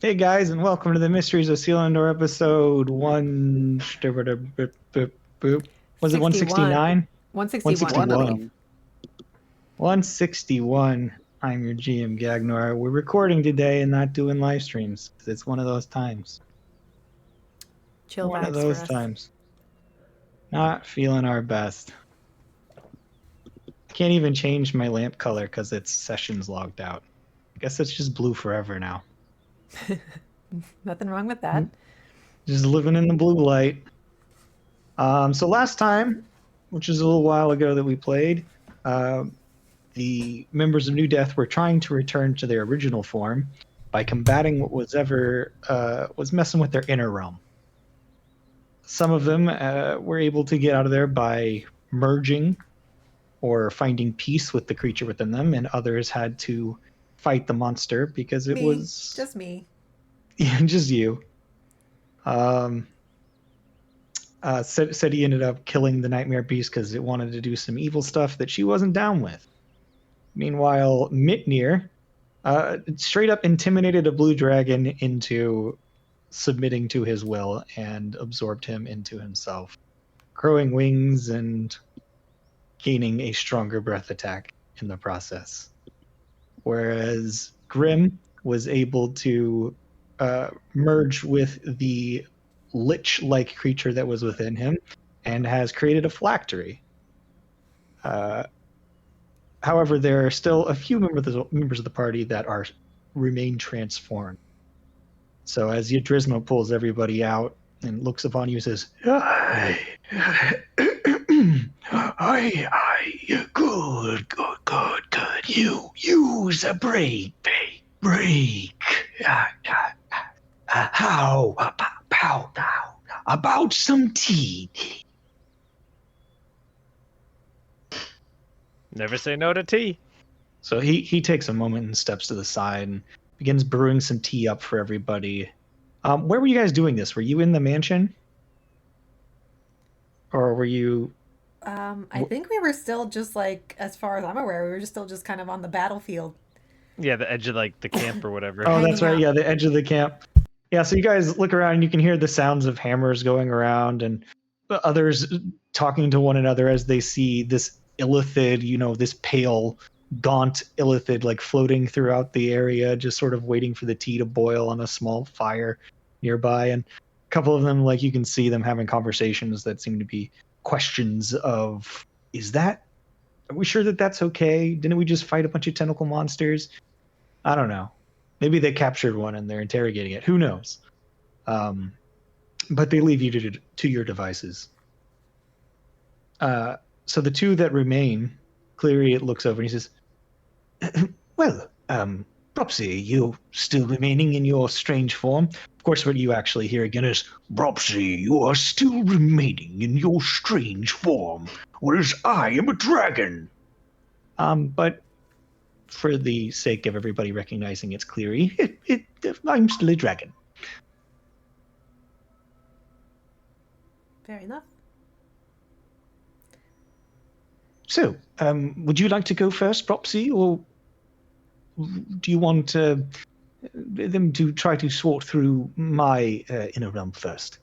Hey guys, and welcome to the Mysteries of Selindor episode one. Was it 61. 169? 161, I One of 161. believe. them. 161. I'm your GM Gagnor. We're recording today and not doing live streams because it's one of those times. Chill One of vibes for those us. times. Not feeling our best. I can't even change my lamp color because its session's logged out. I guess it's just blue forever now. Nothing wrong with that. Just living in the blue light. So last time, which is a little while ago that we played, uh, the members of New Death were trying to return to their original form by combating what was messing with their inner realm. Some of them were able to get out of there by merging or finding peace with the creature within them, and others had to fight the monster because it Me. was Just me. just you. Um, said he ended up killing the nightmare beast because it wanted to do some evil stuff that she wasn't down with. Meanwhile, Mitnir straight up intimidated a blue dragon into submitting to his will and absorbed him into himself, growing wings and gaining a stronger breath attack in the process. Whereas Grim was able to merge with the lich-like creature that was within him and has created a phylactery. Uh, However, there are still a few members of the party that are remain transformed. So as Yadrisma pulls everybody out and looks upon you and says, "Aye, aye, good. You's a break. How about some tea?" Never say no to tea. So he takes a moment and steps to the side and begins brewing some tea up for everybody. Where were you guys doing this? Were you in the mansion, or were you? I think we were still just like, as far as I'm aware, we were just still just kind of on the battlefield, Yeah, the edge of like the camp or whatever. Oh, that's hanging right. out. Yeah, the edge of the camp. Yeah, so you guys look around and you can hear the sounds of hammers going around and others talking to one another as they see this illithid, this pale, gaunt illithid like floating throughout the area, just sort of waiting for the tea to boil on a small fire nearby. And a couple of them, like you can see them having conversations that seem to be questions of, are we sure that that's okay? Didn't we just fight a bunch of tentacle monsters? I don't know. Maybe they captured one and they're interrogating it. Who knows? Um, but they leave you to your devices. So the two that remain, Cleary looks over and he says, "Well, Propsy, you're still remaining in your strange form." Of course, what you actually hear again is, "Propsy, you are still remaining in your strange form, whereas I am a dragon." But for the sake of everybody recognizing it's Cleary, I'm still a dragon. Fair enough. So, would you like to go first, Propsy, or do you want them to try to sort through my inner realm first?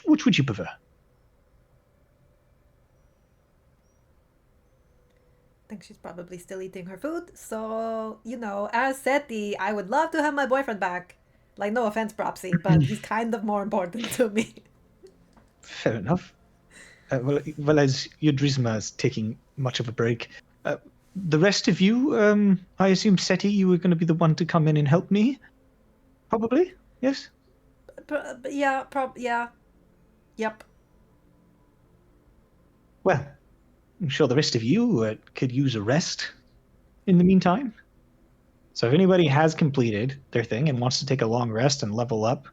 Which would you prefer? I think she's probably still eating her food. So, as Seti, I would love to have my boyfriend back. Like, no offense, Propsy, but he's kind of more important to me. Fair enough. Well, as Yudrisma is taking much of a break, the rest of you, I assume Seti, you were going to be the one to come in and help me? Probably, yes? Yeah, yeah. Yep. Well, I'm sure the rest of you could use a rest in the meantime. So if anybody has completed their thing and wants to take a long rest and level up,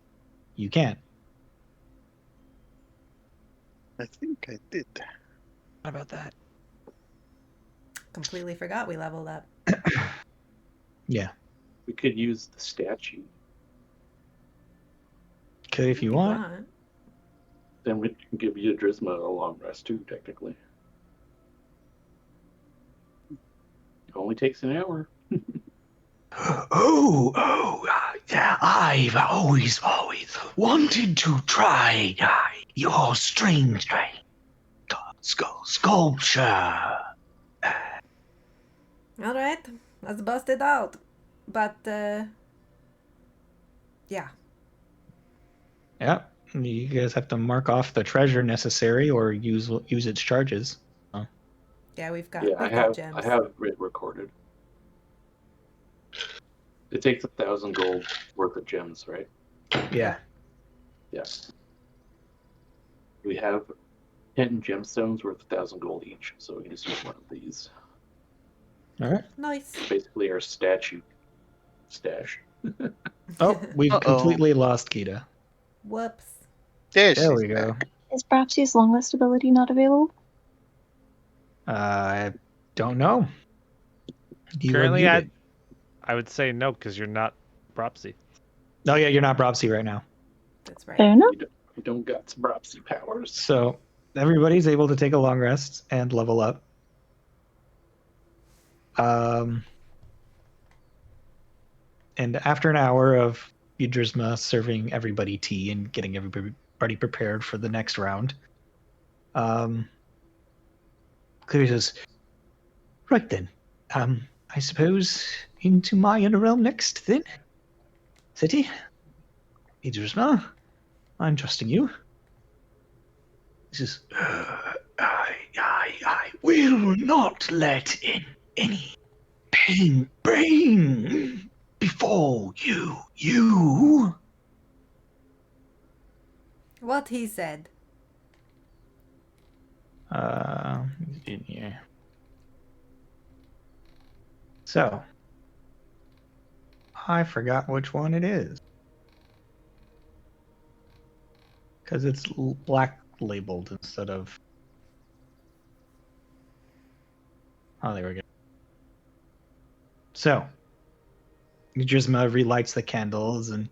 you can. I think I did. How about that? Completely forgot we leveled up. Yeah. We could use the statue. Could if you want. Then we can give you Drisma a long rest too, technically. It only takes an hour. Oh, Yeah, I've always wanted to try your strange sculpture. All right, let's bust it out. But yeah, Yeah, you guys have to mark off the treasure necessary or use its charges. Oh. yeah, we've Yeah, got I we've got have gems. it recorded. It takes 1,000 gold worth of gems, right? Yeah. Yes. We have 10 gemstones worth 1,000 gold each, so we can just use one of these. All right. Nice. Basically, our statue stash. Oh, we've Uh-oh. completely lost Kita. Whoops. There There she's we go. back. Is Brapsy's long rest ability not available? I don't know. You are Currently, muted. I would say no because you're not Propsy. Oh yeah, you're not Bropsy right now. That's right. Fair enough. We don't got Sprapsy powers. So everybody's able to take a long rest and level up. And after an hour of Yudrisma serving everybody tea and getting everybody prepared for the next round, Cleary says, "Right then, I suppose into my inner realm next, then. City, Yudrisma, I'm trusting you." He says, I will not let in any pain brain before you. What he said. In here. So, I forgot which one it is. Because it's black labeled instead of... Oh, there we go. So, Drisma relights the candles and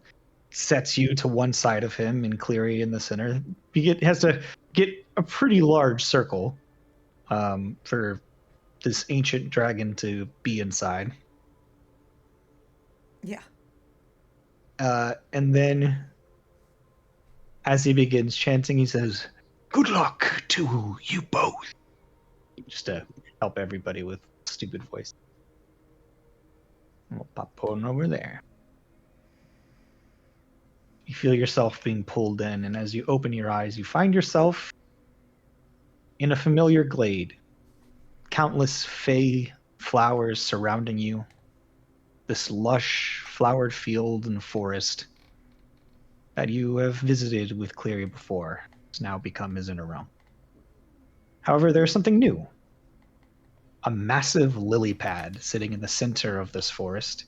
sets you to one side of him and Cleary in the center. He has to get a pretty large circle for this ancient dragon to be inside. Yeah. And then, as he begins chanting, he says, "Good luck to you both." Just to help everybody with stupid voice. We'll pop one over there. You feel yourself being pulled in, and as you open your eyes, you find yourself in a familiar glade. Countless fey flowers surrounding you. This lush, flowered field and forest that you have visited with Cleary before has now become his inner realm. However, there's something new. A massive lily pad sitting in the center of this forest.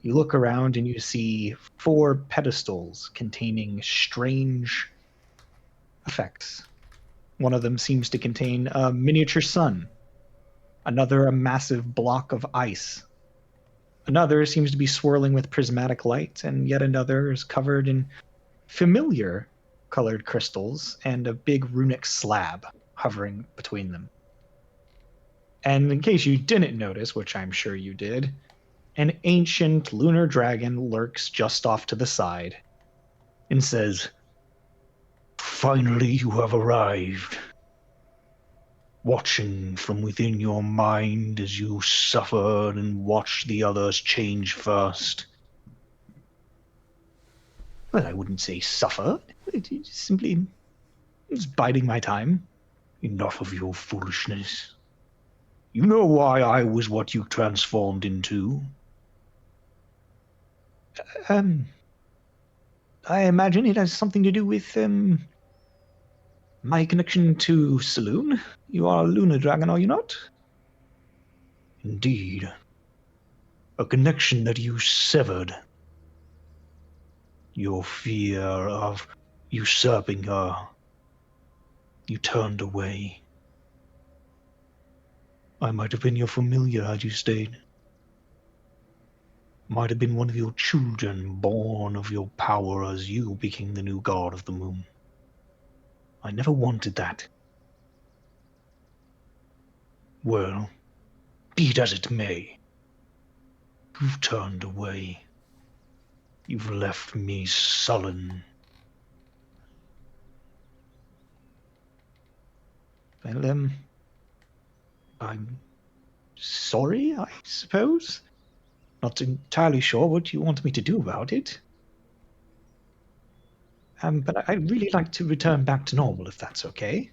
You look around and you see 4 pedestals containing strange effects. One of them seems to contain a miniature sun. Another, a massive block of ice. Another seems to be swirling with prismatic light, and yet another is covered in familiar colored crystals and a big runic slab hovering between them. And in case you didn't notice, which I'm sure you did, an ancient lunar dragon lurks just off to the side and says, "Finally you have arrived. Watching from within your mind as you suffered and watched the others change first. Well, I wouldn't say suffer. It simply is biding my time. Enough of your foolishness. You know why I was what you transformed into. Um, I imagine it has something to do with, my connection to Saloon. You are a lunar dragon, are you not?" "Indeed. A connection that you severed. Your fear of usurping her. You turned away. I might have been your familiar had you stayed. Might have been one of your children born of your power as you became the new god of the moon. I never wanted that. Well, be it as it may. You've turned away. You've left me sullen. Well, I'm sorry, I suppose. Not entirely sure what you want me to do about it. But I'd really like to return back to normal, if that's okay.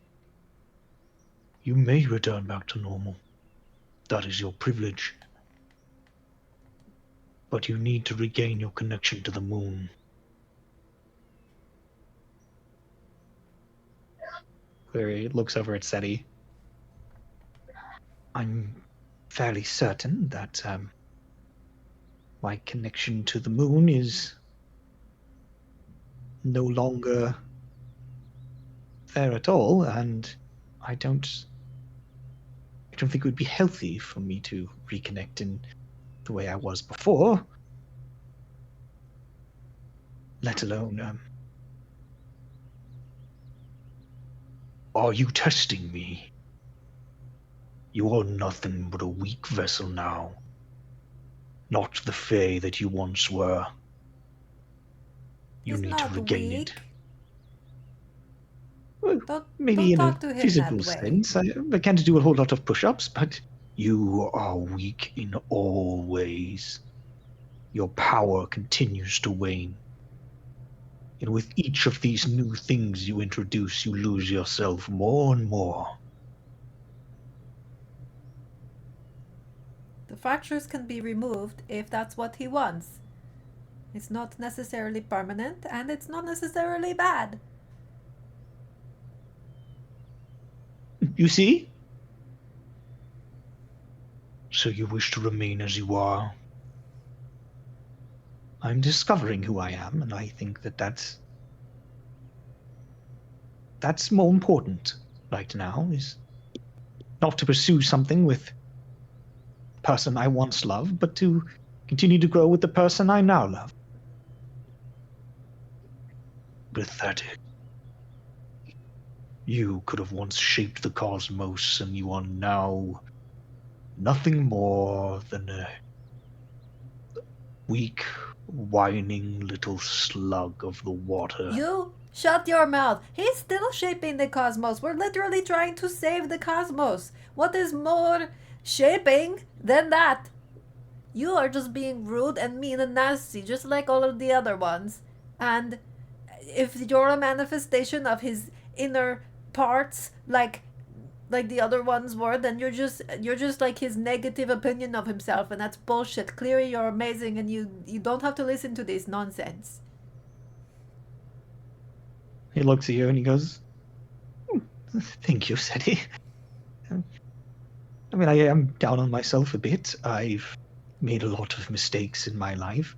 You may return back to normal. That is your privilege. But you need to regain your connection to the moon. Clary looks over at Seti. I'm fairly certain that my connection to the moon is no longer there at all, and I don't think it would be healthy for me to reconnect in the way I was before. Let alone, are you testing me? You are nothing but a weak vessel now. Not the Fae that you once were. You He's need to not regain it. weak. Well, Don't maybe don't in a talk to him physical that way. sense. I can't do a whole lot of push-ups, but you are weak in all ways. Your power continues to wane. And with each of these new things you introduce, you lose yourself more and more. The fractures can be removed if that's what he wants. It's not necessarily permanent, and it's not necessarily bad. You see? So you wish to remain as you are. I'm discovering who I am, and I think that that's more important right now, is not to pursue something with the person I once loved, but to continue to grow with the person I now love. Pathetic. You could have once shaped the cosmos, and you are now nothing more than a weak, whining little slug of the water. You shut your mouth. He's still shaping the cosmos. We're literally trying to save the cosmos. What is more shaping than that? You are just being rude and mean and nasty, just like all of the other ones. And if you're a manifestation of his inner parts, like the other ones were, then you're just like his negative opinion of himself, and that's bullshit. Clearly, you're amazing, and you don't have to listen to this nonsense. He looks at you and he goes, "Thank you, Seti. I mean, I am down on myself a bit. I've made a lot of mistakes in my life.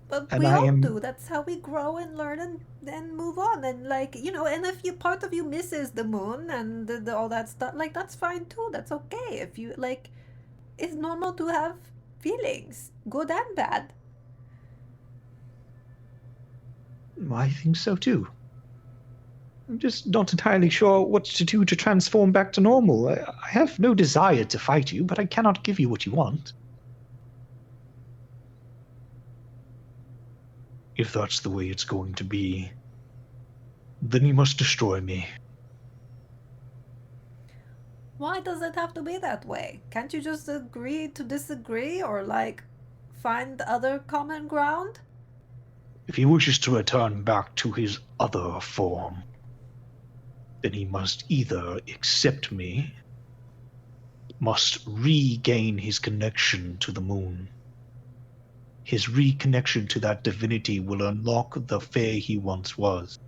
But And we I all am do. That's how we grow and learn and then move on. And like and if you part of you misses the moon and all that stuff, like that's fine too. That's okay. If you like, it's normal to have feelings, good and bad. I think so too. I'm just not entirely sure what to do to transform back to normal. I have no desire to fight you, but I cannot give you what you want. If that's the way it's going to be, then you must destroy me. Why does it have to be that way? Can't you just agree to disagree or like find other common ground? If he wishes to return back to his other form, then he must either accept me, must regain his connection to the moon. His reconnection to that divinity will unlock the Fae he once was.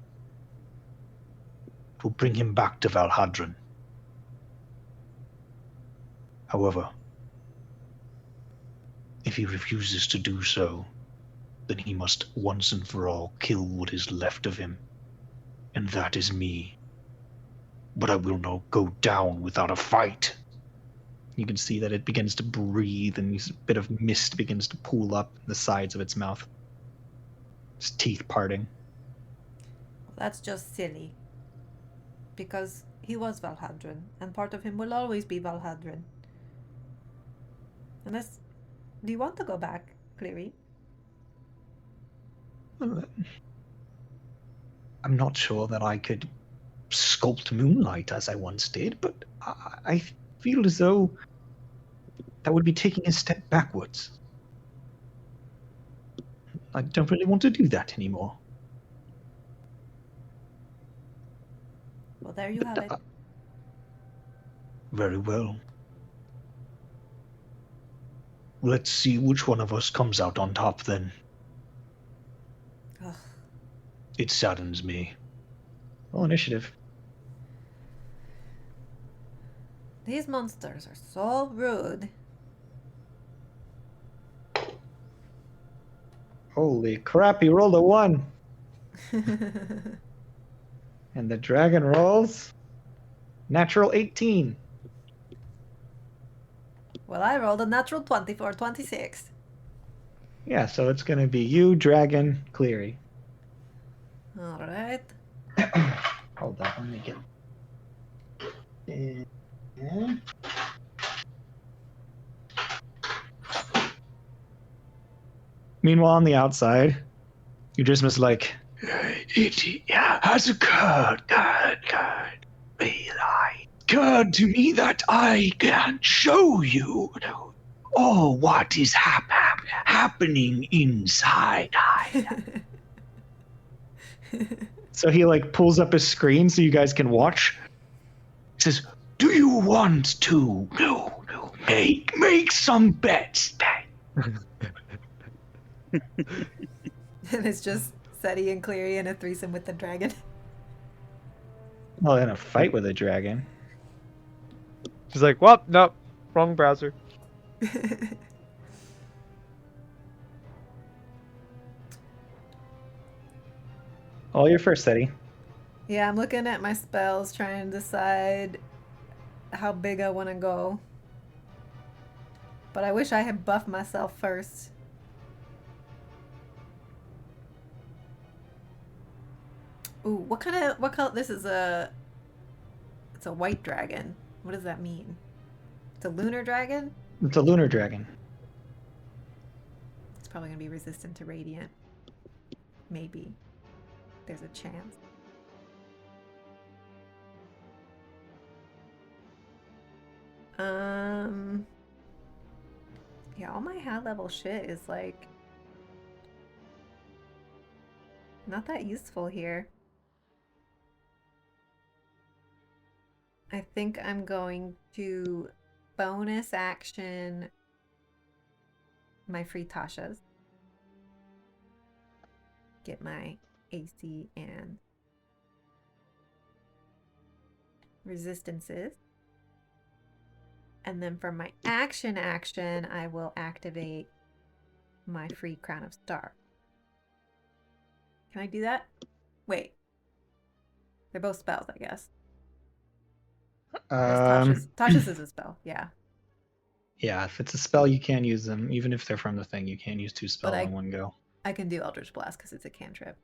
It will bring him back to Valhadran. However, if he refuses to do so, then he must once and for all kill what is left of him. And that is me. But I will not go down without a fight. You can see that it begins to breathe, and a bit of mist begins to pool up the sides of its mouth. Its teeth parting. That's just silly. Because he was Valhadran, and part of him will always be Valhadran. Unless, do you want to go back, Cleary? Well, I'm not sure that I could sculpt moonlight as I once did, but I feel as though that would be taking a step backwards. I don't really want to do that anymore. Well, there you have it. Very well. Let's see which one of us comes out on top then. Ugh. It saddens me. Well, initiative. These monsters are so rude. Holy crap, he rolled a 1. And the dragon rolls natural 18. Well, I rolled a natural 20 for 26. Yeah, so it's going to be you, dragon, Cleary. All right. Hold on, let me get. Meanwhile, on the outside, you just miss like, it has occurred to me that I can show you all what is happening inside. So he like pulls up his screen so you guys can watch. He says, "Do you want to make some bets?" And it's just Seti and Cleary in a threesome with the dragon. Well, in a fight with a dragon. She's like, well, nope, wrong browser. Oh, you're first, Seti. Yeah, I'm looking at my spells, trying to decide how big I want to go. But I wish I had buffed myself first. Ooh, what color? This is it's a white dragon. What does that mean? It's a lunar dragon? It's a lunar dragon. It's probably gonna be resistant to radiant. Maybe. There's a chance. Yeah, all my high level shit is like not that useful here. I think I'm going to bonus action my free Tashas. Get my AC and resistances. And then for my action, I will activate my free Crown of Star. Can I do that? Wait. They're both spells, I guess. Tasha's is a spell, yeah. Yeah, if it's a spell, you can't use them. Even if they're from the thing, you can't use 2 spells in one go. I can do Eldritch Blast because it's a cantrip.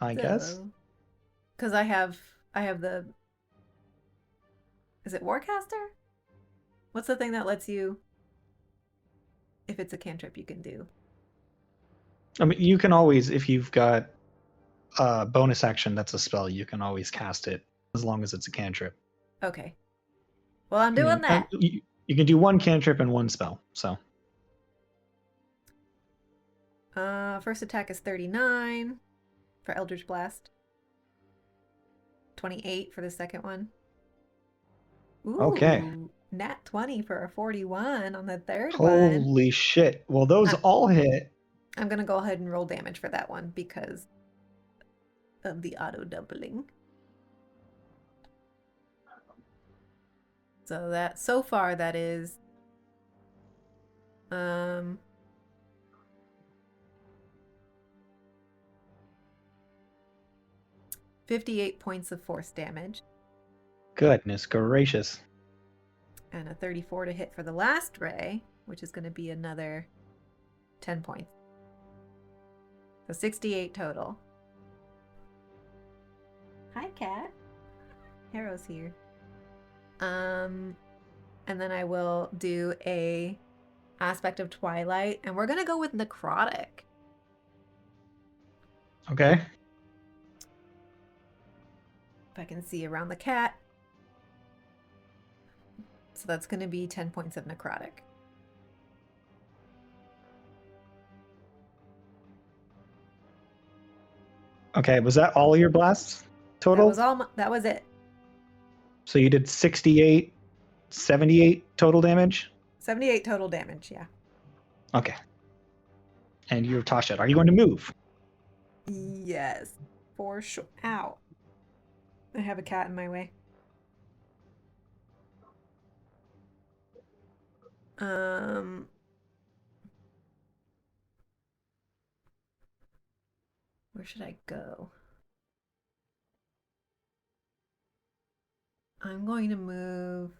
I guess. Because I have the... Is it Warcaster? What's the thing that lets you... If it's a cantrip, you can do? I mean, you can always, if you've got a bonus action that's a spell, you can always cast it as long as it's a cantrip. Okay. Well, I'm doing that. You can do 1 cantrip and 1 spell, so. First attack is 39 for Eldritch Blast. 28 for the second one. Ooh, Okay. Nat 20 for a 41 on the third one. Holy shit. Well, those all hit. I'm going to go ahead and roll damage for that one because of the auto doubling. So far that is 58 points of force damage. Goodness gracious. And a 34 to hit for the last ray, which is going to be another 10 points. So 68 total. Hi, Cat. Harrow's here. And then I will do a aspect of Twilight, and we're gonna go with necrotic. Okay. If I can see around the cat. So that's gonna be 10 points of necrotic. Okay, was that all your blasts total? That was all. That was it. So you did 68, 78 total damage? 78 total damage. Yeah. Okay. And you're Tasha. Are you going to move? Yes, for sure. Ow. I have a cat in my way. Where should I go? I'm going to move.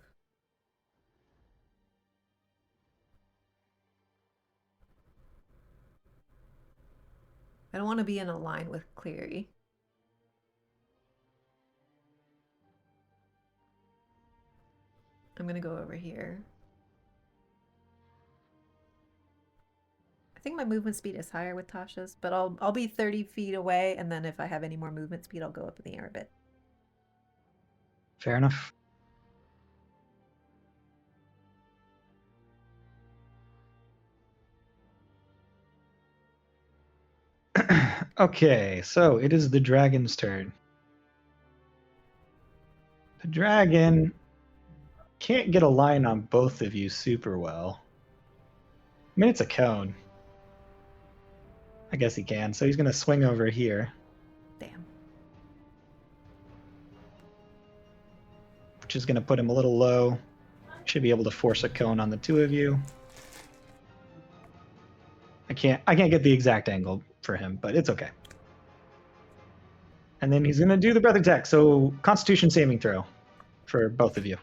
I don't want to be in a line with Cleary. I'm going to go over here. I think my movement speed is higher with Tasha's, but I'll be 30 feet away, and then if I have any more movement speed, I'll go up in the air a bit. Fair enough. Okay, so it is the dragon's turn. The dragon can't get a line on both of you super well. I mean, it's a cone. I guess he can, so he's going to swing over here, Damn. which is going to put him a little low. Should be able to force a cone on the two of you. I can't get the exact angle for him, but it's okay. And then he's going to do the breath attack, so Constitution saving throw for both of you.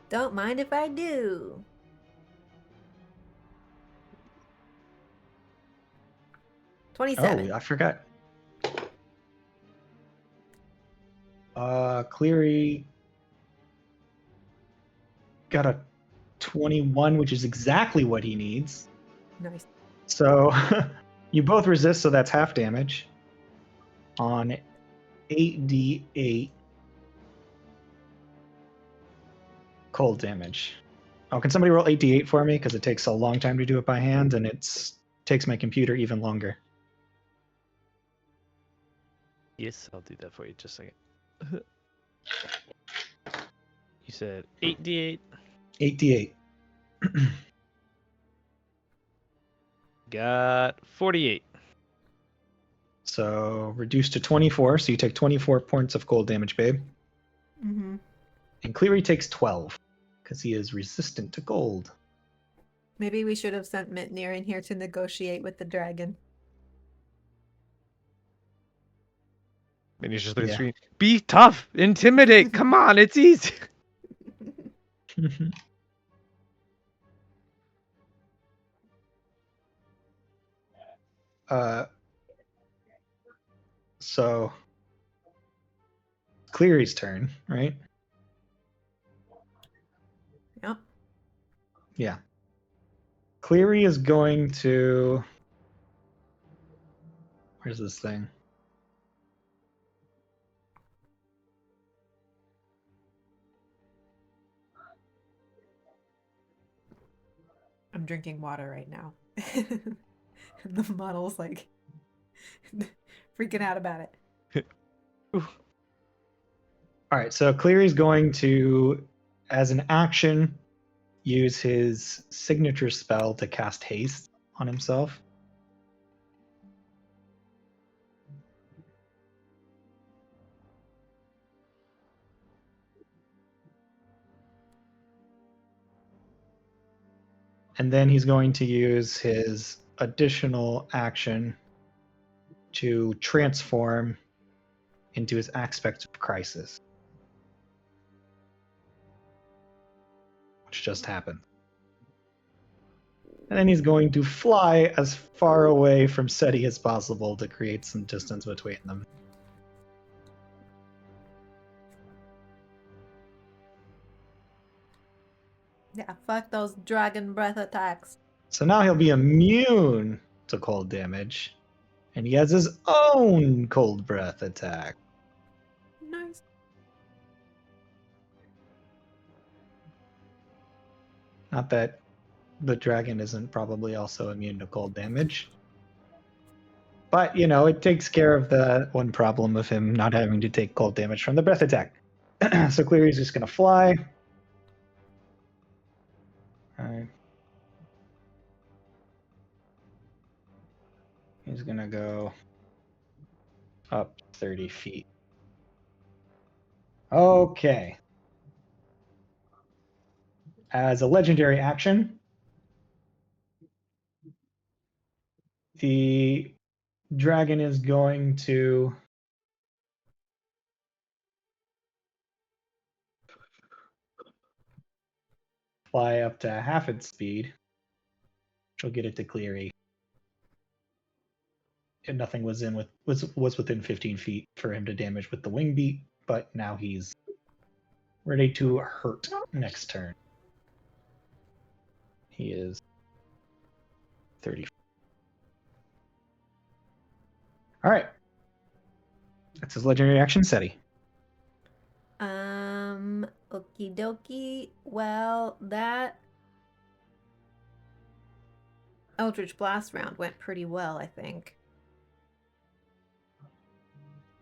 Don't mind if I do. Oh, 27. I forgot. Cleary got a 21, which is exactly what he needs. Nice. So you both resist, so that's half damage on 8d8 cold damage. Oh, can somebody roll 8d8 for me? Because it takes a long time to do it by hand, and it takes my computer even longer. Yes, I'll do that for you. Just a second. You said 8d8. 8d8. Got 48. So reduced to 24, so you take 24 points of cold damage, babe. Mm-hmm. And Cleary takes 12, because he is resistant to cold. Maybe we should have sent Mitnir in here to negotiate with the dragon. And he's just looking Yeah. at the screen. Be tough. Intimidate. Come on, it's easy. So Cleary's turn, right? Yep. Yeah. Cleary is going to... Where's this thing? I'm drinking water right now. The model's like freaking out about it. All right, so Cleary's going to, as an action, use his signature spell to cast haste on himself. And then he's going to use his additional action to transform into his aspect of crisis, which just happened. And then he's going to fly as far away from SETI as possible to create some distance between them. Yeah, Fuck those dragon breath attacks. So now he'll be immune to cold damage. And he has his own cold breath attack. Nice. Not that the dragon isn't probably also immune to cold damage. But, you know, it takes care of the one problem of him not having to take cold damage from the breath attack. So Cleary's just going to fly. Alright. He's going to go up 30 feet. Okay. As a legendary action, the dragon is going to fly up to half its speed, which will get it to Cleary. And nothing was within 15 feet for him to damage with the wing beat, but now he's ready to hurt next turn. He is 30. All right. That's his legendary action, SETI. Okie dokie. Well, that Eldritch Blast round went pretty well, I think.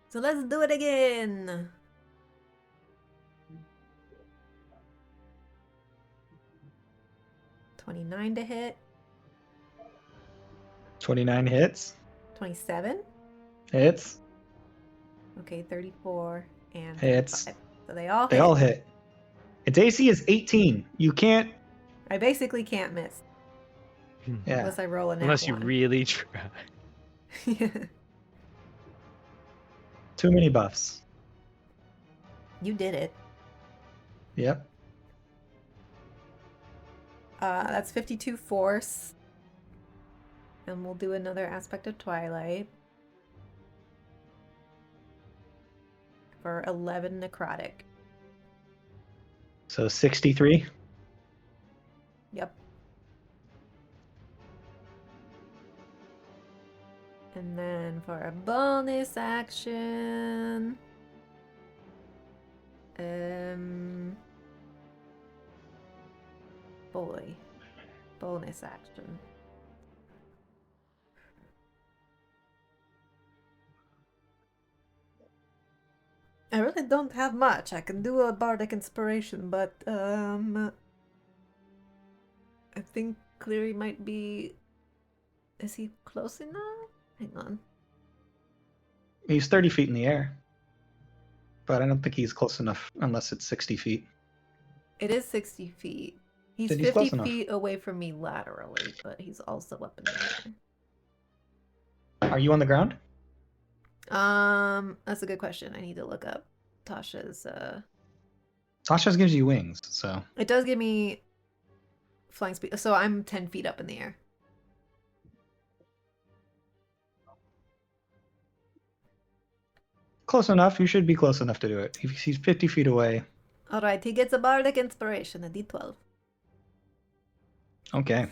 So let's do it again. $29 to hit. 29 hits. 27. Hits. Okay, 34 and Hits. 35. So they all They hit. all hit. Its AC is 18. You can't. I basically can't miss Yeah. unless I roll a nat Unless you one. really try. Too many buffs. You did it. Yep. That's 52 force. And we'll do another aspect of Twilight. For 11 necrotic. So 63. Yep. And then for a bonus action. Boy. Bonus action. I really don't have much. I can do a bardic inspiration, but I think Cleary might be. Is he close enough? Hang on. He's 30 feet in the air. But I don't think he's close enough unless it's 60 feet. It is 60 feet. He's Then he's 50 close enough. feet away from me laterally, but he's also up in the air. Are you on the ground? That's a good question. I need to look up Tasha's. Tasha's gives you wings, so. It does give me flying speed, so I'm 10 feet up in the air. Close enough. You should be close enough to do it. If he's 50 feet away. All right, he gets a bardic inspiration, a d12. Okay.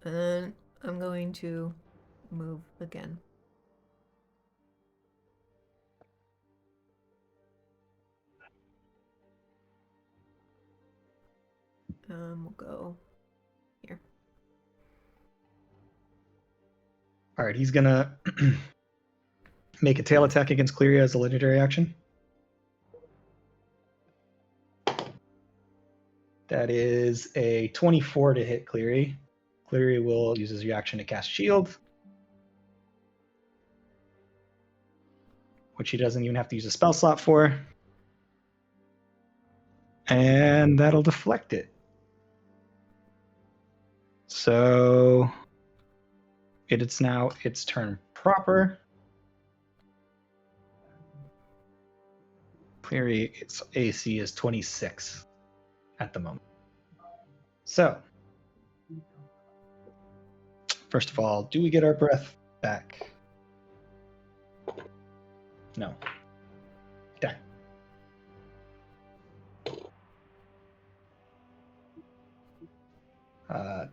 And I'm going to move again. We'll go here. All right, he's gonna make a tail attack against Cleary as a legendary action. That is a 24 to hit Cleary. Cleary will use his reaction to cast Shield, which he doesn't even have to use a spell slot for. And that'll deflect it. So it's now its turn proper. Cleary, its AC is 26 at the moment. So, first of all, do we get our breath back? No. Okay.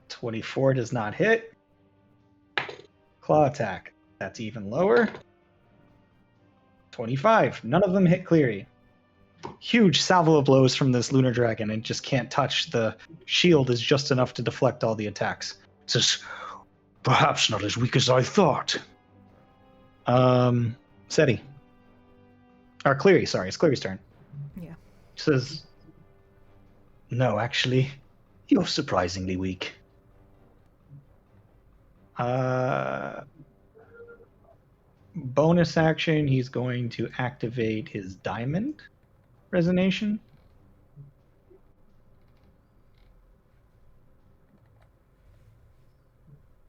24 does not hit. Claw attack. That's even lower. 25. None of them hit Cleary. Huge salvo of blows from this lunar dragon and just can't touch. The shield is just enough to deflect all the attacks. It says, perhaps not as weak as I thought. Seti. Or Cleary, sorry. It's Cleary's turn. Yeah. Says, No, actually, you're surprisingly weak. bonus action, he's going to activate his diamond resonation.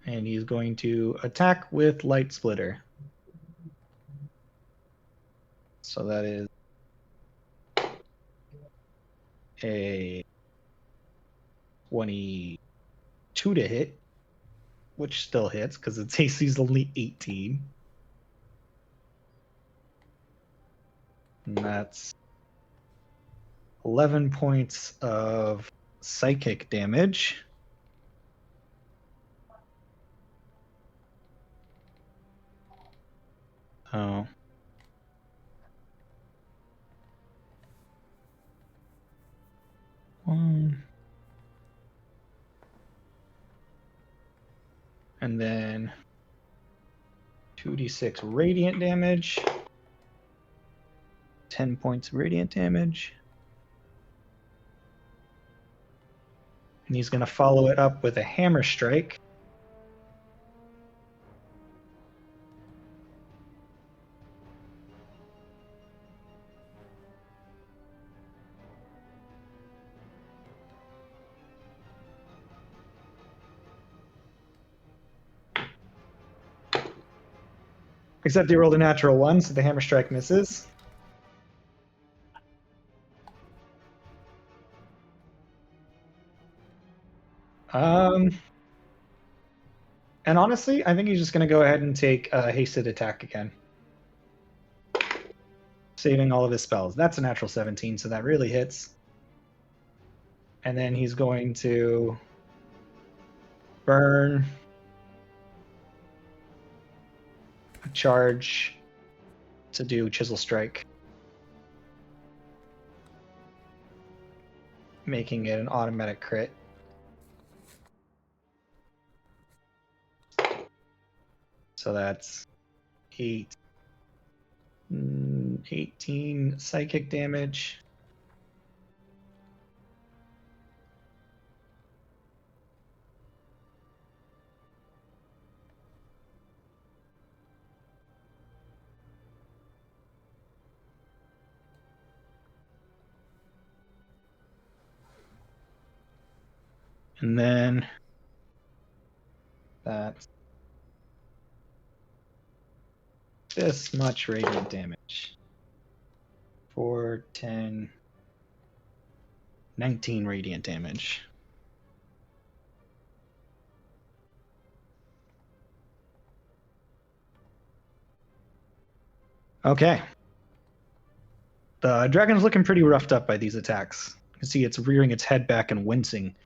And he's going to attack with Light Splitter. So that is a 22 to hit, which still hits because its AC is only 18. And that's 11 points of psychic damage. Oh. And then 2d6 radiant damage. 10 points of radiant damage. And he's going to follow it up with a hammer strike. Except he rolled a natural one, so the hammer strike misses. And honestly, I think he's just going to go ahead and take a hasted attack again. Saving all of his spells. That's a natural 17, so that really hits. And then he's going to burn a charge to do Chisel Strike, making it an automatic crit. So that's 18 psychic damage. And then that's this much radiant damage. 4, 10, 19 radiant damage. Okay. The dragon's looking pretty roughed up by these attacks. You can see it's rearing its head back and wincing.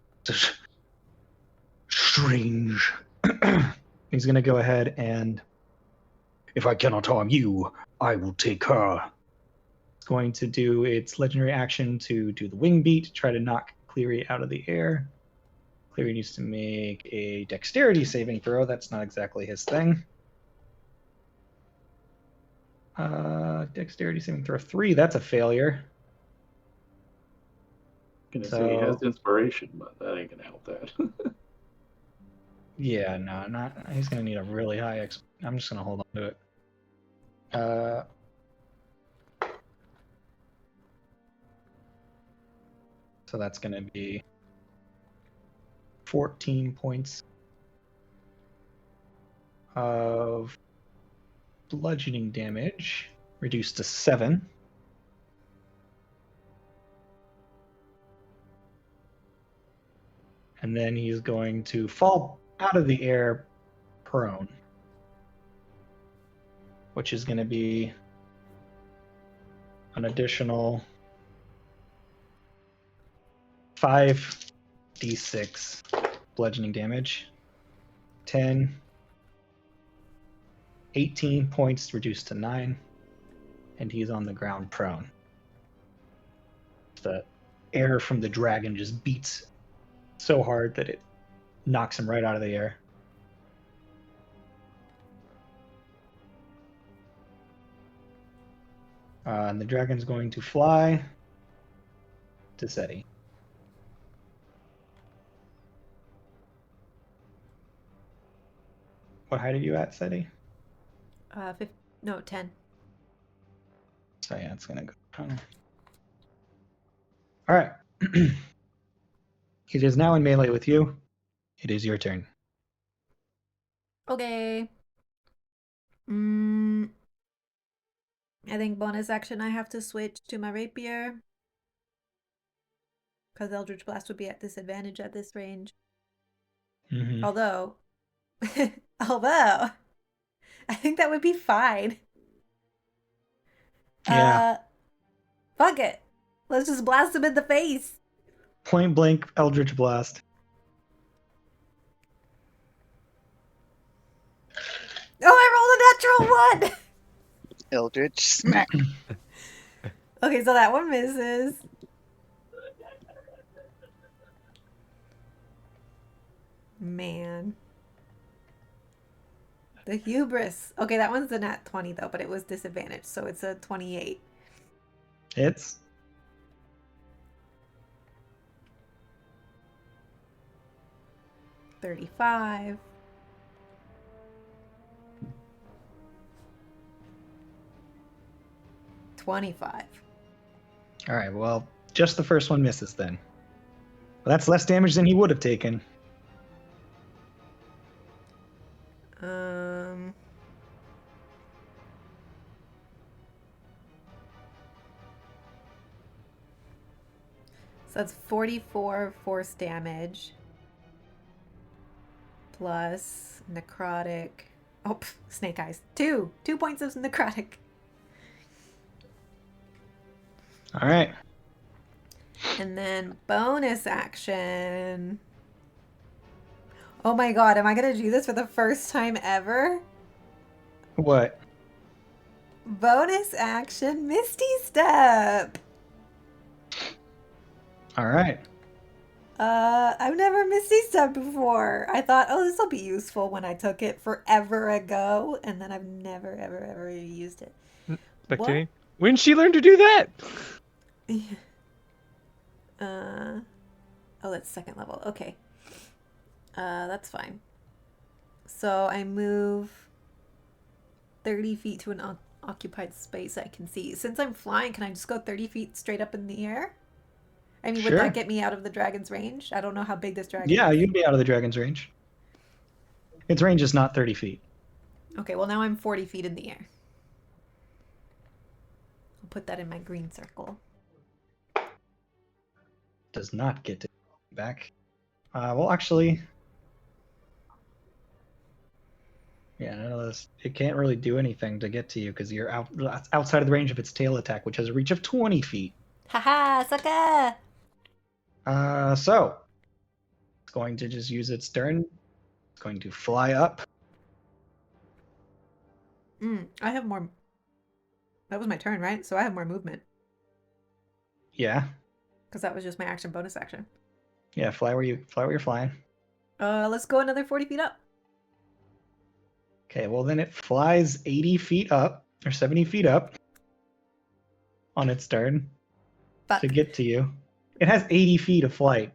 Strange. He's going to go ahead and If I cannot harm you, I will take her. it's going to do its legendary action to do the wing beat, to try to knock Cleary out of the air. Cleary needs to make a dexterity saving throw. That's not exactly his thing. Dexterity saving throw 3. That's a failure. Gonna say he has inspiration, but that ain't gonna help that. Yeah, no, not. He's gonna need a really high. I'm just gonna hold on to it. So that's gonna be 14 points of bludgeoning damage, reduced to 7. And then he's going to fall out of the air prone, which is going to be an additional 5d6 bludgeoning damage. 10, 18 points reduced to 9, and he's on the ground prone. The air from the dragon just beats so hard that it knocks him right out of the air. And the dragon's going to fly to Seti. What height are you at, Seti? 10. So yeah, it's gonna go down. All right. It is now in melee with you. It is your turn. Okay. I think bonus action I have to switch to my rapier. Because Eldritch Blast would be at disadvantage at this range. Mm-hmm. Although, I think that would be fine. Yeah. Fuck it. Let's just blast him in the face. Point blank Eldritch Blast. Oh, I rolled a natural 1! Eldritch smack. Okay, so that one misses. Man. The hubris. Okay, that one's a nat 20 though, but it was disadvantaged, so it's a 28. Hits. $35. $25. All right. Well, just the first one misses then. Well, that's less damage than he would have taken. So that's 44 force damage. Plus necrotic. Oh, snake eyes. 2 points of necrotic. All right. And then bonus action. Oh my god, am I gonna do this for the first time ever? What? Bonus action, Misty Step. All right. I've never Misty Step before. I thought, oh, this will be useful when I took it forever ago, and then I've never, ever used it. Spectating. When did she learn to do that? Oh, that's second level. Okay. That's fine. So I move 30 feet to an occupied space I can see. Since I'm flying, can I just go 30 feet straight up in the air? I mean, would Sure. that get me out of the dragon's range? I don't know how big this dragon Yeah, is. you'd be out of the dragon's range. Its range is not 30 feet. Okay, well now I'm 40 feet in the air. I'll put that in my green circle. Does not get to back. Well, actually, yeah, none of this. It can't really do anything to get to you because you're outside of the range of its tail attack, which has a reach of 20 feet. Haha, sucker! So it's going to just use its turn. It's going to fly up. I have more. That was my turn, right? So I have more movement. Yeah, Because that was just my action bonus action. yeah. Fly where you're flying. Let's go another 40 feet up. Okay, well then it flies 80 feet up or 70 feet up on its turn Fuck. to get to you. It has 80 feet of fly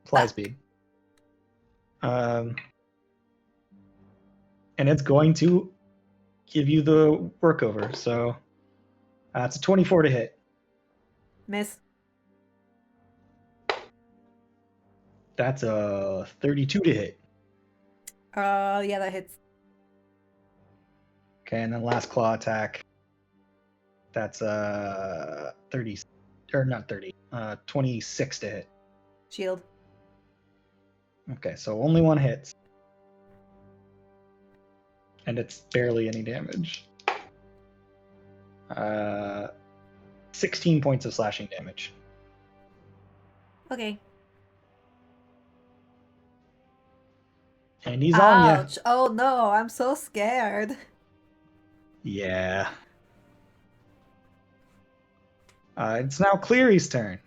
Fuck. speed. And it's going to give you the workover. So it's a 24 to hit. Miss. That's a 32 to hit. Yeah, that hits. Okay, and then last claw attack. That's 30 or not 30. 26 to hit. Shield. Okay, so only one hits. And it's barely any damage. 16 points of slashing damage. Okay. And he's on you. Ouch. Oh no, I'm so scared. Yeah. It's now Cleary's turn.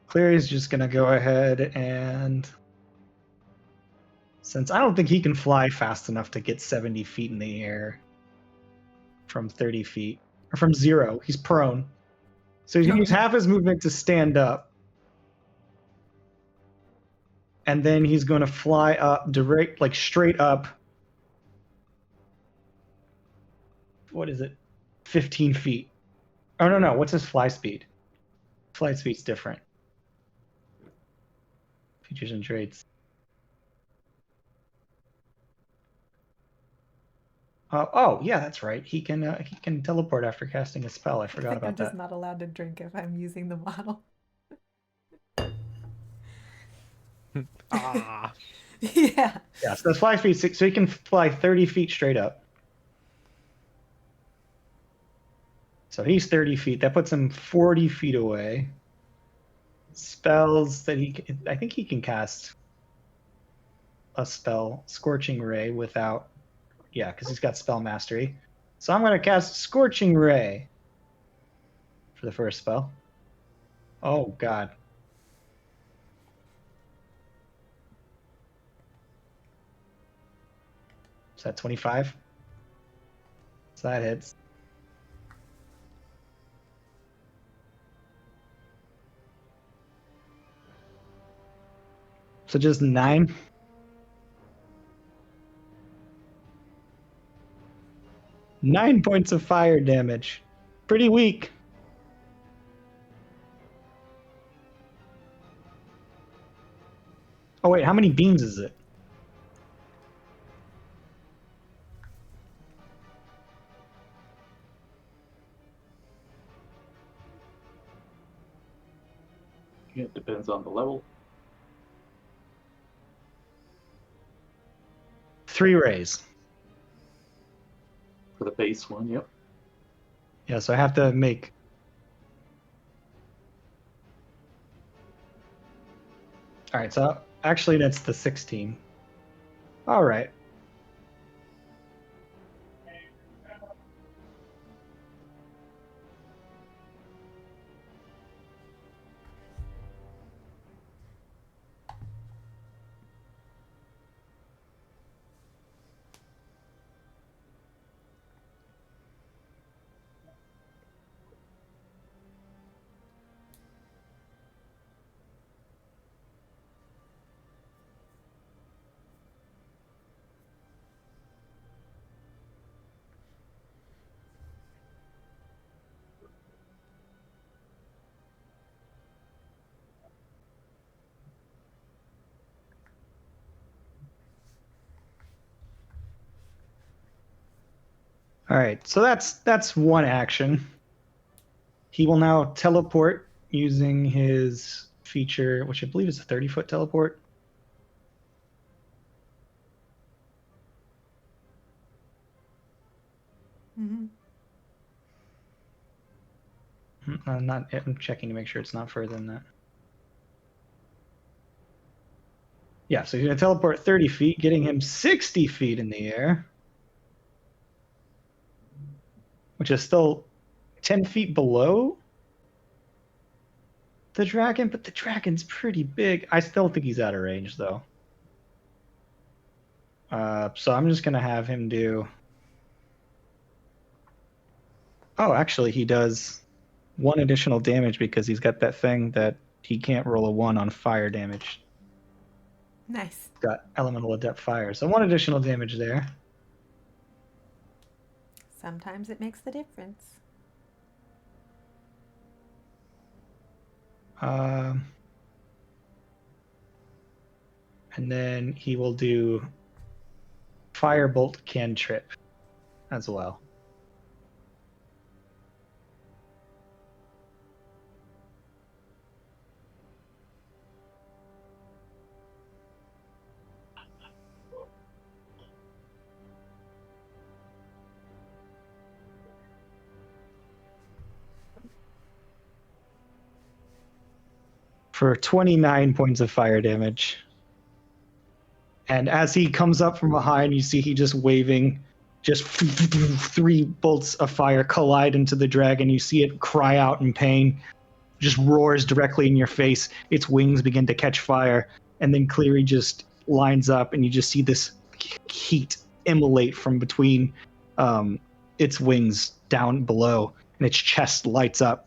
Cleary's just gonna go ahead and, since I don't think he can fly fast enough to get 70 feet in the air from 30 feet, or from 0, he's prone. So he's gonna use half his movement to stand up. And then he's gonna fly up direct, like straight up. What is it? 15 feet. Oh, no. What's his fly speed? Flight speed's different. Features and traits. Oh, yeah, that's right. He can teleport after casting a spell. I forgot I think about I'm just that. not allowed to drink if I'm using the model. Ah. Yeah. Yeah, so that's fly speed 6, so he can fly 30 feet straight up. So he's 30 feet. That puts him 40 feet away. Spells that I think he can cast a spell, Scorching Ray, without, yeah, because he's got spell mastery. So I'm going to cast Scorching Ray for the first spell. Oh, God. Is that 25? So that hits. So just 9. 9 points of fire damage. Pretty weak. Oh, wait, how many beams is it? It depends on the level. 3 rays. For the base one, yep. Yeah, so I have to make. All right, so actually that's the 16. All right. All right, so that's one action. He will now teleport using his feature, which I believe is a 30-foot teleport. Mm-hmm. I'm checking to make sure it's not further than that. Yeah, so he's gonna teleport 30 feet, getting him 60 feet in the air, which is still 10 feet below the dragon, but the dragon's pretty big. I still think he's out of range, though. So I'm just gonna have him do. Oh, actually, he does 1 additional damage because he's got that thing that he can't roll a 1 on fire damage. Nice. Got elemental adept fire, so 1 additional damage there. Sometimes it makes the difference. And then he will do Firebolt cantrip as well. for 29 points of fire damage. And as he comes up from behind, you see he just waving, just 3 bolts of fire collide into the dragon. You see it cry out in pain, just roars directly in your face. Its wings begin to catch fire, and then Cleary just lines up, and you just see this heat immolate from between its wings down below, and its chest lights up.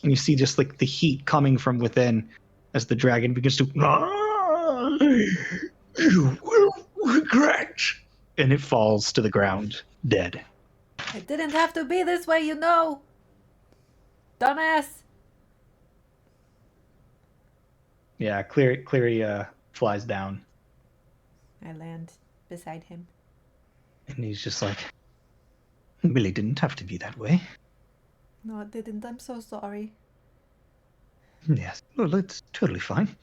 And you see just like the heat coming from within as the dragon begins to. You will regret. And it falls to the ground, dead. It didn't have to be this way, you know. Dumbass. Yeah, Cleary flies down, I land beside him. and he's just like, "It really didn't have to be that way." No, it didn't. I'm so sorry. Yes, well, it's totally fine.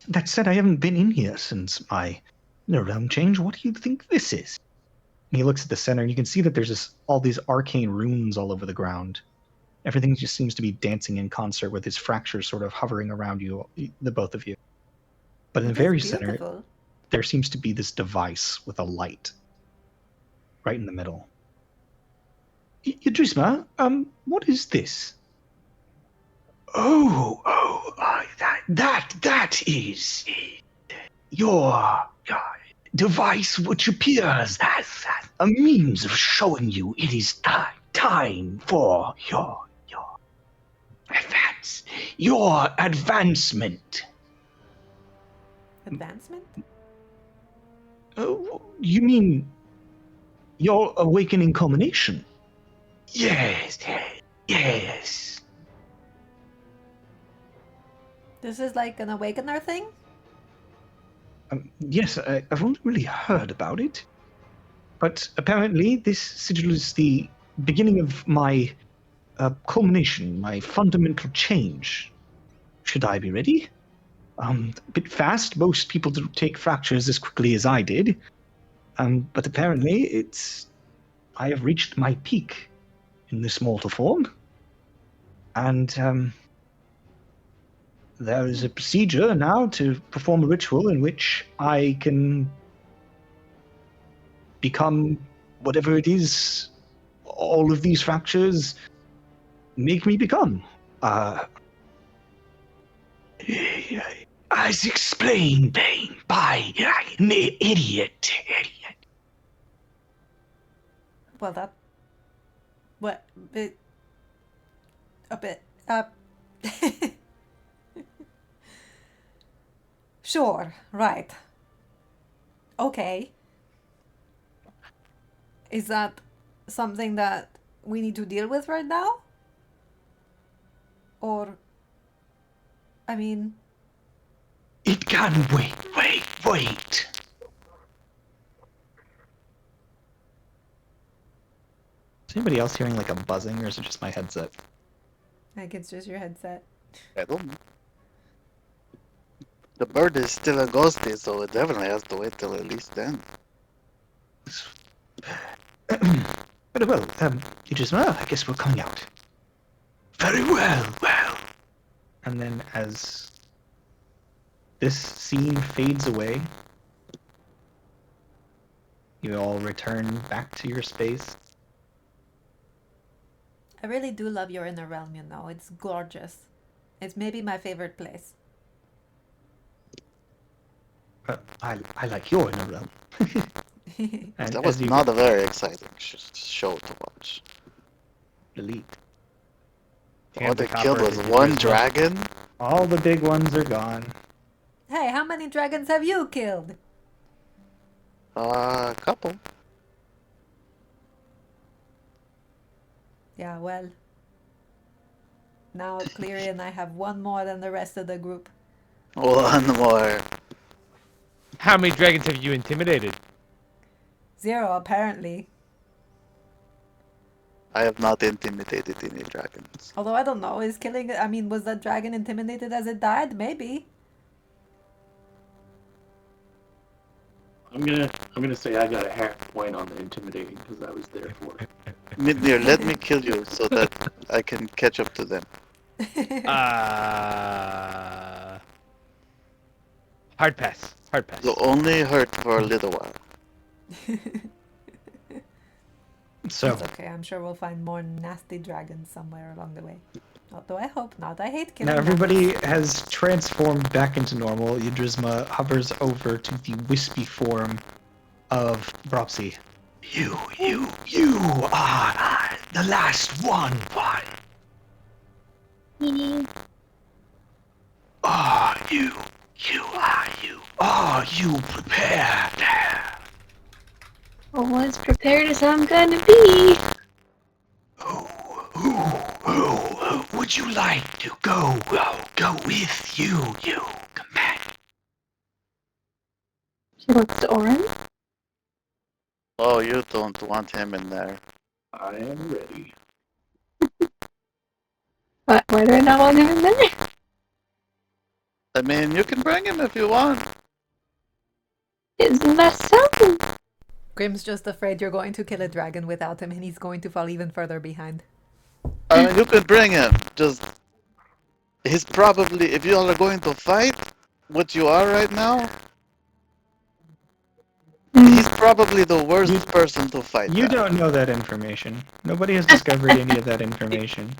That said, I haven't been in here since my realm change. What do you think this is? And he looks at the center, and you can see that there's just all these arcane runes all over the ground. Everything just seems to be dancing in concert with his fractures sort of hovering around you, the both of you. But in the It is very center, beautiful. there seems to be this device with a light right in the middle. Idrisma, what is this? That is your device, which appears as a means of showing you it is time for your advancement. Advancement? You mean your awakening culmination? Yes. This is like an awakener thing? Yes, I've only really heard about it. But apparently this sigil is the beginning of my culmination, my fundamental change. Should I be ready? A bit fast. Most people don't take fractures as quickly as I did. But apparently I have reached my peak in this mortal form. And there is a procedure now to perform a ritual in which I can become whatever it is all of these fractures make me become. As explained by an idiot. Well, that... What? A bit... Sure, right. Okay. Is that something that we need to deal with right now? Or... I mean... It can wait. Is anybody else hearing like a buzzing, or is it just my headset? I think it's just your headset. I don't know. The bird is still a ghosty, so it definitely has to wait till at least then. Very well, I guess we're coming out. Very well. And then as this scene fades away, you all return back to your space. I really do love your inner realm, you know. It's gorgeous. It's maybe my favorite place. I like your inner realm. And That was as you not a very exciting show to watch. delete, All they killed was one dragon. all the big ones are gone. Hey, how many dragons have you killed? A couple. Yeah, well. Now Cleary and I have one more than the rest of the group. One more. How many dragons have you intimidated? 0, apparently. I have not intimidated any dragons. Although I don't know, is killing... I mean, was that dragon intimidated as it died? Maybe. I'm gonna say I got a half point on the intimidating because I was there for it. Midnir, let me kill you so that I can catch up to them. Hard pass. Hard pass. It'll only hurt for a little while. So, It's okay. I'm sure we'll find more nasty dragons somewhere along the way. Although I hope not. I hate killing now everybody mammals. has transformed back into normal. Yudrisma hovers over to the wispy form of Bropsy. You are the last one. Are you prepared? Well, as prepared as I'm gonna be. Who would you like to go with you, companion? She looks to Orin. Oh, you don't want him in there. I am ready. Why do I not want him in there? I mean, you can bring him if you want. Isn't that so? Grim's just afraid you're going to kill a dragon without him and he's going to fall even further behind. I mean, you could bring him. Just, he's probably, if you all are going to fight, what you are right now, he's probably the worst person to fight. You that. don't know that information. Nobody has discovered any of that information.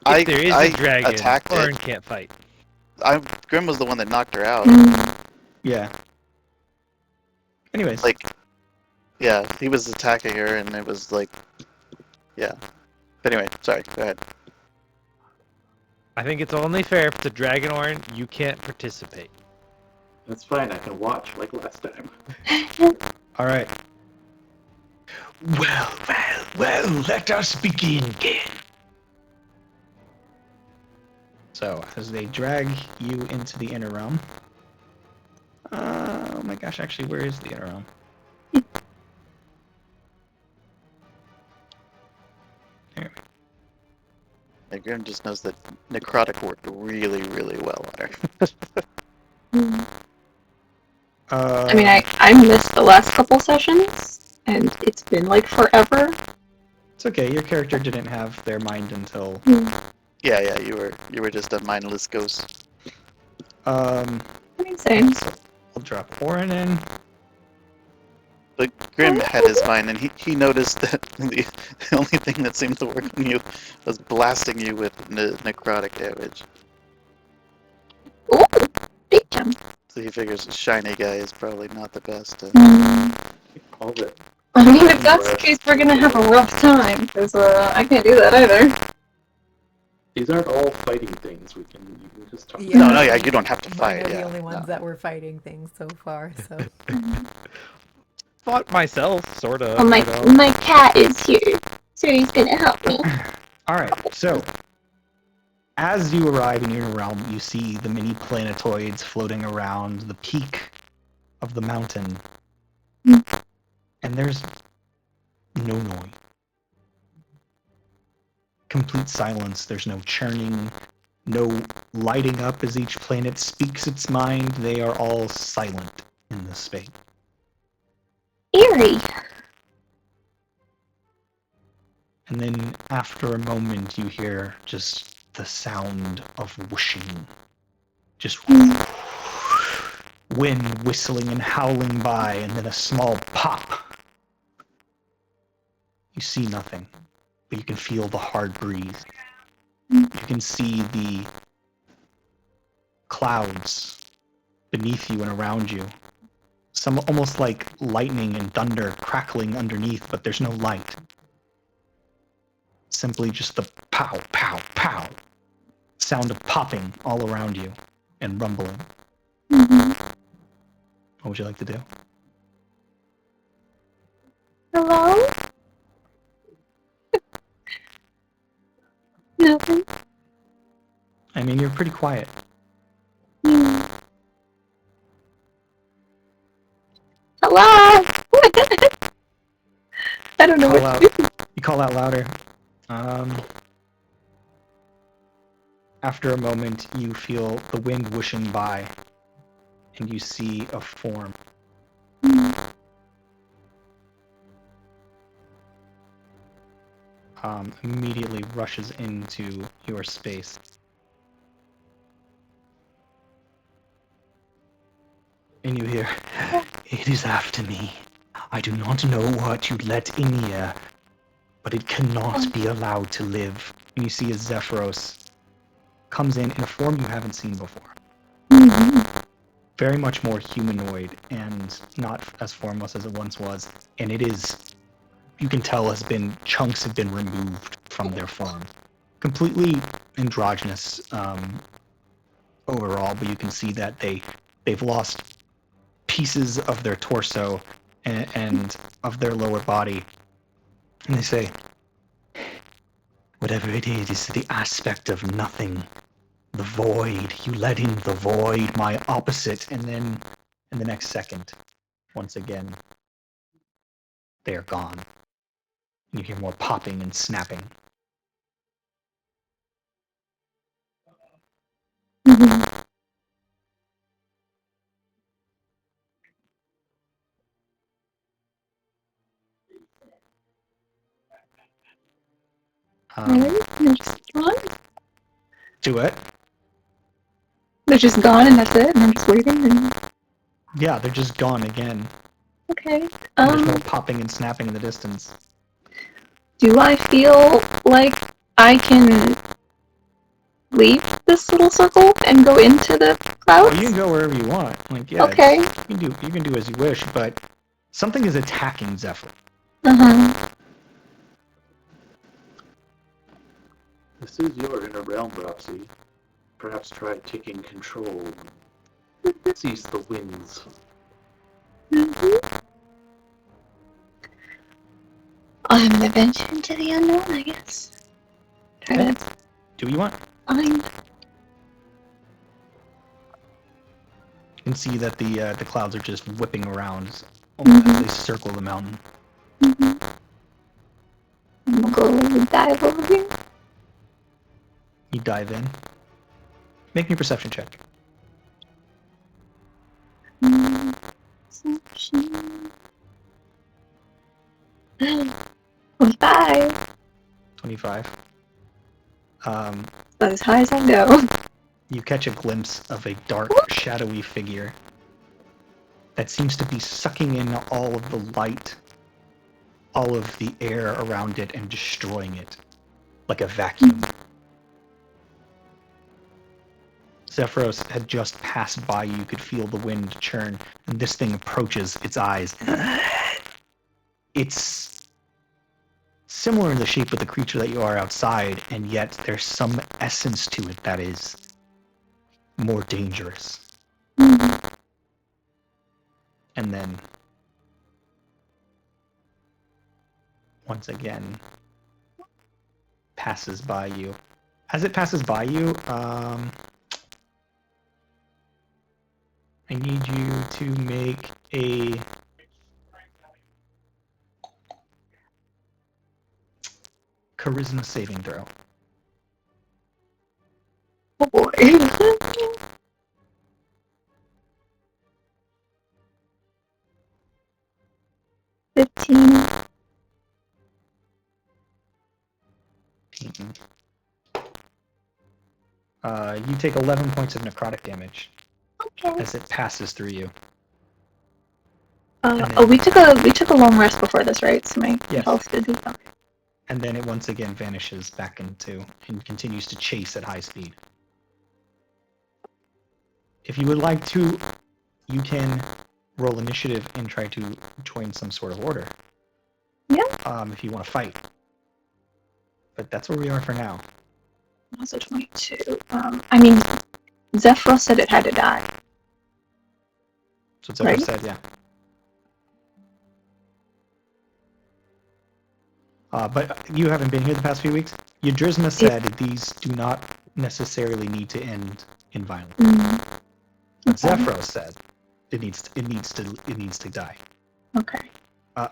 If there is I a dragon, attacked Orin it. can't fight. Grim was the one that knocked her out. Yeah. Anyways, Like, yeah, he was attacking her, and it was like, yeah. But anyway, sorry. Go ahead. I think it's only fair if the dragon, Orin, you can't participate. That's fine. I can watch like last time. all right. Well, let us begin again. So, as they drag you into the inner realm. Oh my gosh, actually, where is the inner realm? There. Yeah, Grim just knows that necrotic worked really, really well on her. I mean, I missed the last couple sessions, and it's been like forever. It's okay, your character didn't have their mind until... Yeah, you were just a mindless ghost. I mean, same. So I'll drop Orin in. But Grim had his mind, and he noticed that the only thing that seemed to work on you was blasting you with necrotic damage. Ooh, big jump. So he figures a shiny guy is probably not the best. All that. I mean, if that's the case, we're gonna have a rough time, because I can't do that either. These aren't all fighting things. You can just talk. Yeah. No, yeah, you don't have to Mine fight. are the Yeah, only ones no. that were fighting things so far, so... Fought myself, sort of. Oh, my cat is here, so he's gonna help me. Alright, so... As you arrive in your realm, you see the mini planetoids floating around the peak of the mountain. And there's no noise. Complete silence. There's no churning, no lighting up as each planet speaks its mind. They are all silent in this space. Eerie. And then after a moment, you hear just the sound of whooshing. Just wind whistling and howling by, and then a small pop. You see nothing, but you can feel the hard breeze. You can see the clouds beneath you and around you. Some almost like lightning and thunder crackling underneath, but there's no light. Simply just the pow, pow, pow sound of popping all around you and rumbling. What would you like to do? Hello? Nothing. I mean, you're pretty quiet. Hello? I don't know Call what out. to do. You call out louder. After a moment, you feel the wind whooshing by, and you see a form. Immediately rushes into your space. And you hear, it is after me. I do not know what you let in here, but it cannot be allowed to live. And you see as Zephyros comes in a form you haven't seen before. Very much more humanoid and not as formless as it once was. And it is, you can tell, chunks have been removed from their form. Completely androgynous overall, but you can see that they've lost pieces of their torso and of their lower body. And they say, whatever it is the aspect of nothing. The void. You let in the void, my opposite. And then, in the next second, once again, they are gone. You hear more popping and snapping. They're just gone? Do it. They're just gone and that's it, and I'm just waiting and... Yeah, they're just gone again. Okay. And there's more popping and snapping in the distance. Do I feel like I can leave this little circle and go into the Oh, clouds? you can go wherever you want. Like, yeah, Okay. you can do as you wish, but something is attacking Zephyr. Uh-huh. This is your inner realm, Roxy. Perhaps try taking control. Seize the winds. I'm an adventure into the unknown, I guess. Try to Do what you want. find... You can see that the clouds are just whipping around as they circle the mountain. We'll go dive over here. You dive in. Make me a perception check. Perception. 25. 25. As high as I go. You catch a glimpse of a dark, shadowy figure that seems to be sucking in all of the light, all of the air around it, and destroying it like a vacuum. Zephyros had just passed by you. You could feel the wind churn, and this thing approaches its eyes. It's similar in the shape of the creature that you are outside, and yet there's some essence to it that is more dangerous. And then, once again, passes by you. As it passes by you, I need you to make a charisma saving throw. Oh boy. 15. You take 11 points of necrotic damage Okay. as it passes through you. We took a long rest before this, right? So my Yes. health did be okay. And then it once again vanishes back into and continues to chase at high speed. If you would like to, you can roll initiative and try to join some sort of order. Yeah. If you want to fight. But that's where we are for now. Also 22. I mean, Zephyros said it had to die. So it's like I Right. said, yeah. But you haven't been here the past few weeks. Yadrisma said these do not necessarily need to end in violence. But Okay. Zephyros said it needs to die. Okay. All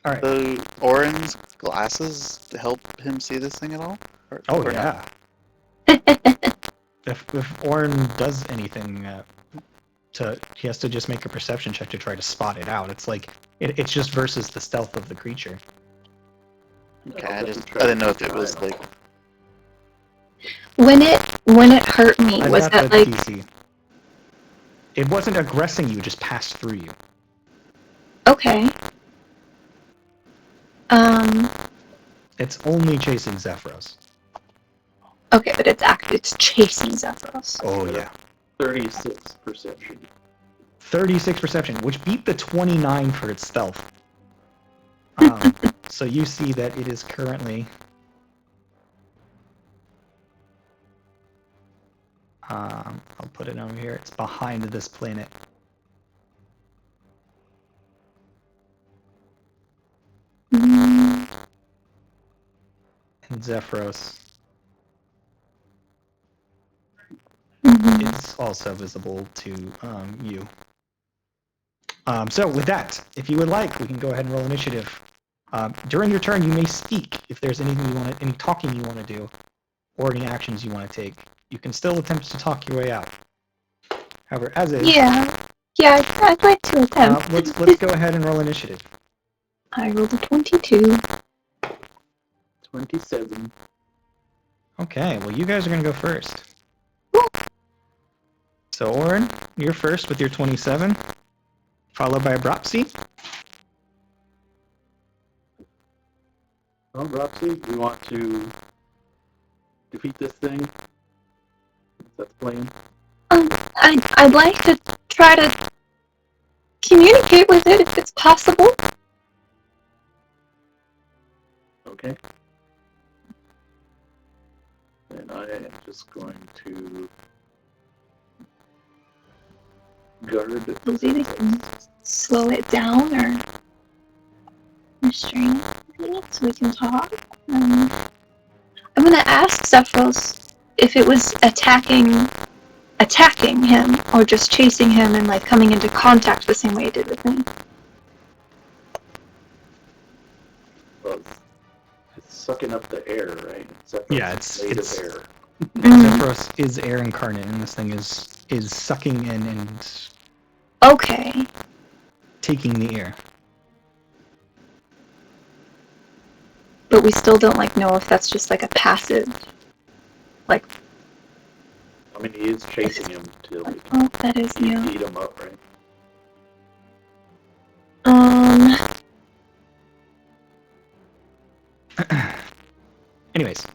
right. Do Orin's glasses help him see this thing at all? Oh or yeah. If Orin does anything, he has to just make a perception check to try to spot it out. It's like it's just versus the stealth of the creature. Okay, I didn't know if it was like... When it hurt me, I've was got that the like DC. It wasn't aggressing you, it just passed through you. Okay. It's only chasing Zephyros. Okay, but it's chasing Zephyros. Oh yeah. 36 perception. 36 perception, which beat the 29 for its stealth. So you see that it is currently... I'll put it over here. It's behind this planet. Mm, And Zephyros mhm. is also visible to you. So with that, if you would like, we can go ahead and roll initiative. During your turn, you may speak if there's anything you want, any talking you want to do, or any actions you want to take. You can still attempt to talk your way out. However, as is, Yeah. Yeah, I'd like to attempt. let's go ahead and roll initiative. I rolled a 22. 27. Okay, well you guys are gonna go first. So Orin, you're first with your 27, followed by Bropsy. Well, Roxy, we want to defeat this thing. That's the plan. I'd like to try to communicate with it if it's possible. Okay. And I am just going to guard Maybe we can slow it down or restrain it a bit so we can talk. I'm gonna ask Zephyros if it was attacking him or just chasing him and like coming into contact the same way it did with me. Well, it's sucking up the air, right? Yeah, made it's of air. Zephyros is air incarnate, and this thing is sucking in and Okay. taking the air. But we still don't like know if that's just like a passive. Like, I mean, he is chasing him till we oh, that is can new. eat him up, right? Anyways,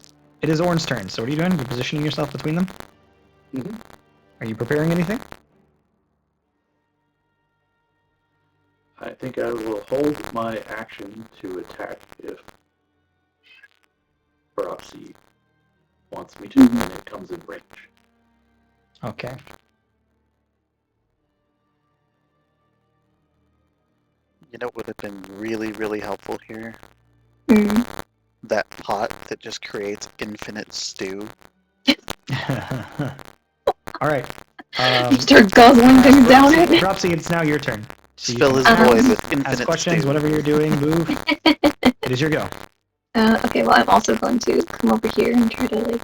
it is Orin's turn. So what are you doing? You're positioning yourself between them? Mm-hmm. Are you preparing anything? I think I will hold my action to attack if Roxy wants me to when it comes in range. Okay. You know what would have been really, really helpful here? Mm. That pot that just creates infinite stew. All right. You start guzzling things down it. Dropsy, it's now your turn. So you Fill can his void with ask infinite questions, stew. whatever you're doing, move. It is your go. Okay, well, I'm also going to come over here and try to, like,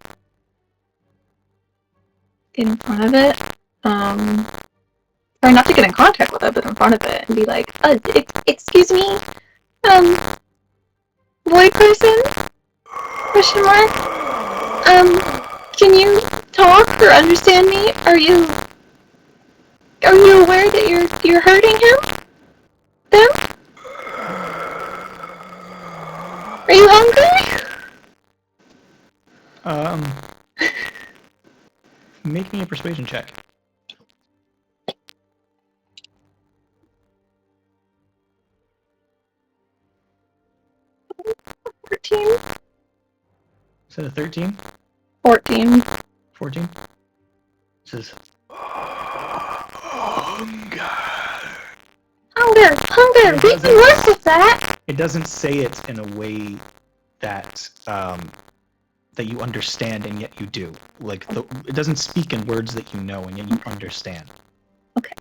get in front of it. Try not to get in contact with it, but in front of it, and be like, excuse me? Void person? Question mark? Can you talk or understand me? Are you aware that you're hurting him? Them? Are you hungry? Make me a persuasion check. Is it Is it a 13? 14. 14? Says hunger. Hunger! It We doesn't- can work with that! It doesn't say it in a way that that you understand and yet you do. Like it doesn't speak in words that you know and yet you understand. Okay.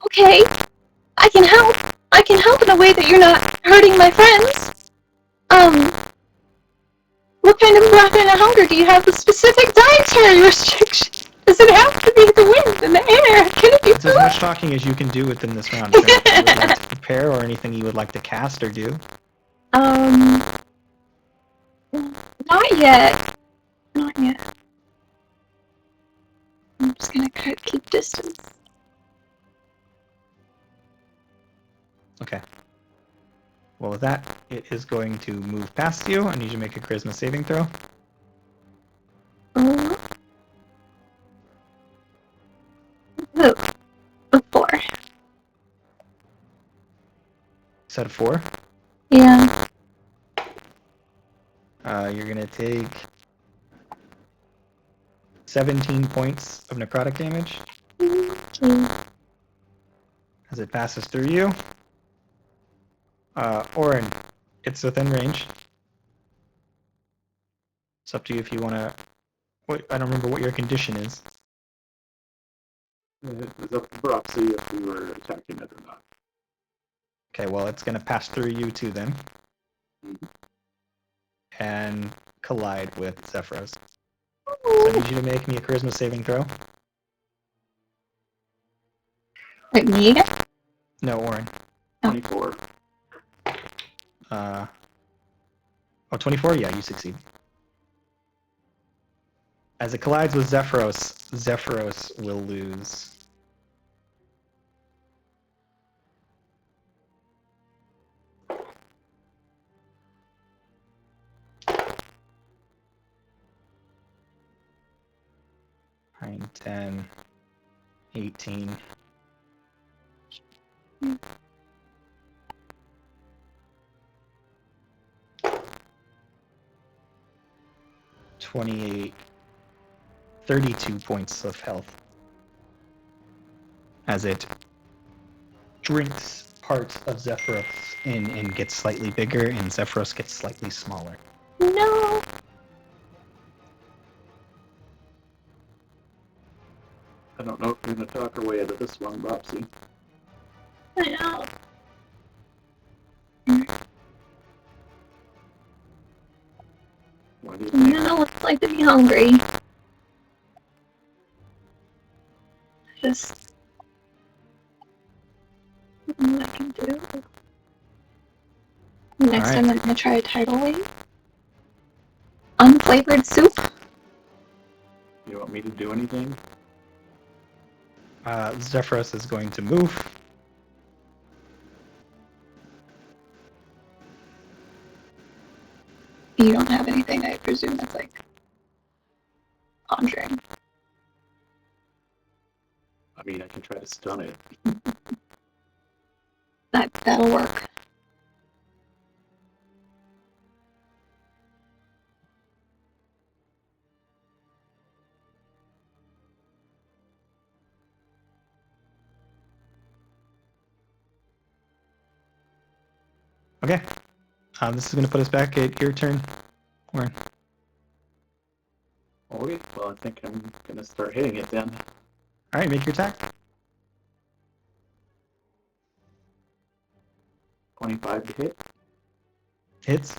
Okay, I can help. I can help in a way that you're not hurting my friends. What kind of hunger do you have? A specific dietary restriction? Does it have to be the wind and the air? Can it be It's as food? much talking as you can do within this round. Is there anything you would like to prepare or anything you would like to cast or do? Not Not yet. Not yet. I'm just gonna keep distance. Okay. Well, with that, it is going to move past you. I need you to make a charisma saving throw. Oh. Ooh. A 4. Set of 4. Yeah. You're going to take 17 points of necrotic damage Okay. as it passes through you. Orin, it's within range. It's up to you if you want to. I don't remember what your condition is. It's up to Broxy if we were attacking it or not. Okay, well, it's going to pass through you too then. And collide with Zephyros. So I need you to make me a charisma saving throw. Wait, me again? No, Orin. 24. 24? Yeah, you succeed. As it collides with Zephyros, Zephyros will lose. Nine, 10, 18. $28, 32 points of health as it drinks parts of Zephyros in and gets slightly bigger, and Zephyros gets slightly smaller. No. I don't know if you're going to talk our way out of this one, Broxy. I know. What do you I think? don't know what it's like to be hungry. Just. I don't know what I can do. Next time I'm gonna try a tidal wave. Unflavored soup. You want me to do anything? Zephyros is going to move. You don't have anything, I presume that's like conjuring. I mean, I can try to stun it. That'll work. Okay. This is going to put us back at your turn, Warren. Okay, well, I think I'm going to start hitting it then. All right, make your attack. 25 to hit. Hits.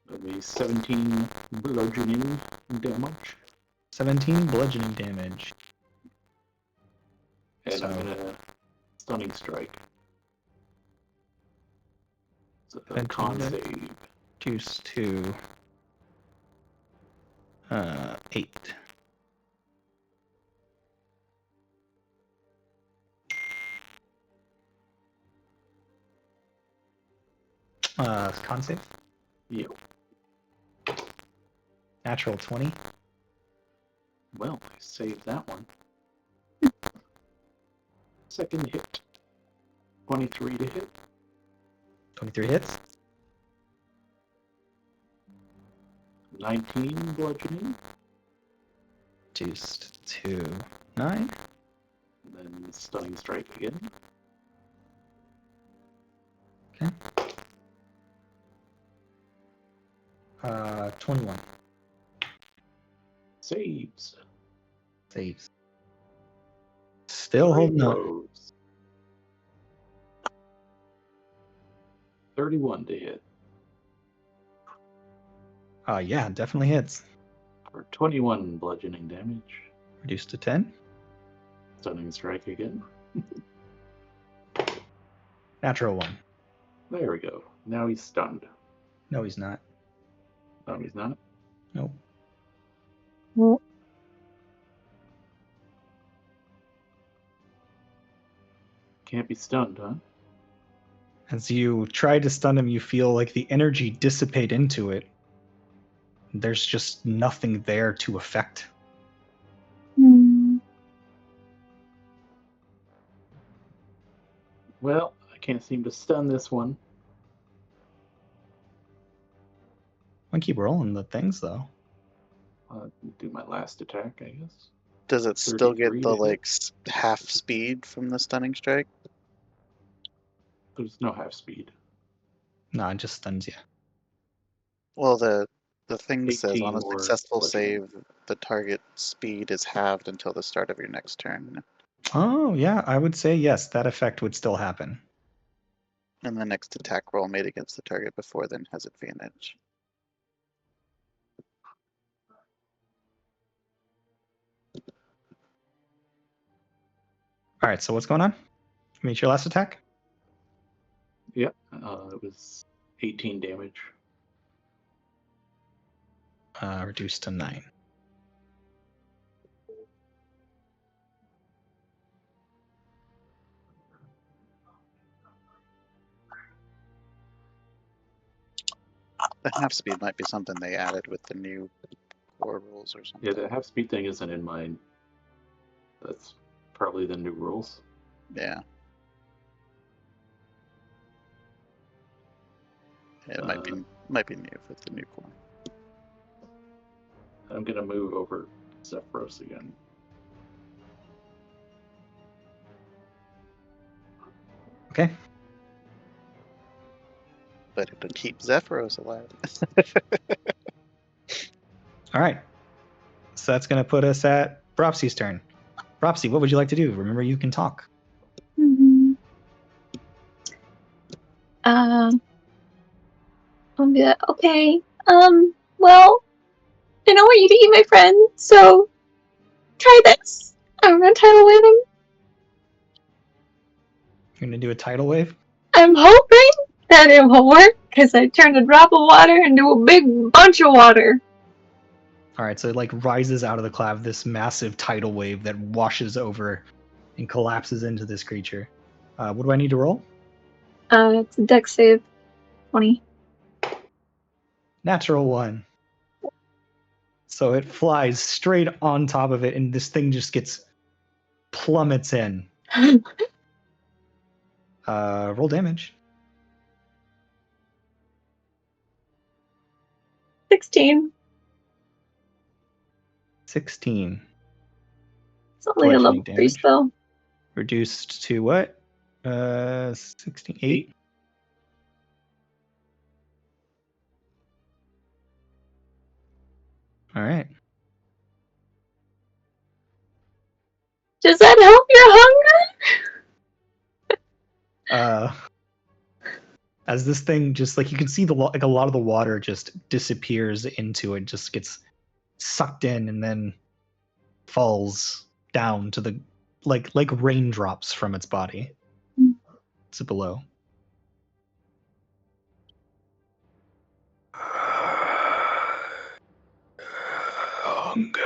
That'll be 17 bludgeoning damage. 17 bludgeoning damage. And I'm So- going to stunning strike. So a 17 con to- save. Juice to 8. Con save. Yo. Natural 20. Well, I saved that one. Second hit. 23 to hit. 23 hits. 19 bludgeoning. Juiced to 9. And then stunning strike again. Okay. 21. Saves. Saves. Still holding up. Throws. 31 to hit. Yeah, definitely hits. For 21 bludgeoning damage. Reduced to 10. Stunning strike again. Natural 1. There we go. Now he's stunned. No, he's not. No, he's not. Nope. Well, Can't be stunned, huh? As you try to stun him, you feel like the energy dissipate into it. There's just nothing there to affect. hmm. Well, I can't seem to stun this one. I keep rolling the things though. Do my last attack, I guess. Does it still get 33 the to hit. half speed from the stunning strike? There's no half speed. No, it just stuns you. Well, the thing 18 says on a or successful bludgeoning. save, the target speed is halved until the start of your next turn. Oh yeah, I would say yes. That effect would still happen. And the next attack roll made against the target before then has advantage. All right. So what's going on? Meet your last attack. Yep. It was 18 damage. Reduced to 9. The half speed might be something they added with the new core rules or something. Yeah, the half speed thing isn't in mine. That's probably the new rules. Yeah. Yeah, it might be new with the new core. I'm gonna move over Zephyros again. Okay. But it'll keep Zephyros alive. All right. So that's going to put us at Bropsy's turn. Bropsy, what would you like to do? Remember, you can talk. Mhm. I'll be like, okay. Well, I know I want you to eat my friend, so try this. I'm gonna tidal wave him. You're going to do a tidal wave? I'm hoping that it will work because I turned a drop of water into a big bunch of water. All right. So it like rises out of the cloud, this massive tidal wave that washes over and collapses into this creature. What do I need to roll? It's a dex save. 20. Natural 1. So it flies straight on top of it, and this thing just plummets in. Roll damage. 16. 16. It's only a level Bludgeoning 3 damage. spell. Reduced to what? 16. 8. All right. Does that help your hunger? As this thing just like you can see like a lot of the water just disappears into it, just gets sucked in and then falls down to the like raindrops from its body to below. Hunger.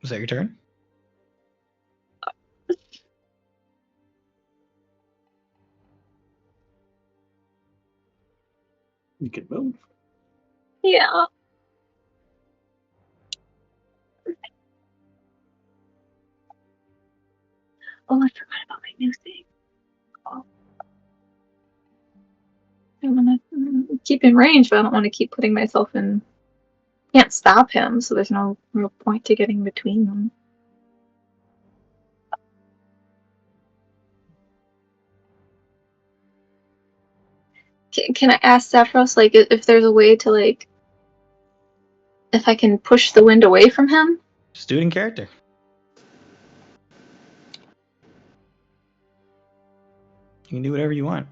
Was that your turn? You can move. Yeah. Oh, I forgot about my new thing. Oh. I want to keep in range, but I don't want to keep putting myself in. Can't stop him, so there's no real point to getting between them. Can I ask Zephyros, like, if there's a way to, like, if I can push the wind away from him? Just do it in character. You can do whatever you want.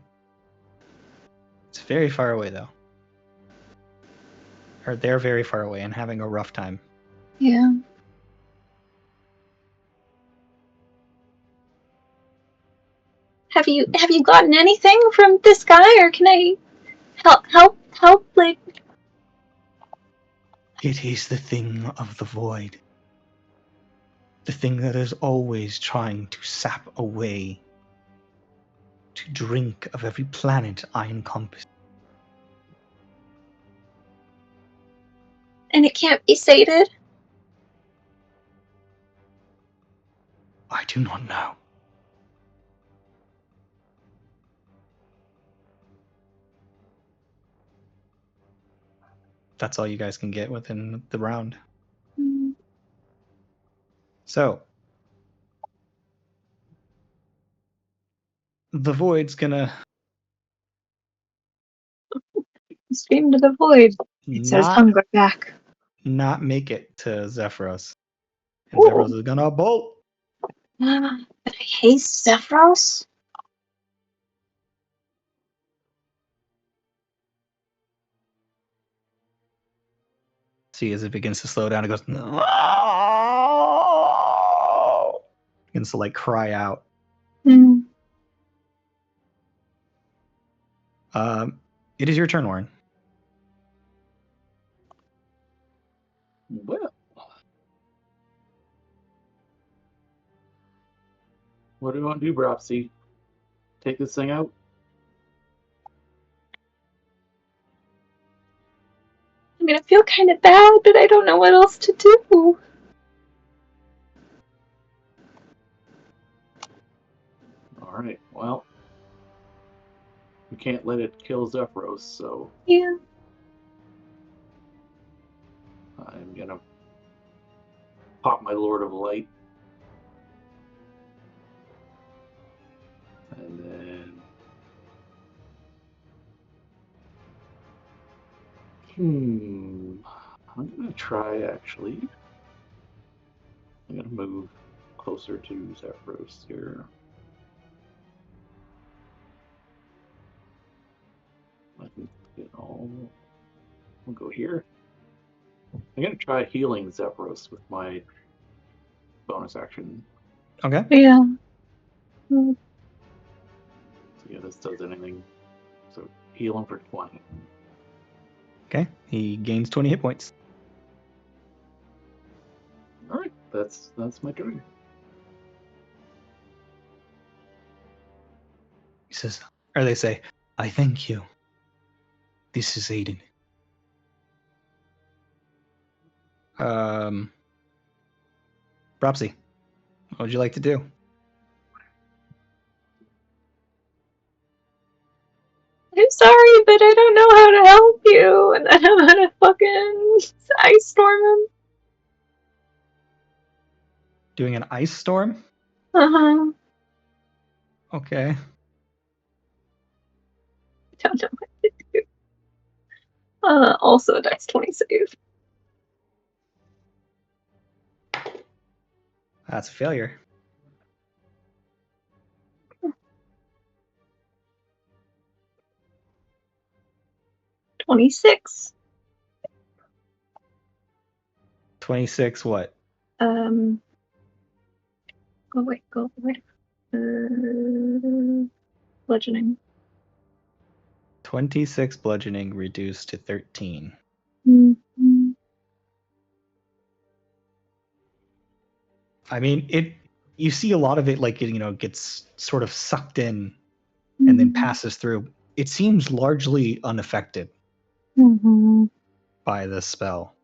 It's very far away though. Or they're very far away and having a rough time. Yeah. Have you gotten anything from this guy, or can I help? Like, It is the thing of the void. The thing that is always trying to sap away, to drink of every planet I encompass. and it can't be sated? I do not know. That's all you guys can get within the round. So, the void's gonna Stream to the void. It says not hunger back. not make it to Zephyros. And Ooh. Zephyros is gonna bolt. But I hate Zephyros. See, as it begins to slow down, it goes, no! Begins to like cry out. Hmm. It is your turn, Warren. Well, what do you want to do, Bropsy? Take this thing out? I mean, I feel kind of bad, but I don't know what else to do. Alright, well. We can't let it kill Zephyros, so Yeah. I'm gonna pop my Lord of Light. And then... I'm gonna try, actually. I'm gonna move closer to Zephyros here. I can get all... We'll go here. I'm gonna try healing Zephyros with my bonus action. Okay. Yeah. So yeah, this does anything. So heal him for 20. Okay. He gains 20 hit points. Alright, that's my turn. He says, or they say, I thank you. This is Aiden. Propsy, what would you like to do? I'm sorry, but I don't know how to help you. And then I'm gonna fucking ice storm him. Doing an ice storm? Uh-huh. Okay. Don't know what to do. Also a Dex 20 save. That's a failure. $26. 26 what? Oh wait, go wait. Bludgeoning. 26 bludgeoning reduced to 13. Mm-hmm. I mean, you see a lot of it like it, gets sort of sucked in and then passes through. It seems largely unaffected Mm-hmm. by the spell.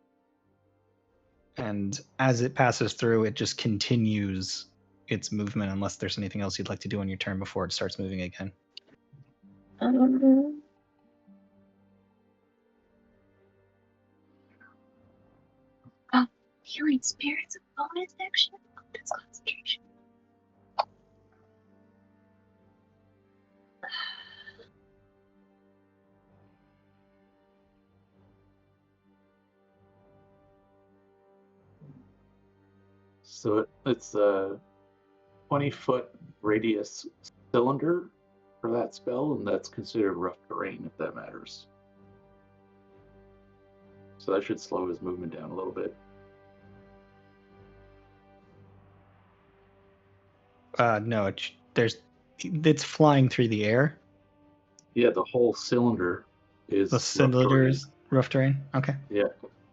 And as it passes through, it just continues its movement unless there's anything else you'd like to do on your turn before it starts moving again. Oh, healing spirits, a bonus action. Oh, that's concentration. So it's a 20-foot radius cylinder for that spell, and that's considered rough terrain, if that matters. So that should slow his movement down a little bit. No, it's flying through the air. Yeah, the whole cylinder is The rough cylinder terrain. is rough terrain. Okay. Yeah,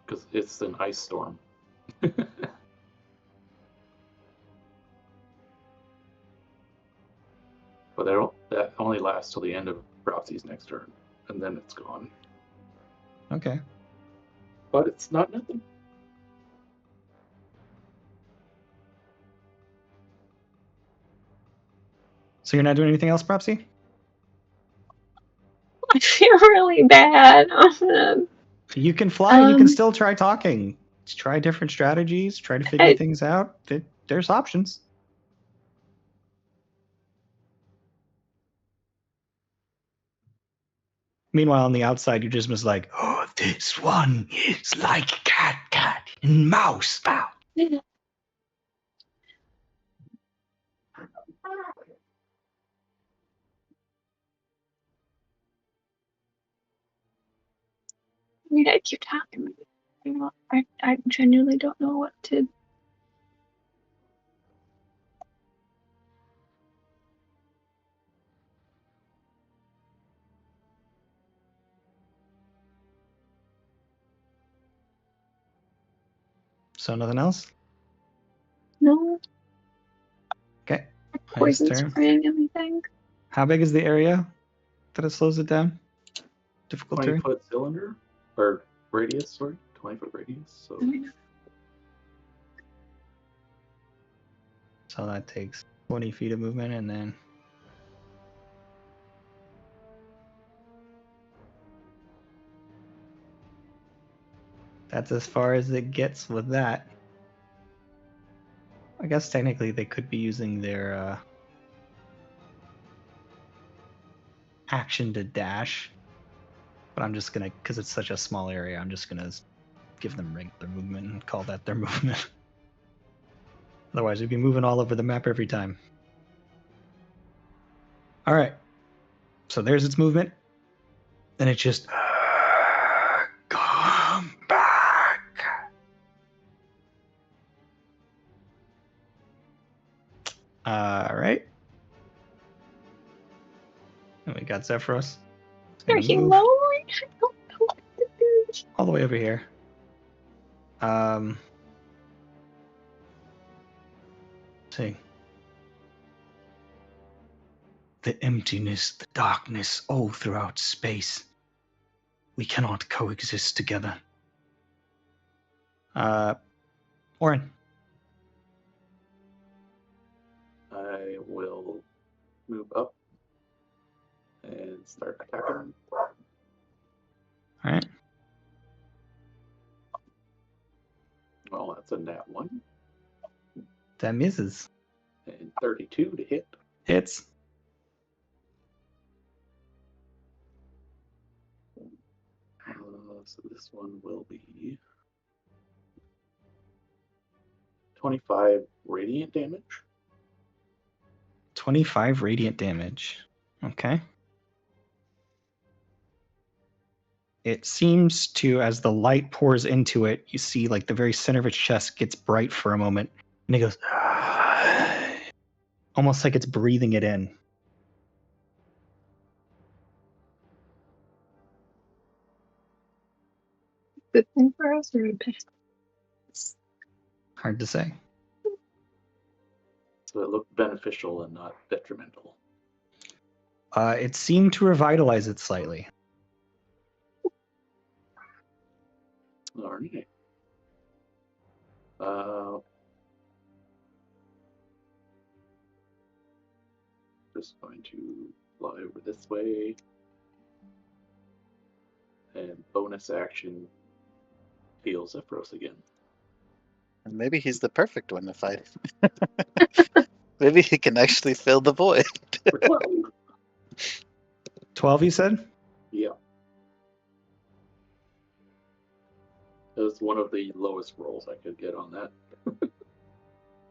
because it's an ice storm. But that only lasts till the end of Dropsy's next turn, and then it's gone. Okay. But it's not nothing. So you're not doing anything else, Propsy? I feel really bad. You can fly and you can Um, still try talking. Try different strategies. Try to figure things out. There's options. Meanwhile, on the outside, you just was like, oh, this one is like cat, and mouse. I mean, I keep talking. I genuinely don't know what to. So nothing else? No. Okay. Nice Poison turn. spraying everything. How big is the area that it slows it down? Difficult terrain? 20-foot cylinder? Or radius, sorry. 20-foot radius. So So that takes 20 feet of movement, and then that's as far as it gets with that. I guess technically they could be using their action to dash, but I'm just gonna, because it's such a small area, I'm just gonna give them regular movement and call that their movement. Otherwise, we'd be moving all over the map every time. All right. So there's its movement. And it just come back. All right. And we got Zephyros. Are Gonna you move lonely? I don't know what to do. all the way over here. See. The emptiness, the darkness, all throughout space. We cannot coexist together. Orin. I will move up and start attacking. All right. Well, that's a nat 1. That misses. And 32 to hit. Hits. So this one will be 25 radiant damage. 25 radiant damage. Okay. It seems to, as the light pours into it, you see like the very center of its chest gets bright for a moment, and it goes almost like it's breathing it in. Good thing for us or a bad? Hard to say. So it looked beneficial and not detrimental. It seemed to revitalize it slightly. All right. Just going to fly over this way. And bonus action, heal Zephyros again. And maybe he's the perfect one to fight. Maybe he can actually fill the void. For 12. 12, you said? Yeah. That was one of the lowest rolls I could get on that.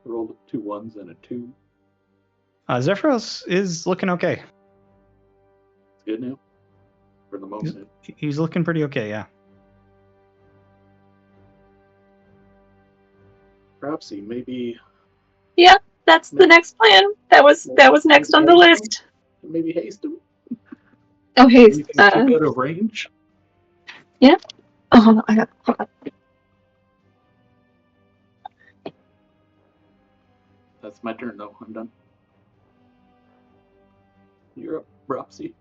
Rolled 2 1s and a 2. Zephyros is looking okay. It's good now. For the moment. He's looking pretty okay, yeah. Perhaps he maybe. Yeah, That's the next plan. That was next on the list. Maybe haste him. Oh, hey, You can keep out of range. oh, hold on, hold on. That's my turn, though. I'm done. You're up, Roxy.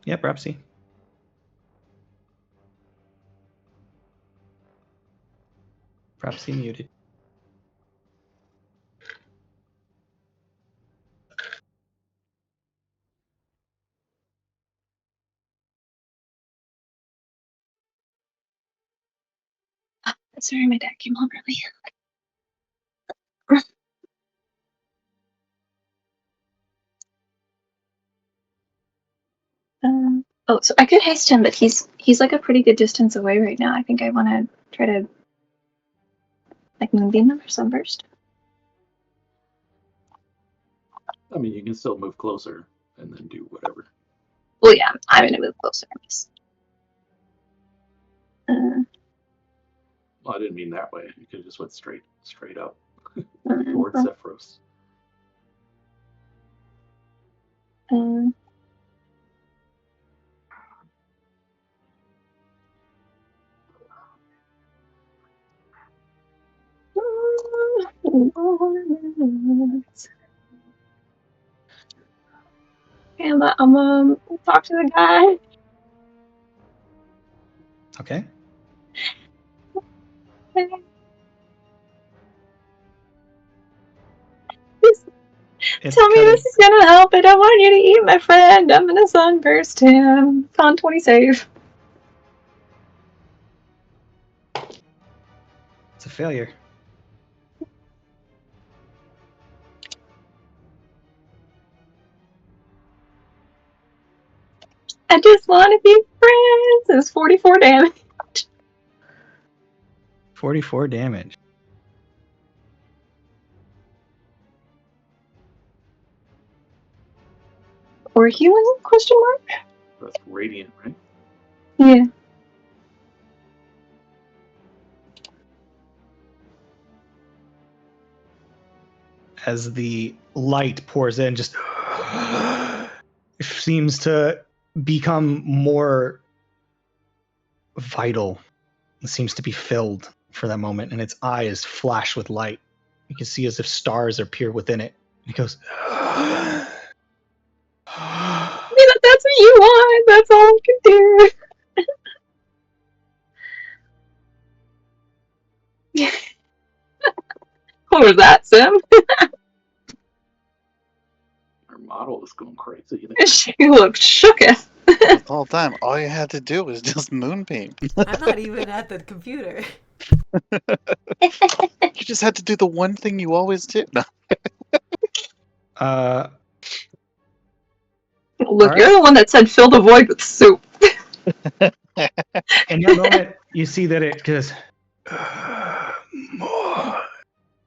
Yep, Repsy. Repsy muted. Sorry, my dad came home early. Oh, so I could haste him, but he's like a pretty good distance away right now. I think I want to try to like moonbeam him or sunburst. I mean, you can still move closer and then do whatever. Well, yeah, I'm gonna move closer. Just, Well, I didn't mean that way. You could have just went straight up towards Zephyros. I'm gonna talk to the guy. Okay. Tell me this is gonna help. I don't want you to eat my friend. I'm gonna sunburst him. Con 20 save. It's a failure. I just want to be friends. It's 44 damage. 44 damage. Or healing? Question mark? That's radiant, right? Yeah. As the light pours in, just seems to become more vital. It seems to be filled for that moment, and its eyes flash with light. You can see as if stars appear within it. And it goes, I mean, if that's what you want, that's all I can do. What was that, Sim? Our model is going crazy. She looked shooketh. The whole time, all you had to do was just moonbeam. I'm not even at the computer. You just had to do the one thing you always do. No. Look, right. you're the one that said fill the void with soup. In that moment, you see that it goes, more,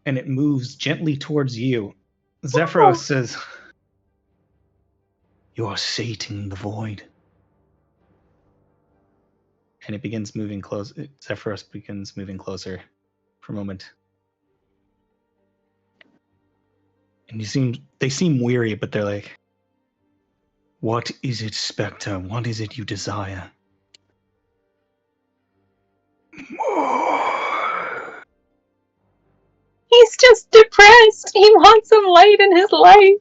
and it moves gently towards you. Zephyros says, "You are sating the void." And it begins moving close. Zephyros begins moving closer for a moment. And they seem weary, but they're like, "What is it, Spectre? What is it you desire?" More. He's just depressed. He wants some light in his life.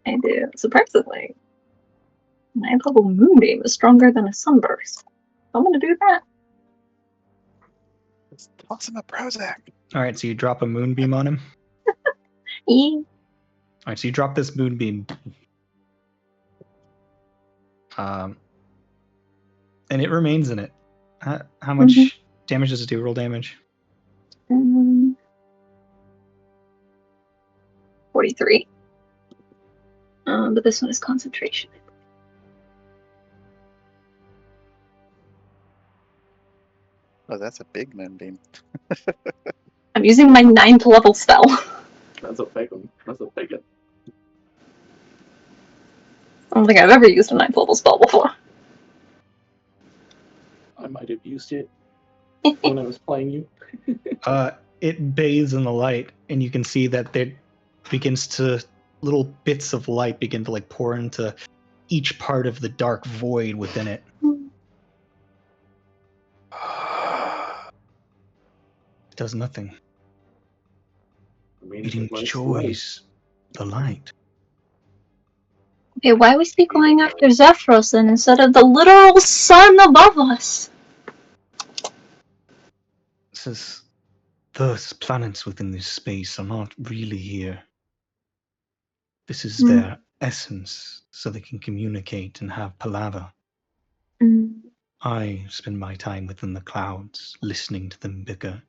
I do. Surprisingly, 9th level moonbeam is stronger than a sunburst. I'm gonna do that. Just toss him a Prozac. All right, so you drop a moonbeam on him. Yeah. All right, so you drop this moonbeam. And it remains in it. How much damage does it do? Roll damage. 43. But this one is concentration. Oh, that's a big moonbeam. I'm using my 9th level spell. That's a big one. That's a big one. I don't think I've ever used a 9th level spell before. I might have used it when I was playing you. It bathes in the light, and you can see that there begins to little bits of light begin to like pour into each part of the dark void within it. It does nothing. I mean, It if it likes light. enjoys the light. Okay, why was he going after Zephyros then instead of the literal sun above us? It says, the planets within this space are not really here. This is their essence, so they can communicate and have palaver. I spend my time within the clouds, listening to them bicker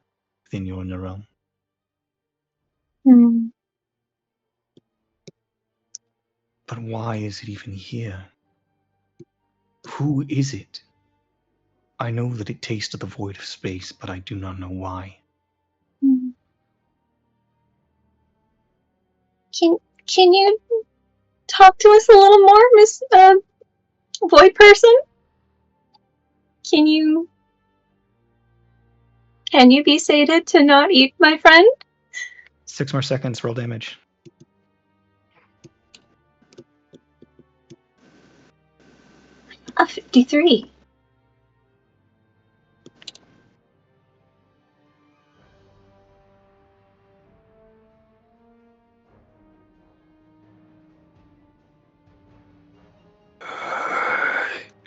within your inner realm. But why is it even here? Who is it? I know that it tasted the void of space, but I do not know why. Can you talk to us a little more, Miss Void Person? Can you be sated to not eat my friend? 6 more seconds, roll damage. A 53.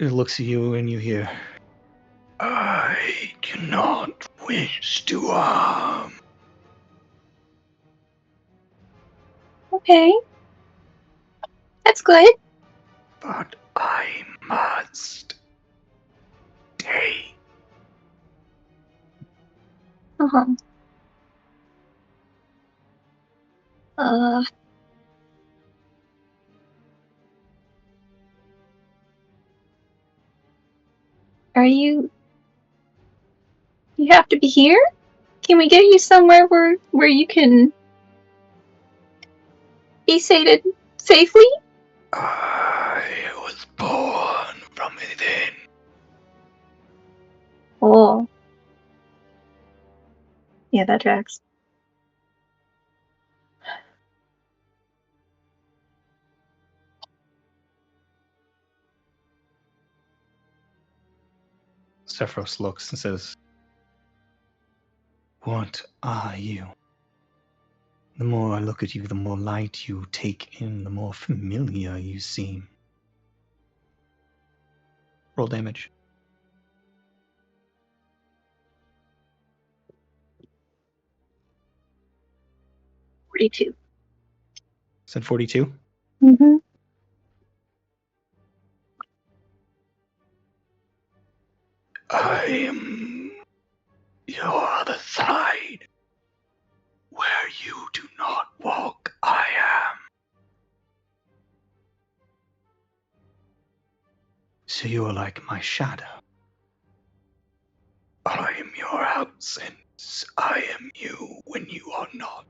It looks at you and you hear, I do not wish to harm. Okay. That's good. But I must stay. Uh-huh. Are you have to be here? Can we get you somewhere where you can be sated safely? I was born from within. Oh. Yeah, that tracks. Sephiroth looks and says, What are you? The more I look at you, the more light you take in, the more familiar you seem. roll damage. $42. Said 42. Mm-hmm. I am your other side. Where you do not walk, I am. So you are like my shadow. I am your absence. I am you when you are not.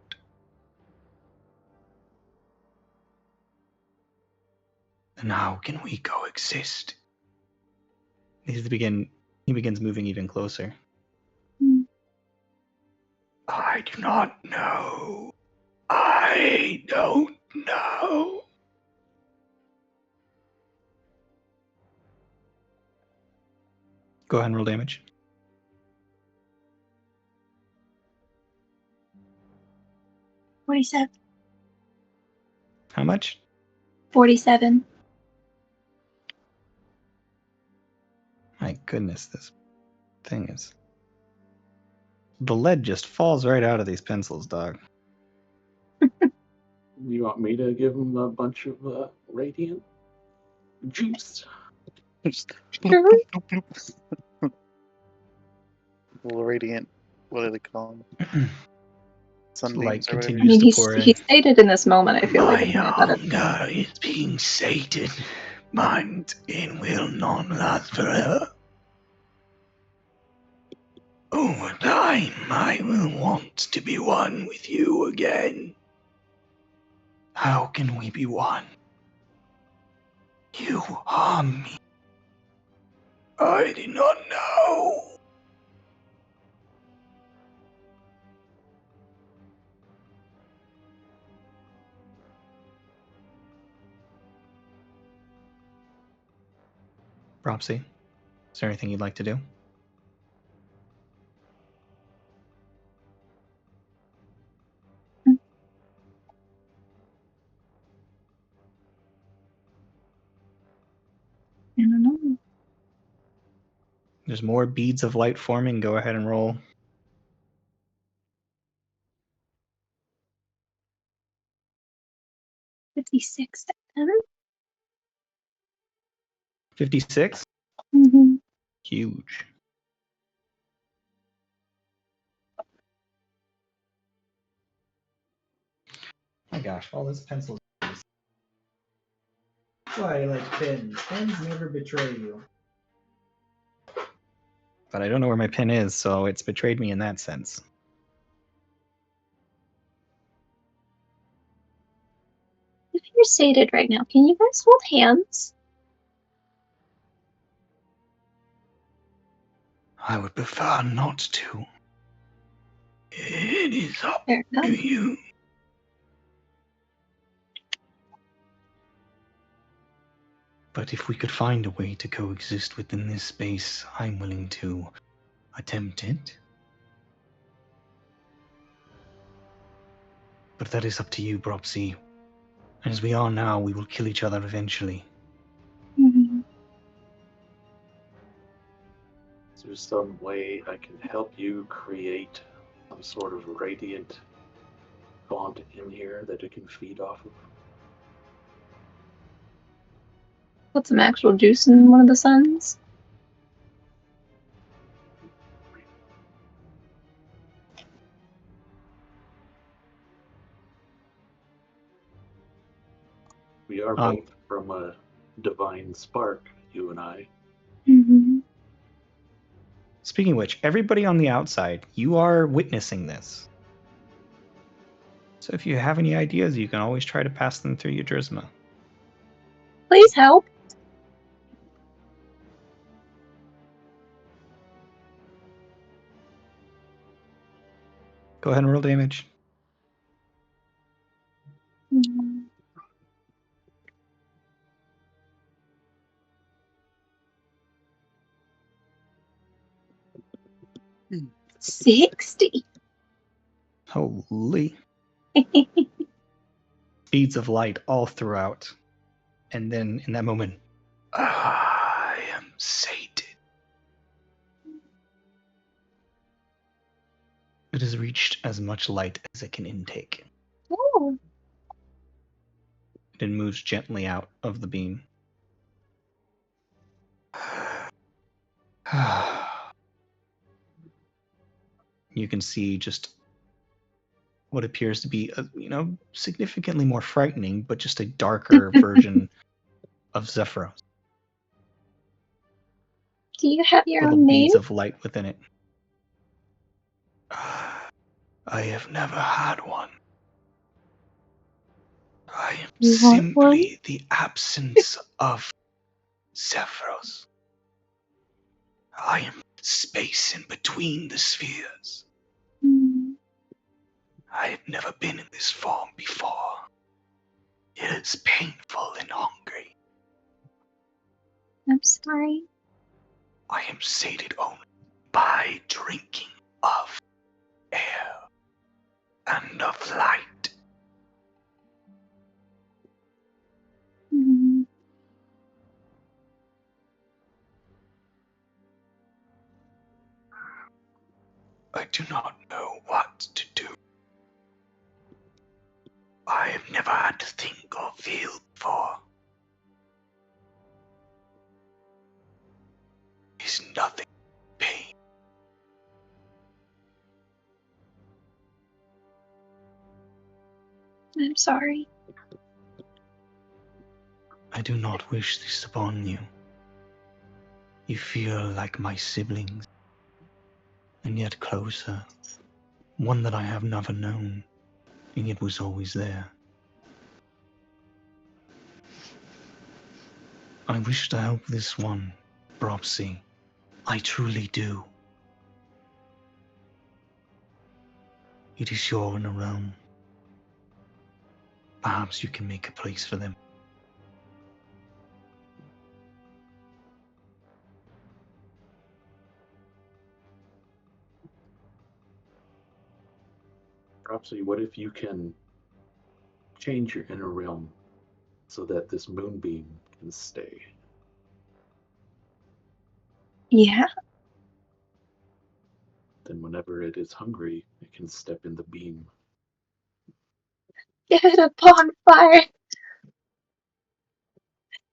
And how can we coexist? He begins moving even closer. I do not know. I don't know. Go ahead and roll damage. $47. How much? 47. My goodness, this thing is... The lead just falls right out of these pencils, dog. You want me to give him a bunch of radiant juice? Sure. Little radiant. What do they call them? Sunbeams Light or whatever. continues I mean, to pour in. he's sated in this moment. I feel My like it's only better. hunger is being sated. Mine and will not last forever. Over time, I will want to be one with you again. How can we be one? You harm me. I did not know. Propsy, is there anything you'd like to do? I don't know. There's more beads of light forming. Go ahead and roll. 56. 56? Mm-hmm. Huge. My gosh, all this pencil. That's why I like pins. Pins never betray you. But I don't know where my pin is, so it's betrayed me in that sense. If you're sated right now, can you guys hold hands? I would prefer not to. It is up Fair enough. to you. But if we could find a way to coexist within this space, I'm willing to attempt it. But that is up to you, Bropsy. As we are now, we will kill each other eventually. Mm-hmm. Is there some way I can help you create some sort of radiant font in here that it can feed off of? Put some actual juice in one of the suns. We are both from a divine spark, you and I. Mm-hmm. Speaking of which, everybody on the outside, you are witnessing this. So if you have any ideas, you can always try to pass them through your Drisma. Please help. Go ahead and roll damage. Mm. 60. Holy. Beads of light all throughout. And then in that moment, I am sated. it has reached as much light as it can intake. Oh. It moves gently out of the beam. You can see just what appears to be, significantly more frightening, but just a darker version of Zephyros. Do you have your Little own name? beads of light within it. I have never had one. I am You want one? simply the absence of Zephyros. I am space in between the spheres. Mm. I have never been in this form before. It is painful and hungry. I'm sorry. I am sated only by drinking of air and of light. Mm. I do not know what to do. I have never had to think or feel before. It's nothing but pain. I'm sorry. I do not wish this upon you. You feel like my siblings, and yet closer. One that I have never known, and yet was always there. I wish to help this one, Bropsy. I truly do. It is your inner realm. Perhaps you can make a place for them. Dropsy, what if you can change your inner realm so that this moonbeam can stay? Yeah. Then whenever it is hungry, it can step in the beam. Give it a bonfire.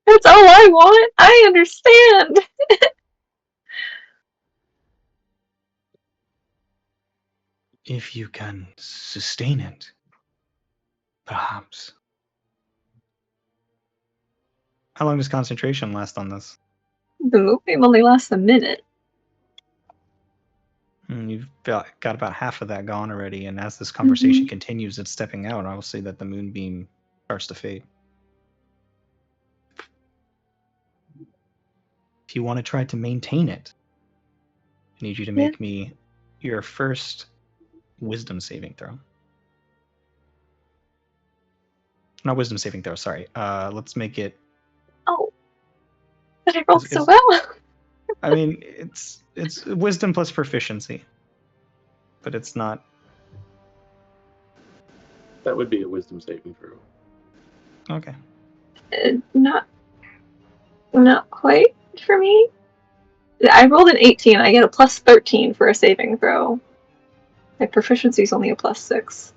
That's all I want. I understand. If you can sustain it, perhaps. How long does concentration last on this? The movie only lasts a minute. You've got about half of that gone already, and as this conversation Mhm. continues, it's stepping out. I will say that the moonbeam starts to fade. If you want to try to maintain it, I need you to Yeah. make me your first wisdom saving throw. Not wisdom saving throw, sorry. Let's make it. Oh. But I rolled so It's- well. I mean, it's wisdom plus proficiency, but it's not. That would be a wisdom saving throw. Okay. Not quite for me. I rolled an 18. I get a plus 13 for a saving throw. My proficiency is only a plus 6.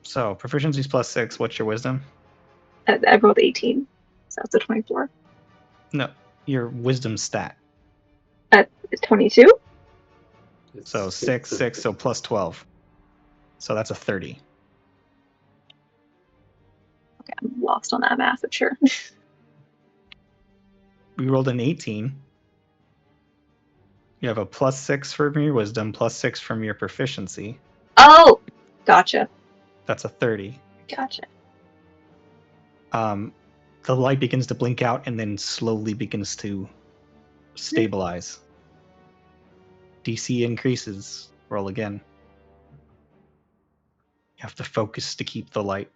So proficiency's plus 6. What's your wisdom? I rolled 18, so that's a 24. No, your wisdom stat. At 22? It's So 6, 6, so plus 12. So that's a 30. Okay, I'm lost on that math, but sure. We rolled an 18. You have a plus 6 from your wisdom, plus 6 from your proficiency. Oh! Gotcha. That's a 30. Gotcha. The light begins to blink out and then slowly begins to stabilize. DC increases. Roll again. You have to focus to keep the light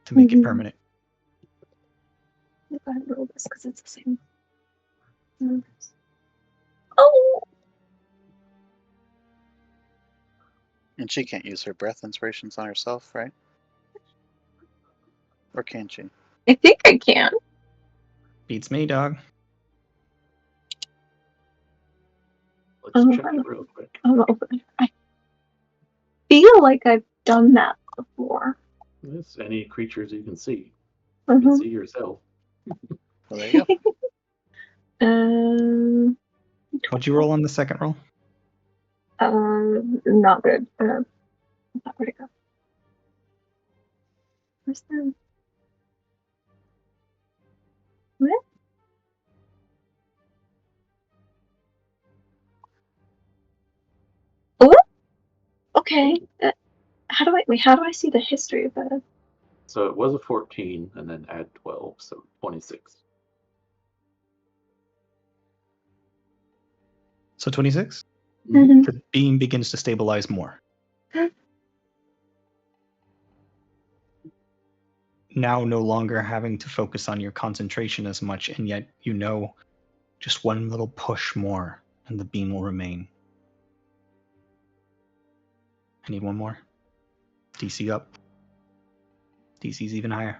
to make it permanent. I'll go ahead and roll this because it's the same numbers. Oh! And she can't use her breath inspirations on herself, right? Or can she? I think I can. Beats me, dog. Let's check it real quick. I feel like I've done that before. Yes, any creatures you can see. You can see yourself. Well, there you go. What'd you roll on the second roll? Not good. Where'd it go? Where's the... What? Oh? Okay. How do I see the history of that? So it was a 14 and then add 12, so 26. So 26? Mm-hmm. The beam begins to stabilize more. Now no longer having to focus on your concentration as much, and yet you know just one little push more and the beam will remain. I need one more. DC up. DC's even higher.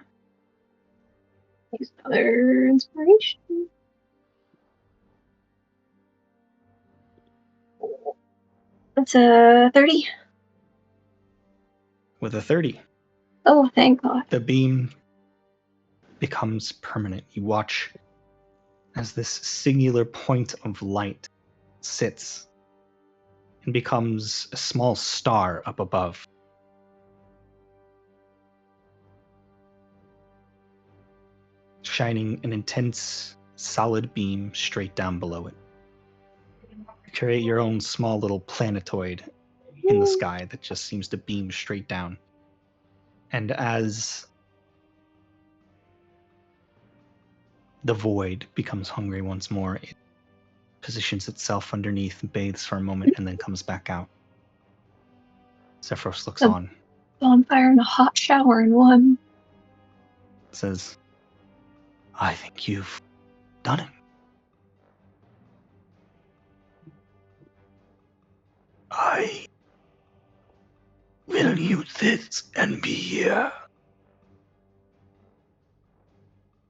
Use another inspiration. That's a 30. With a 30, Oh, thank God. the beam becomes permanent. You watch as this singular point of light sits and becomes a small star up above. Shining an intense, solid beam straight down below it. create your own small little planetoid in the sky that just seems to beam straight down. And as the void becomes hungry once more, it positions itself underneath, bathes for a moment, and then comes back out. Zephyros looks Oh. on, Bonfire and a hot shower in one. says, I think you've done it. I will use this and be here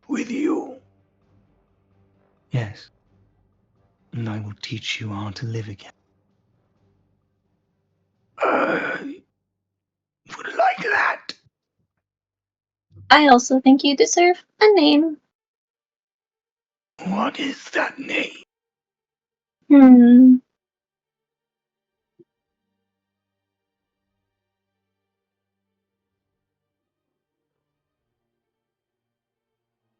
with you. Yes. And I will teach you how to live again. I would like that. I also think you deserve a name. What is that name? Hmm.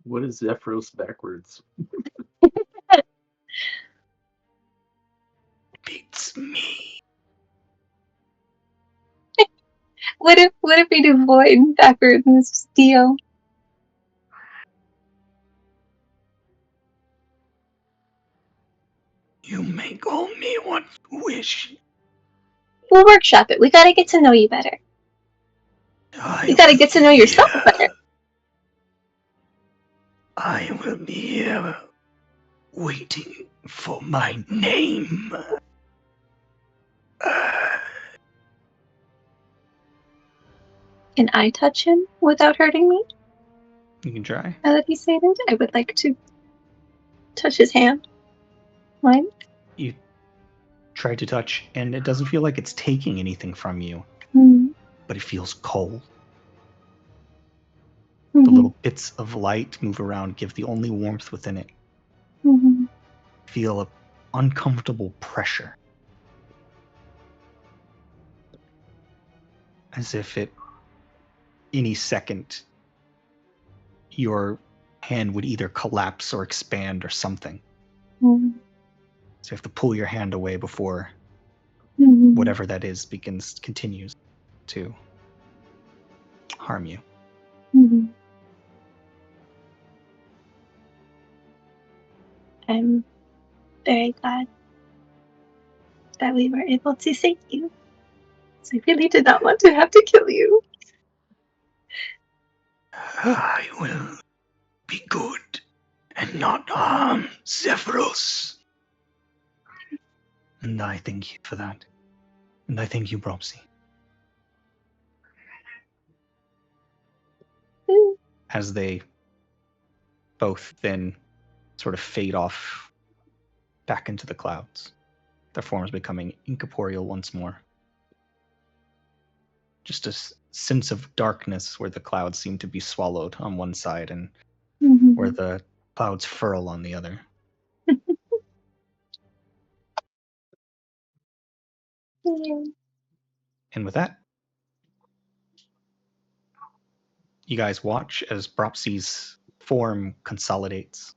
What is Zephyros backwards? Beats me. What if we do void backwards and it's just Dio? You make all me what you wish. We'll workshop it. We gotta get to know you better. You gotta get to know yourself better. I will be here waiting for my name. Can I touch him without hurting me? You can try. Now that he stated, I would like to touch his hand. What? You try to touch, and it doesn't feel like it's taking anything from you, Hmm. but it feels cold. Mm-hmm. The little bits of light move around, give the only warmth within it. Mm-hmm. Feel a uncomfortable pressure. As if at any second your hand would either collapse or expand or something. Mm-hmm. So you have to pull your hand away before Mm-hmm. whatever that is continues to harm you. Mm-hmm. I'm very glad that we were able to save you. So I really did not want to have to kill you. I will be good and not harm Zephyros. And I thank you for that. And I thank you, Bropsy. As they both then sort of fade off back into the clouds, their forms becoming incorporeal once more. Just a sense of darkness where the clouds seem to be swallowed on one side and Mm-hmm. where the clouds furl on the other. And with that, you guys watch as Bropsy's form consolidates.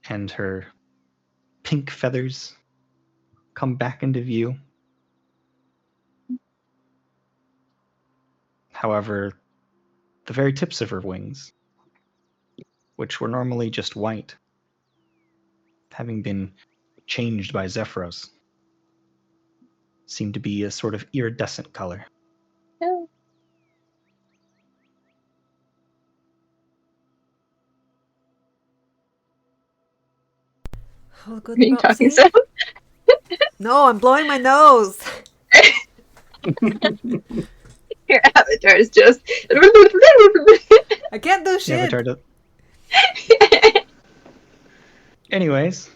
And her pink feathers come back into view. However, the very tips of her wings, which were normally just white, having been changed by Zephyros, seem to be a sort of iridescent color. Oh. All good, Are you talking Bropsy? so? No, I'm blowing my nose. Your avatar is just. I can't do The shit. Avatar Anyways,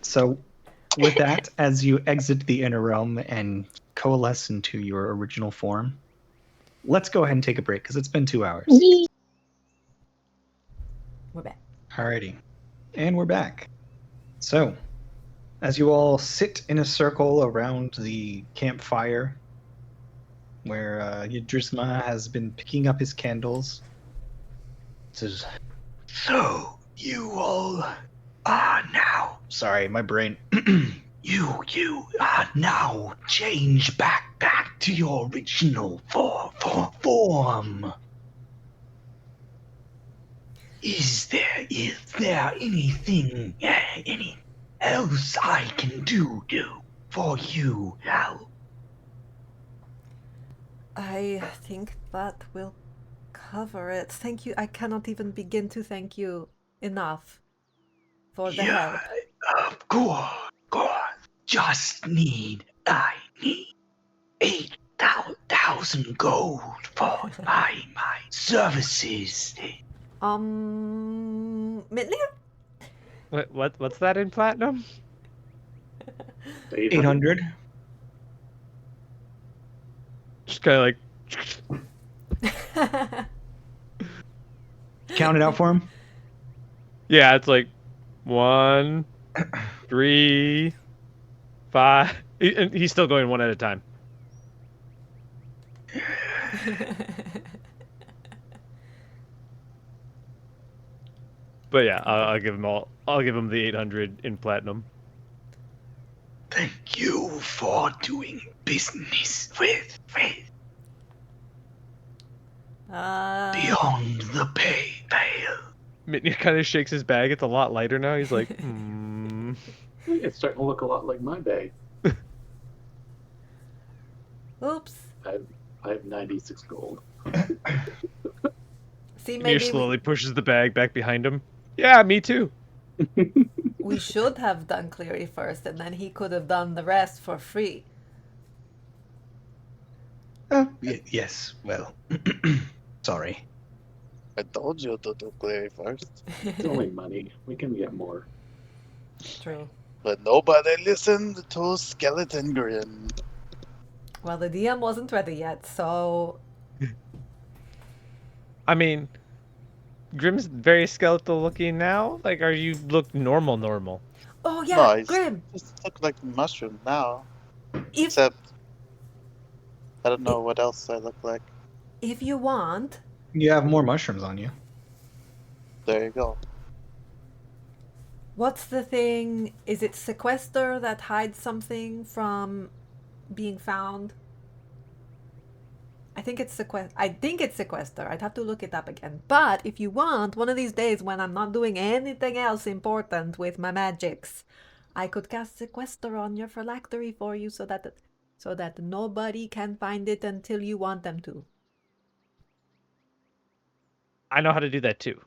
so with that, as you exit the inner realm and coalesce into your original form, let's go ahead and take a break because it's been 2 hours. We're back. Alrighty. And we're back. So, as you all sit in a circle around the campfire, where Yadrisma has been picking up his candles, says, So, you all Now. Sorry, my brain. You now change back to your original form. Is there anything any else I can do for you, Al? I think that will cover it. Thank you. I cannot even begin to thank you enough for the help. Of course. I need 8,000 gold for my services. Mitnir? What's that in platinum? 800. Just kind of like Count it out for him. yeah, it's like 1, 3, 5. And he's still going one at a time. But yeah, I'll give him all. I'll give him the 800 in platinum. Thank you for doing business with beyond the pale. Mitnir kind of shakes his bag. It's a lot lighter now. He's like, It's starting to look a lot like my bag. Oops. I have 96 gold. See, Mitnir maybe slowly pushes the bag back behind him. Yeah, me too. we should have done Cleary first, and then he could have done the rest for free. Yes, well, sorry. I told you to do Clary first. It's only money. We can get more. True. But nobody listened to Skeleton Grim. Well, the DM wasn't ready yet, so I mean, Grim's very skeletal looking now. Like, are you look normal? oh yeah, Nice. Grim. Just look like a mushroom now. If Except, I don't know what else I look like. if you want, You have more mushrooms on you. There you go. what's the thing? Is it sequester that hides something from being found? I think it's sequester. I'd have to look it up again. But if you want, one of these days when I'm not doing anything else important with my magics, I could cast sequester on your phylactery for you so that nobody can find it until you want them to. I know how to do that too.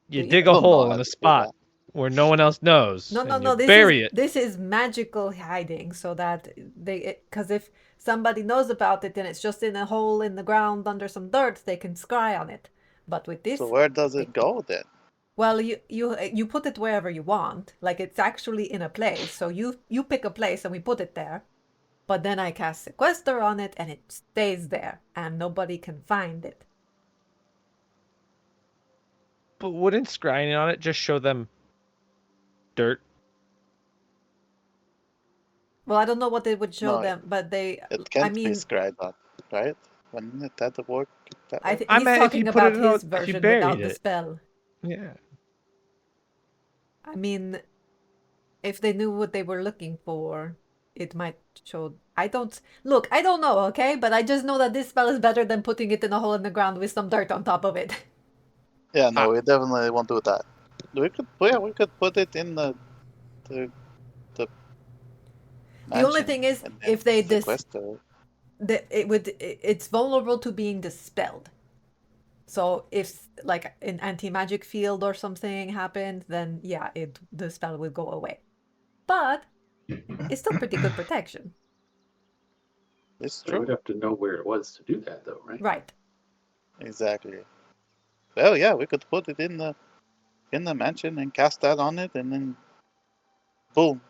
You Do you? dig I a don't know hole how in a to do spot that. where no one else knows, No, and you this bury it. this is magical hiding, so that because if somebody knows about it and it's just in a hole in the ground under some dirt, they can scry on it. But with this, So where does it go then? well, you put it wherever you want, like it's actually in a place. So you pick a place and we put it there. But then I cast sequester on it and it stays there and nobody can find it. But wouldn't scrying on it just show them dirt? Well, I don't know what it would show No, them, but it I can't be mean, scribed on, right? Wouldn't it that work that way? I he's meant if you talking put about it his out, if you version buried without the it. spell. Yeah. I mean, if they knew what they were looking for, it might show. I don't know, okay? But I just know that this spell is better than putting it in a hole in the ground with some dirt on top of it. Yeah, no, we definitely won't do that. We could put it in the The only mansion thing is, and then if they sequester. it's vulnerable to being dispelled. So if like an anti-magic field or something happened, then yeah, the spell would go away. But it's still pretty good protection. It's We would true. have to know where it was to do that, though, right? Right. Exactly. Well, yeah, we could put it in the mansion and cast that on it, and then boom.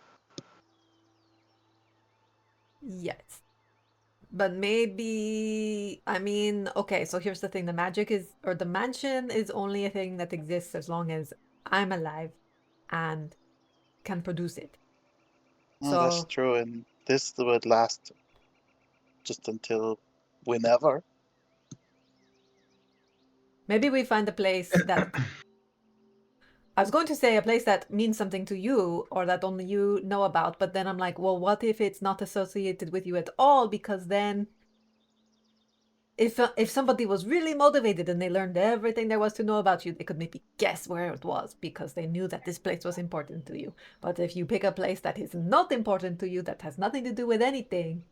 Yes. But maybe, I mean, okay, so here's the thing. The mansion is only a thing that exists as long as I'm alive and can produce it. Oh, that's So true, and this would last just until whenever. maybe we find a place that I was going to say a place that means something to you or that only you know about, but then I'm like, well, what if it's not associated with you at all? Because then if somebody was really motivated and they learned everything there was to know about you, they could maybe guess where it was because they knew that this place was important to you. But if you pick a place that is not important to you, that has nothing to do with anything,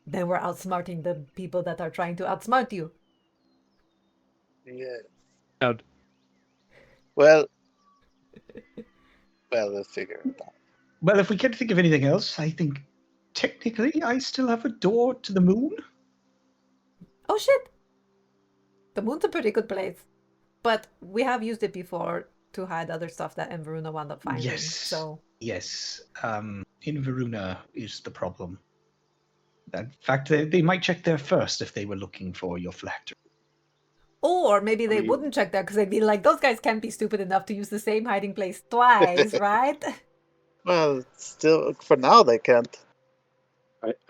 then we're outsmarting the people that are trying to outsmart you. Yeah. Now, Well, we'll figure it out. Well, if we can't think of anything else, I think technically I still have a door to the moon. Oh shit! The moon's a pretty good place. But we have used it before to hide other stuff that Enveruna wound up finding. Yes. So Yes. In Varuna is the problem. In fact, they might check there first if they were looking for your phylactery. or maybe they mean- wouldn't check that because they'd be like, those guys can't be stupid enough to use the same hiding place twice, right? Well, still, for now they can't.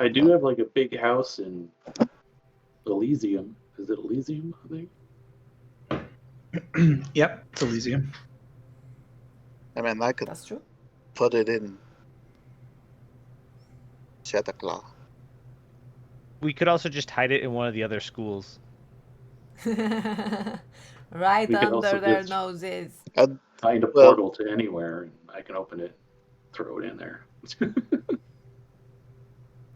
I do have like a big house in Elysium. Is it Elysium? I think. Yep, it's Elysium. I mean, I could That's true. put it in Shatterclaw. we could also just hide it in one of the other schools. Right We could also under their just- noses. Find a Well- portal to anywhere, and I can open it, throw it in there.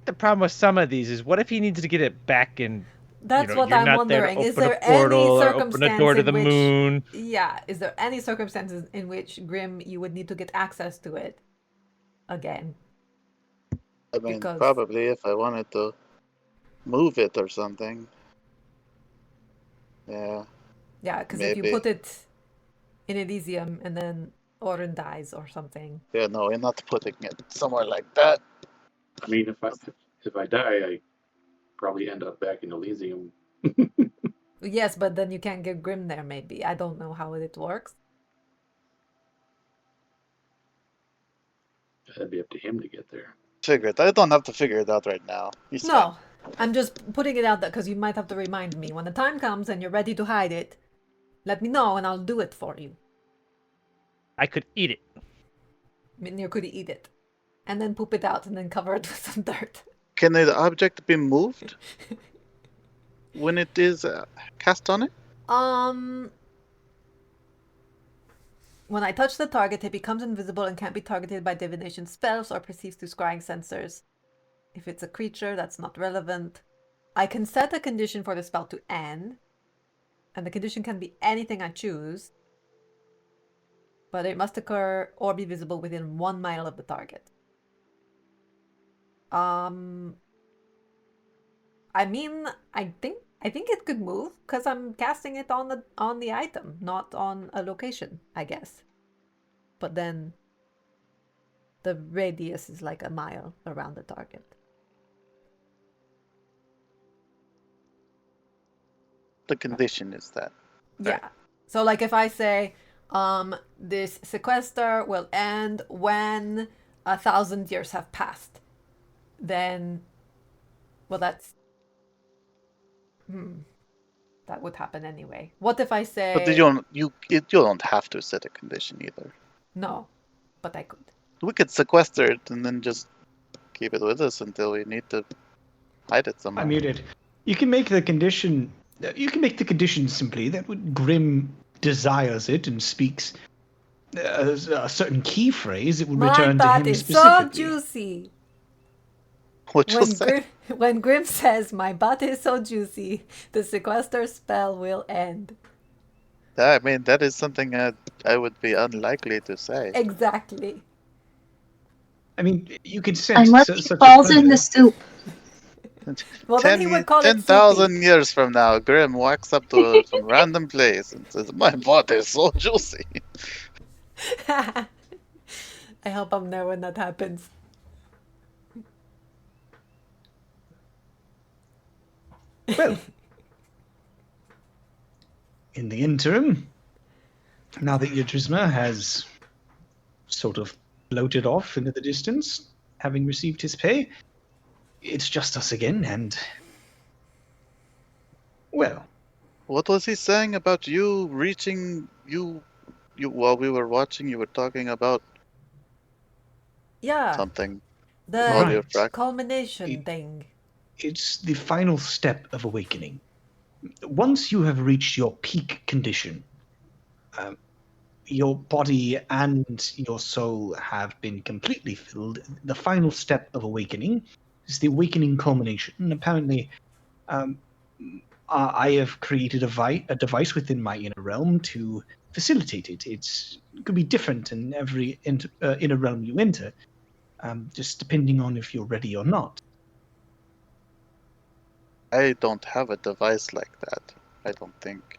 The problem with some of these is, what if he needs to get it back in? That's what you're I'm not there to wondering. Is open there a portal any or circumstance open a door to in the which, moon? yeah, is there any circumstances in which Grim you would need to get access to it again? I mean, Because- probably if I wanted to move it or something. Yeah. Yeah, because if you Maybe. put it in Elysium and then Orin dies or something. Yeah, no, you're not putting it somewhere like that. I mean, if I die, I probably end up back in Elysium. Yes, but then you can't get Grim there, maybe. I don't know how it works. That'd be up to him to get there. Figure it. I don't have to figure it out right now. He's fine. No, I'm just putting it out there because you might have to remind me. When the time comes and you're ready to hide it, let me know and I'll do it for you. I could eat it. Minir could eat it. And then poop it out and then cover it with some dirt. Can the object be moved when it is cast on it? When I touch the target, it becomes invisible and can't be targeted by divination spells or perceived through scrying sensors. If it's a creature, that's not relevant. I can set a condition for the spell to end, and the condition can be anything I choose, but it must occur or be visible within 1 mile of the target. I mean, I think it could move because I'm casting it on the item, not on a location, I guess. But then the radius is like 1 mile around the target. The condition is that. Yeah. So like if I say, this sequester will end when 1,000 years have passed, then, well, that would happen anyway. What if I say? But you don't have to set a condition either. No, but I could. We could sequester it and then just keep it with us until we need to hide it somewhere. I muted. You can make the condition. You can make the condition simply that when Grim desires it and speaks a certain key phrase, it will My return to butt him is so specifically. juicy. What you say? When Grim says, "My butt is so juicy," the sequester spell will end. I mean, that is something I would be unlikely to say. Exactly. I mean, you could set Unless such he a falls in limit. the soup. Well, then he would call it 10,000 years from now, Grim walks up to some random place and says, "My butt is so juicy." I hope I'm there when that happens. Well, in the interim, now that Yadrisma has sort of floated off into the distance, having received his pay, it's just us again, and well, What was he saying about you reaching? You while we were watching, you were talking about Yeah, something. the Audio Right. frac. culmination thing. It's the final step of awakening. Once you have reached your peak condition, um, your body and your soul have been completely filled. The final step of awakening is the awakening culmination. And apparently, um, I have created a device within my inner realm to facilitate it. It could be different in every inner realm you enter, just depending on if you're ready or not. I don't have a device like that. I don't think.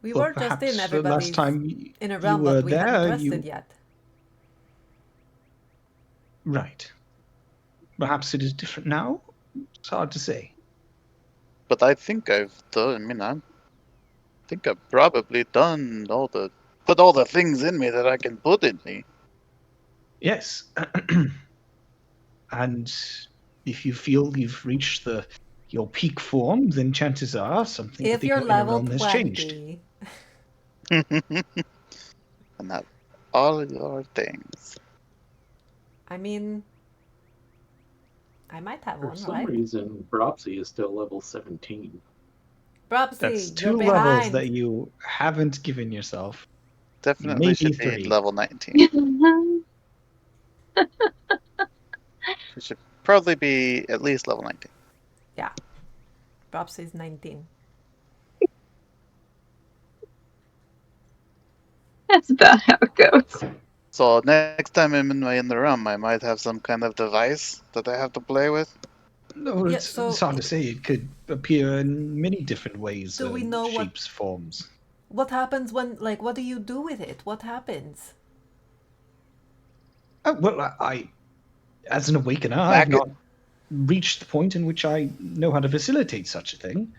We Well, were just in perhaps the last everybody's time in a you realm, were but we hadn't there, rested yet. Right. Perhaps it is different now. It's hard to say. But I think I've done. I mean, I think I've probably done put all the things in me that I can put in me. Yes. And if you feel you've reached your peak form, then chances are something If within you're your inner level realm has changed. 20, And have all your things. I mean, I might have For one, some right? reason, Bropsy is still level 17. That's Bropsy, you're 2 levels behind. that you haven't given yourself. Definitely Maybe should be 3. level 19. It should probably be at least level 19. Yeah, Bropsy's 19. That's about how it goes. So next time I'm in the realm, I might have some kind of device that I have to play with. No, Yeah, it's hard to say. It could appear in many different ways, do we know shapes, forms. what happens when, like, what do you do with it? What happens? Well, as an awakener, I've Smack it. not reached the point in which I know how to facilitate such a thing.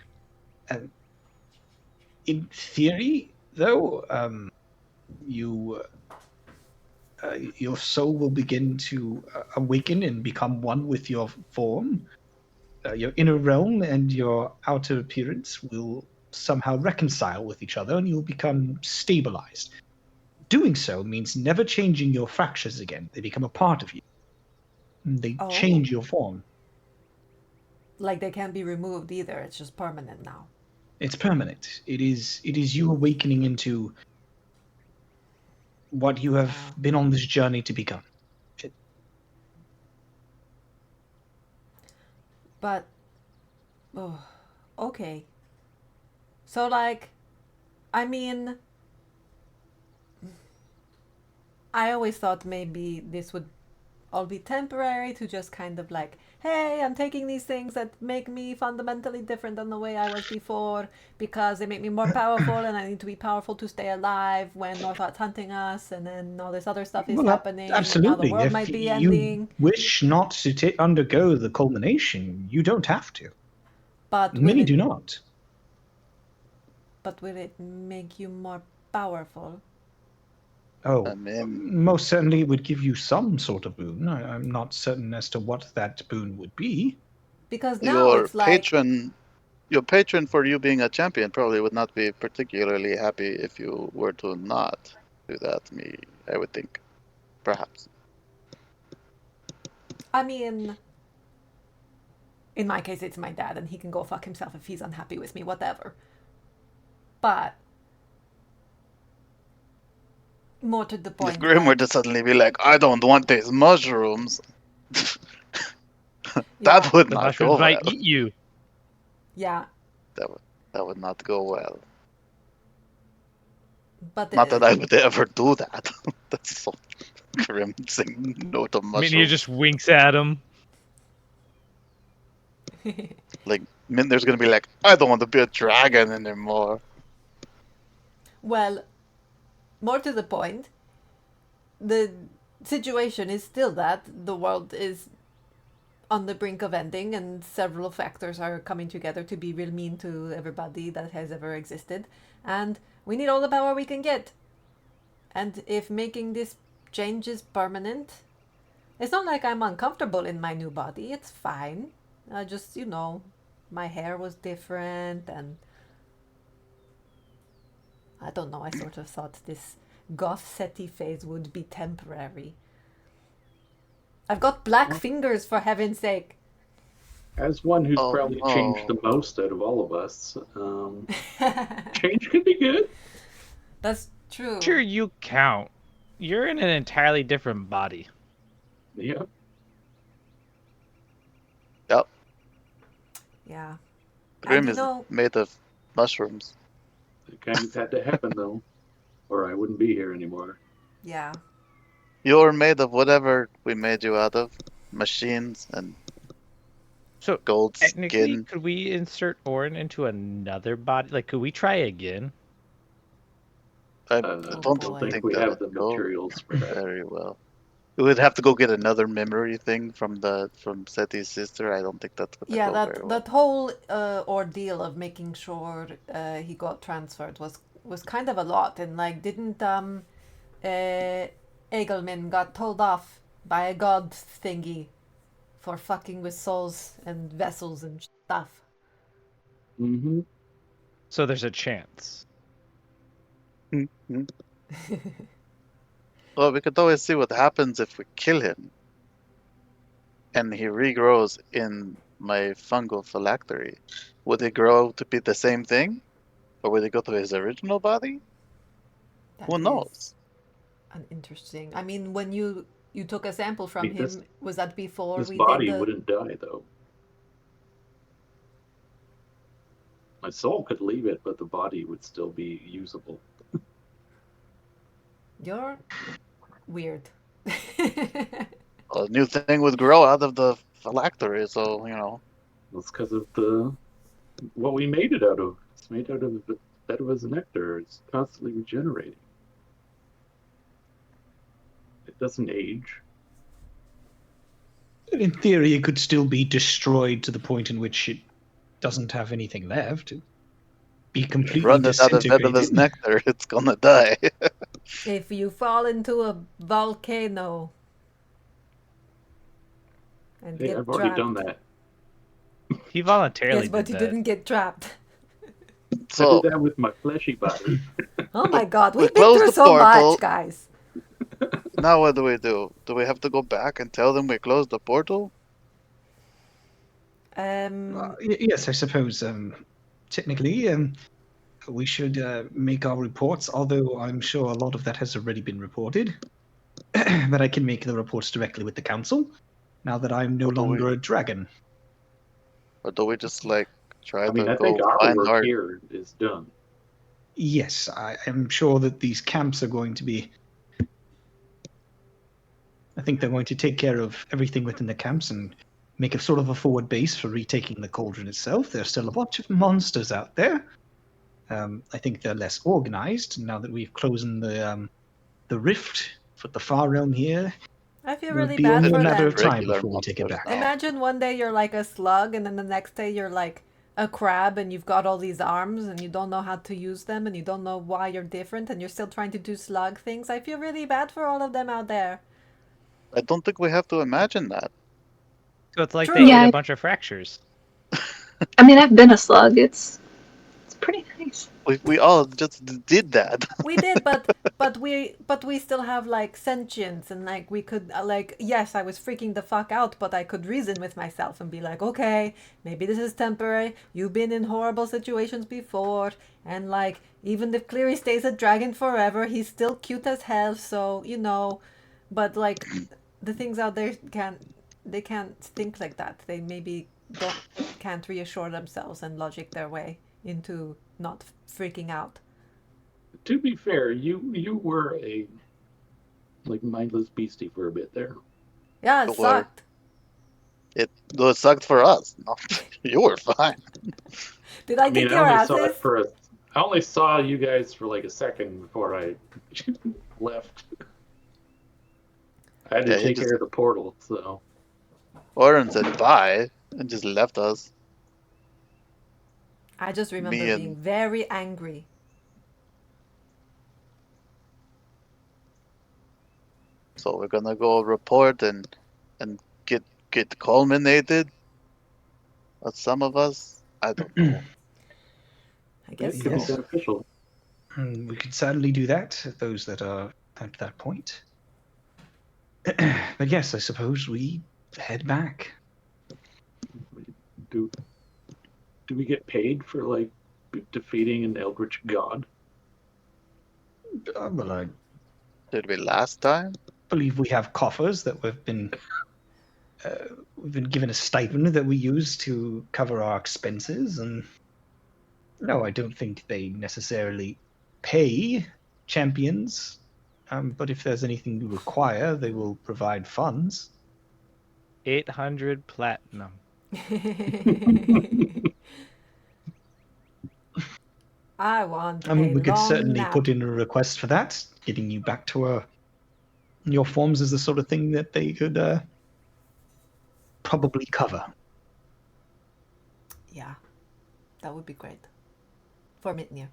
In theory, though, your soul will begin to awaken and become one with your form. Your inner realm and your outer appearance will somehow reconcile with each other, and you'll become stabilized. Doing so means never changing your fractures again. They become a part of you. They Oh, change your form. like they can't be removed either. It's just permanent now. It's permanent. It is you awakening into what you have Wow. been on this journey to become. But, oh, okay. So, like, I mean, I always thought maybe this would all be temporary to just kind of like, hey, I'm taking these things that make me fundamentally different than the way I was before because they make me more powerful and I need to be powerful to stay alive when Northot's hunting us and then all this other stuff is Well, happening and now the absolutely. world If might be you ending. wish not to undergo the culmination, you don't have to. But will Many it do not. but will it make you more powerful? Oh, I mean, most certainly it would give you some sort of boon. I'm not certain as to what that boon would be. Because now your it's like, patron, your patron for you being a champion probably would not be particularly happy if you were to not do that. I would think, perhaps. I mean, in my case, it's my dad and he can go fuck himself if he's unhappy with me, whatever. But more to the If point, Grim were like, to suddenly be like, "I don't want these mushrooms," yeah, that would The not mushrooms go might well. eat you. yeah. That would not go well. But Not that I would ever do that. That's so Grim saying no to I mean, he mushrooms. just winks at him. Like, Minder's gonna be like, "I don't want to be a dragon anymore." well, more to the point, the situation is still that the world is on the brink of ending and several factors are coming together to be real mean to everybody that has ever existed. And we need all the power we can get. And if making this change is permanent, it's not like I'm uncomfortable in my new body. It's fine. I just, my hair was different and I don't know. I sort of thought this goth SETI phase would be temporary. I've got black fingers, for heaven's sake. As one who's Oh probably changed no. the most out of all of us, change could be good. That's true. Sure, you count. You're in an entirely different body. Yeah, Yep. Yeah. Grim And you is know, made of mushrooms. it kind of had to happen though, or I wouldn't be here anymore. yeah. You're made of whatever we made you out of. Machines and So gold technically, skin. could we insert Orin into another body? Like, could we try again? I Oh don't Don't boy. think think we that have would the go materials for that. very well. We would have to go get another memory thing from Seti's sister. I don't think that's gonna Yeah, go very that well. that whole ordeal of making sure he got transferred was kind of a lot, and like didn't Egelman got told off by a god thingy for fucking with souls and vessels and stuff. Mm-hmm. So there's a chance. Mhm. Well, we could always see what happens if we kill him and he regrows in my fungal phylactery. Would it grow to be the same thing? Or would it go to his original body? That Who is knows? an interesting. I mean, when you took a sample I from mean, him, was that before this we did body the? wouldn't die though. My soul could leave it, but the body would still be usable. You're weird. A new thing would grow out of the phylactery, so, That's because of the what we made it out of. It's made out of Veteva's nectar. It's constantly regenerating. It doesn't age. In theory, it could still be destroyed to the point in which it doesn't have anything left. It'd be completely run it out of disintegrated. Venomous nectar, it's gonna die. If you fall into a volcano and Hey, get I've already done trapped. that. He voluntarily Yes, but did you that. didn't get trapped. I did So, that with my fleshy body. Oh my god, we we've been close through the so portal. much, guys. Now what do we do? Do we have to go back and tell them we closed the portal? Yes, I suppose. Technically, we should make our reports. Although I'm sure a lot of that has already been reported, but I can make the reports directly with the council. Now that I'm no Or do we, longer a dragon. or do we just like try I mean, to I think go our find work our? here is done. Yes, I am sure that these camps are going to be. I think they're going to take care of everything within the camps and make a sort of a forward base for retaking the cauldron itself. There's still a bunch of monsters out there. I think they're less organized now that we've closed the rift for the far realm here. I feel It would really be bad only a for matter them. of time Regular before we take it monsters back. now. Imagine one day you're like a slug, and then the next day you're like a crab, and you've got all these arms, and you don't know how to use them, and you don't know why you're different, and you're still trying to do slug things. I feel really bad for all of them out there. I don't think we have to imagine that. So it's like True. they ate Yeah, a bunch of fractures. I mean, I've been a slug. It's pretty nice. We all just did that. We did, but we still have like sentience, and like we could like, yes, I was freaking the fuck out, but I could reason with myself and be like, okay, maybe this is temporary. You've been in horrible situations before, and like even if Cleary stays a dragon forever, he's still cute as hell. So you know, but like the things out there can't think like that. They maybe can't reassure themselves and logic their way into not freaking out. To be fair, you were a like mindless beastie for a bit there. Yeah, it Or sucked. it sucked for us. No, you were fine. Did I I mean, kick your asses? I only saw you guys for like a second before I left. I had to Yeah, you take just care of the portal, so Oren said bye and just left us. I just remember Me being and very angry. so we're gonna go report and get culminated. Some of us, I don't know. I it guess could be so. Yes. beneficial. We could certainly do that, those that are at that point. But yes, I suppose we head back. Do we get paid for like defeating an eldritch god? Well, I Did we last time? believe we have coffers that we've been given a stipend that we use to cover our expenses, and no, I don't think they necessarily pay champions. But if there's anything you require, they will provide funds. 800 platinum. I want I mean, a we could long certainly nap. put in a request for that, getting you back to your forms is the sort of thing that they could probably cover. Yeah, that would be great for Mitnir.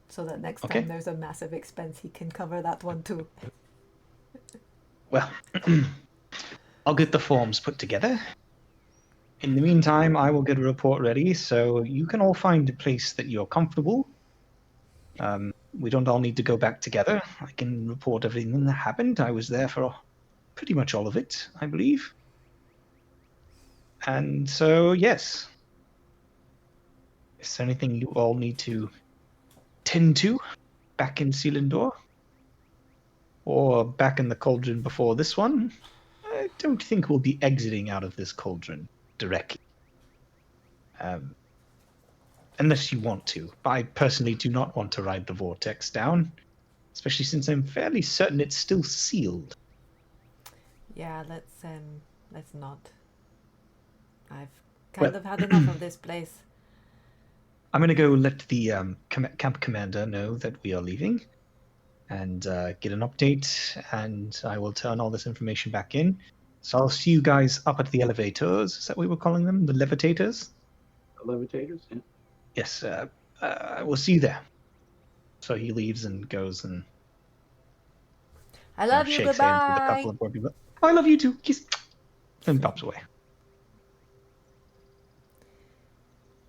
So that next Okay. time there's a massive expense, he can cover that one too. Well, I'll get the forms put together. In the meantime, I will get a report ready so you can all find a place that you're comfortable. We don't all need to go back together. I can report everything that happened. I was there for pretty much all of it, I believe. And so, yes. Is there anything you all need to tend to back in Selindor? Or back in the cauldron before this one? I don't think we'll be exiting out of this cauldron directly. Unless you want to. I personally do not want to ride the vortex down, especially since I'm fairly certain it's still sealed. Yeah, let's not. I've Well- kind of had enough of this place. I'm going to go let the camp commander know that we are leaving and get an update, and I will turn all this information back in. So I'll see you guys up at the elevators. Is that what we were calling them? The levitators? Levitators? Yeah. Yes, we'll see you there. So he leaves and goes and I love you, shakes hands with a goodbye! couple of more people. Oh, I love you too. Kiss. And pops away.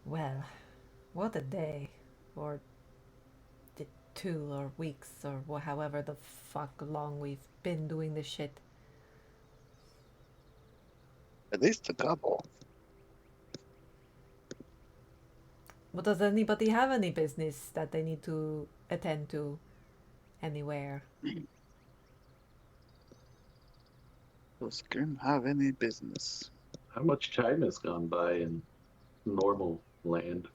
Well, what a day. Or the 2 or weeks or however the fuck long we've been doing this shit. At least a couple. But does anybody have any business that they need to attend to anywhere? Does Grim have any business? How much time has gone by in normal land?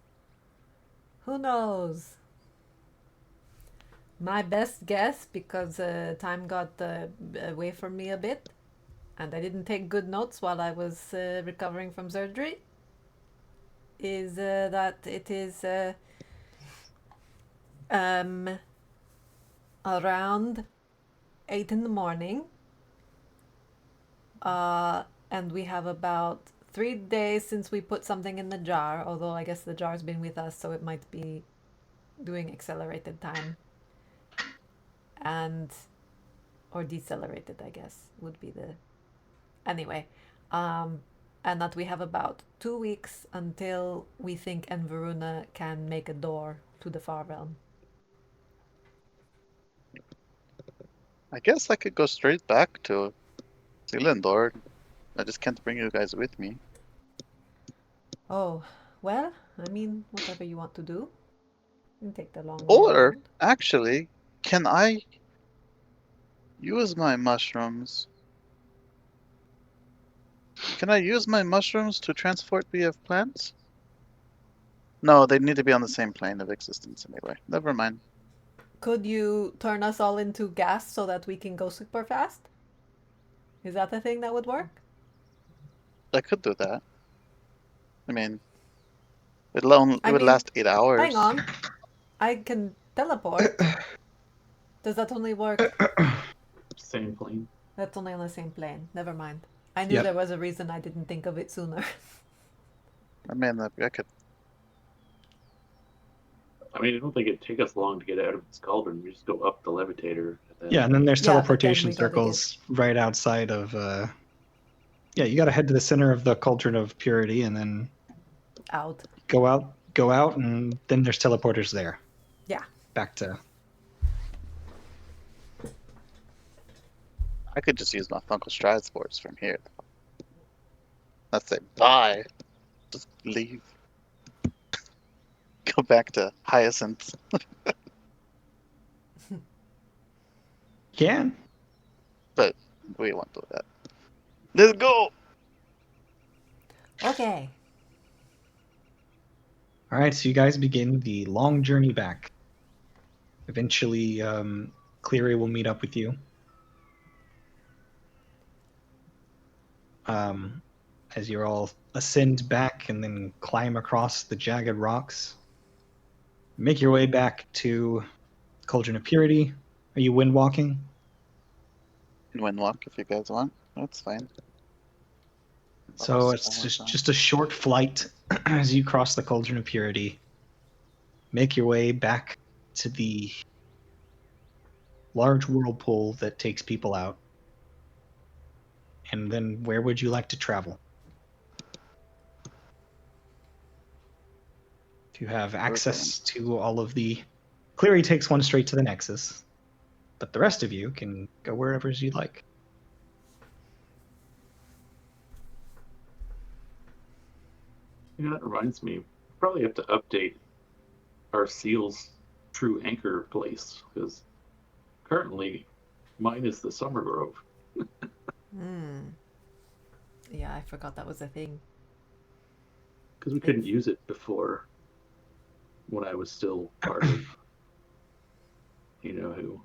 Who knows? My best guess, because time got away from me a bit, and I didn't take good notes while I was recovering from surgery, is that it is around 8 in the morning, and we have about 3 days since we put something in the jar, although I guess the jar's been with us, so it might be doing accelerated time. And or decelerated, I guess would be the anyway, and that we have about 2 weeks until we think Enveruna can make a door to the far realm. I guess I could go straight back to Selindor. I just can't bring you guys with me. Oh, well, I mean, whatever you want to do. You can take the long way Or, around. actually, can I use my mushrooms? Can I use my mushrooms to transport via plants? No, they need to be on the same plane of existence anyway. Never mind. Could you turn us all into gas so that we can go super fast? Is that the thing that would work? I could do that. I mean, it would last 8 hours. Hang on. I can teleport. Does that only work? Same plane. That's only on the same plane. Never mind. I knew Yep. there was a reason I didn't think of it sooner. I mean, I could. I mean, I don't think it'd take us long to get out of this cauldron. We just go up the levitator. And then Yeah, and then there's Yeah, but then teleportation we gotta circles right outside of. Yeah, you got to head to the center of the cauldron of purity, and then Out. go out, and then there's teleporters there. Yeah. back to. I could just use my Fungal Stride Sports from here. Not say bye. Just leave. Go back to Hyacinth. Can. But we won't do that. Let's go! Okay. All right, so you guys begin the long journey back. Eventually, Cleary will meet up with you. As you all ascend back and then climb across the jagged rocks. Make your way back to Cauldron of Purity. Are you wind walking? Windwalk if you guys want. That's fine. So it's just a short flight as you cross the Cauldron of Purity. Make your way back to the large whirlpool that takes people out. And then where would you like to travel? To have access to all of the... Cleary takes one straight to the Nexus, but the rest of you can go wherever you'd like. That reminds me, we probably have to update our seal's true anchor place, because currently mine is the Summer Grove. Yeah, I forgot that was a thing. Because we couldn't use it before, when I was still part of you know who.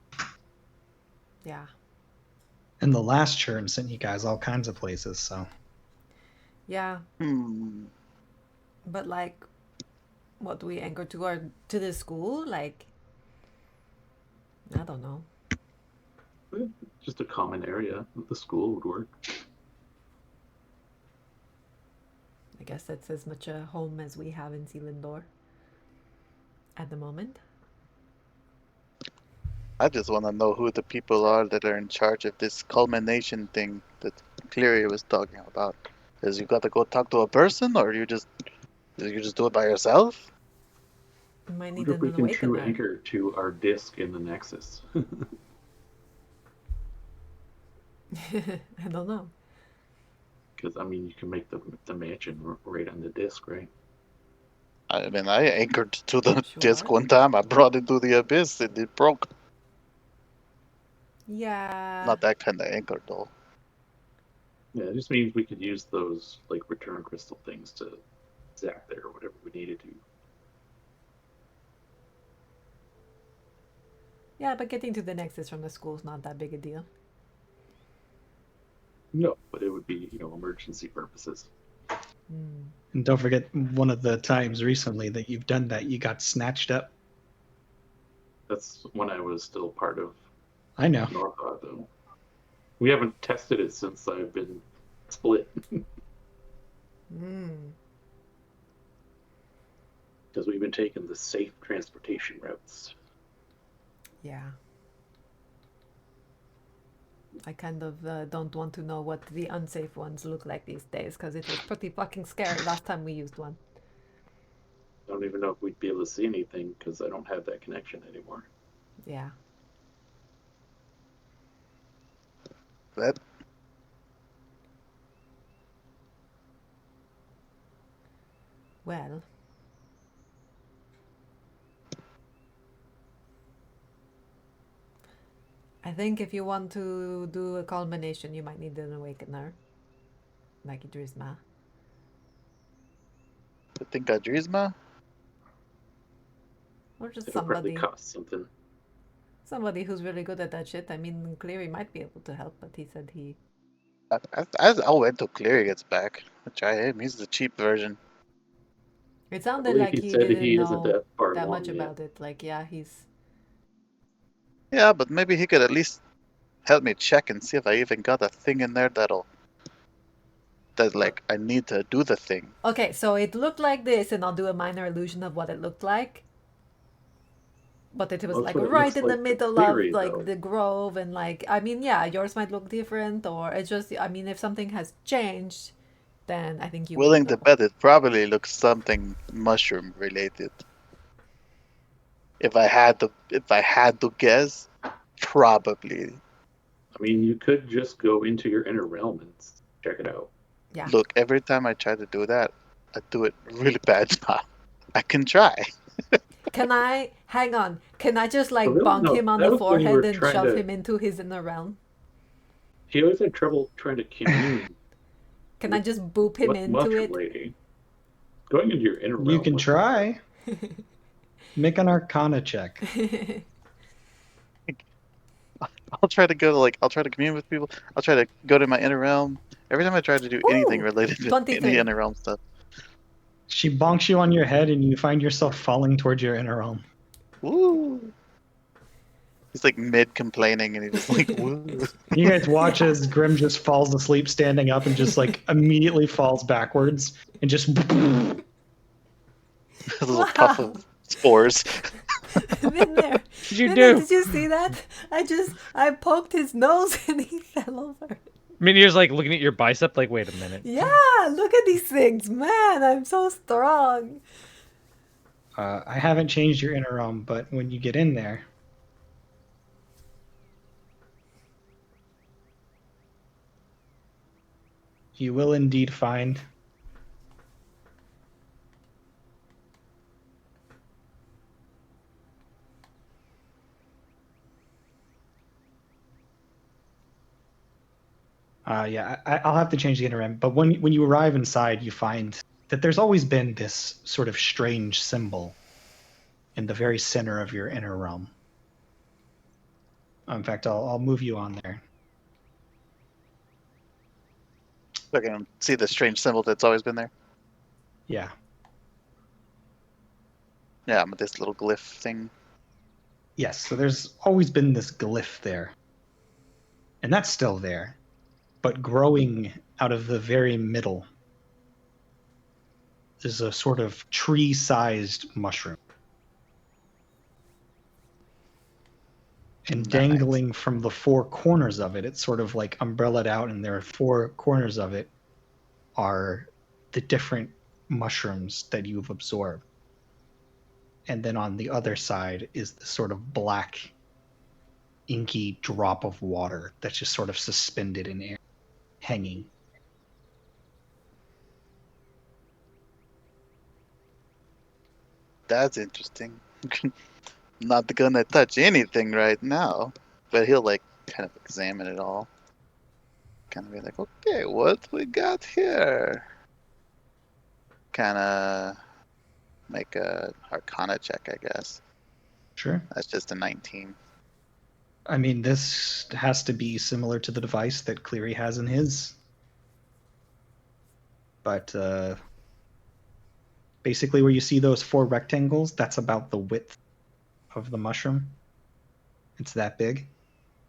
Yeah. And the last churn sent you guys all kinds of places, so... Yeah. But like, what do we anchor to? Or to the school? Like, I don't know. Just a common area. The school would work. I guess that's as much a home as we have in Selindor at the moment. I just want to know who the people are that are in charge of this culmination thing that Cleary was talking about. Is you got to go talk to a person, or you just do it by yourself? We might I need wonder if we an can true awakener. anchor to our disc in the Nexus. I don't know. Because, I mean, you can make the mansion right on the disc, right? I mean, I anchored to the Sure. disc one time. I brought it to the abyss and it broke. Yeah. Not that kind of anchor, though. Yeah, it just means we could use those, like, return crystal things to zap there or whatever we needed to. Yeah, but getting to the Nexus from the school is not that big a deal. No, but it would be, emergency purposes. And don't forget, one of the times recently that you've done that, you got snatched up. That's when I was still part of I know. Northod, though. We haven't tested it since I've been split. Because we've been taking the safe transportation routes. Yeah. I kind of don't want to know what the unsafe ones look like these days, because it was pretty fucking scary last time we used one. I don't even know if we'd be able to see anything because I don't have that connection anymore. Yeah. That Well. I think if you want to do a culmination, you might need an awakener. Like Idrisma. I think Adrisma. Or just It'll probably somebody. cost something. Somebody who's really good at that shit. I mean, Cleary might be able to help, but he said he... I'll wait till Cleary gets back. I'll try him. He's the cheap version. It I sounded believe like he he said didn't he isn't know that far that along much yet. about it. Like, yeah, he's... Yeah, but maybe he could at least help me check and see if I even got a thing in there that I need to do the thing. Okay, so it looked like this, and I'll do a minor illusion of what it looked like. But it was That's like what it right looks in the like to middle Cleary, of like though. the grove, and like, I mean, yeah, yours might look different, or it's just, I mean, if something has changed, then I think you would Willing to know. bet it probably looks something mushroom related. If I had to guess, probably. I mean, you could just go into your inner realm and check it out. Yeah. Look, every time I try to do that, I do it really bad job. I can try. Can I hang on? Can I just like really, bonk no, him on that the was when you were forehead and trying shove to. him into his inner realm? He always had trouble trying to commune Can I with just boop him into mushroom it? lady. Going into your inner You realm. can was- try. Make an Arcana check. I'll try to commune with people. I'll try to go to my inner realm. Every time I try to do anything Ooh, related to 23. any inner realm stuff. She bonks you on your head, and you find yourself falling towards your inner realm. Woo! He's like mid complaining, and he's just like, woo. You guys watch as Grim just falls asleep, standing up, and just like immediately falls backwards, and just. A little puff Wow. of spores. Been there. Did you Been do? there. Did you see that? I poked his nose and he fell over. Minier's like looking at your bicep, like, wait a minute. Yeah, look at these things, man. I'm so strong. I haven't changed your inner realm, but when you get in there, you will indeed find I'll have to change the inner realm. But when you arrive inside, you find that there's always been this sort of strange symbol in the very center of your inner realm. In fact, I'll move you on there. I can see the strange symbol that's always been there. Yeah. Yeah, but this little glyph thing. Yes, so there's always been this glyph there. And that's still there. But growing out of the very middle is a sort of tree-sized mushroom. And Nice. dangling from the four corners of it, it's sort of like umbrellaed out, and there are four corners of it are the different mushrooms that you've absorbed. And then on the other side is the sort of black, inky drop of water that's just sort of suspended in air, hanging. That's interesting. Not gonna touch anything right now, but he'll like kind of examine it all. Kind of be like, okay, what we got here? Kind of make a Arcana check, I guess. Sure. That's just a 19. I mean, this has to be similar to the device that Cleary has in his. But basically where you see those four rectangles, that's about the width of the mushroom. It's that big.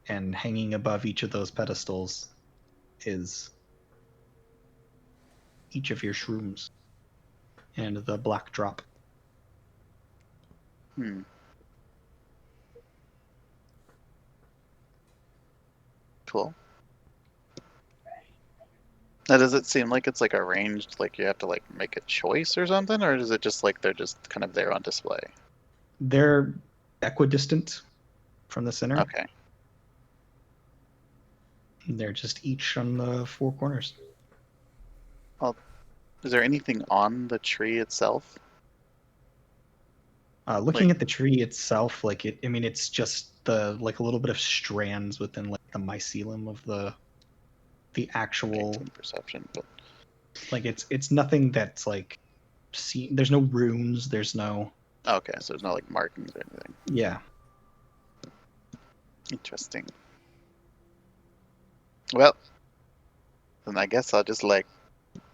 And hanging above each of those pedestals is each of your shrooms and the black drop. Cool. Now, does it seem like it's like arranged, like you have to like make a choice or something, or is it just like they're just kind of there on display? They're equidistant from the center. Okay. They're just each on the four corners. Is there anything on the tree itself? Looking at the tree itself, like it, I mean, it's just the like a little bit of strands within like the mycelium of the actual 18 perception, but like it's nothing that's like there's no runes, there's no okay, so there's no like markings or anything. yeah. Interesting. Well, then I guess I'll just like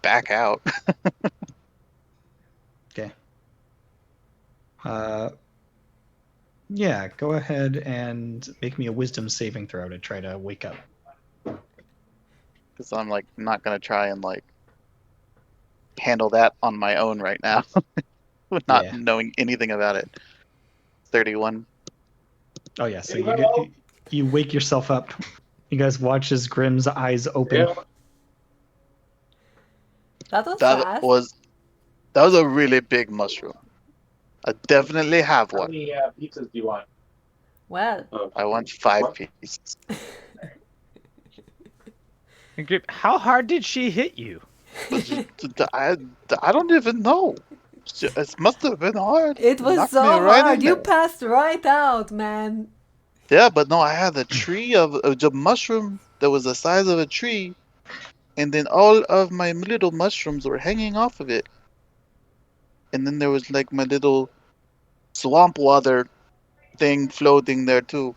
back out. Okay. Yeah, go ahead and make me a wisdom saving throw to try to wake up. Because I'm like not gonna try and like handle that on my own right now, with not Yeah. knowing anything about it. 31. Oh yeah, so you wake yourself up. You guys watch as Grimm's eyes open. Yeah. That was That fast. was a really big mushroom. I definitely have How one. many pizzas do you want? Well, I want 5 What? pieces. And Grip, how hard did she hit you? But I don't even know. It must have been hard. it was Knocked me so right hard. in You there. passed right out, man. Yeah, but no, I had a tree of the mushroom that was the size of a tree, and then all of my little mushrooms were hanging off of it. And then there was like my little swamp water thing floating there too.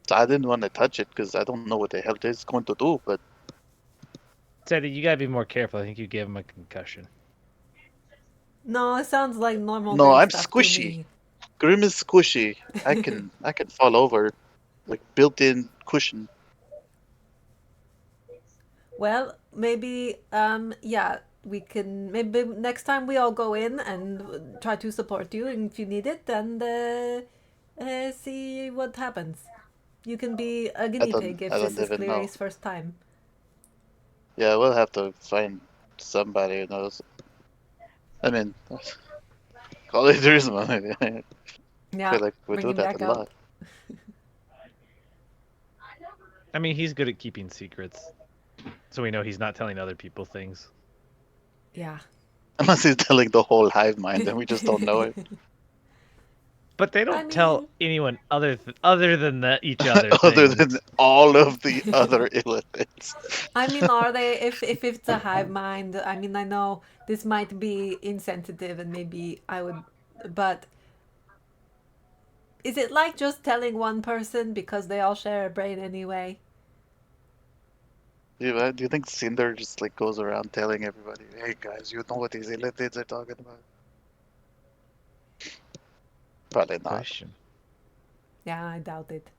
So I didn't want to touch it because I don't know what the hell it's going to do. But Teddy, you gotta be more careful. I think you gave him a concussion. No, it sounds like normal no, grim I'm stuff to squishy. me. Grim is squishy. I can fall over, like built-in cushion. Well, maybe, yeah, we can. Maybe next time we all go in and try to support you, and if you need it, then see what happens. You can be a guinea pig I if this don't is even know. Cleary's first time. Yeah, we'll have to find somebody who knows. I mean, call it tourism. I Yeah, feel like we bring do him that back a up. lot. I mean, he's good at keeping secrets, so we know he's not telling other people things. Yeah. Unless he's telling the whole hive mind and we just don't know it. But they I don't mean, tell anyone other than each other Other things. than all of the other illiths. I mean, are they? If it's a hive mind, I mean, I know this might be insensitive, and maybe I would, but is it like just telling one person because they all share a brain anyway? Do you think Cinder just like goes around telling everybody, "Hey guys, you know what these illithids are talking about"? Probably not. Question. Yeah, I doubt it.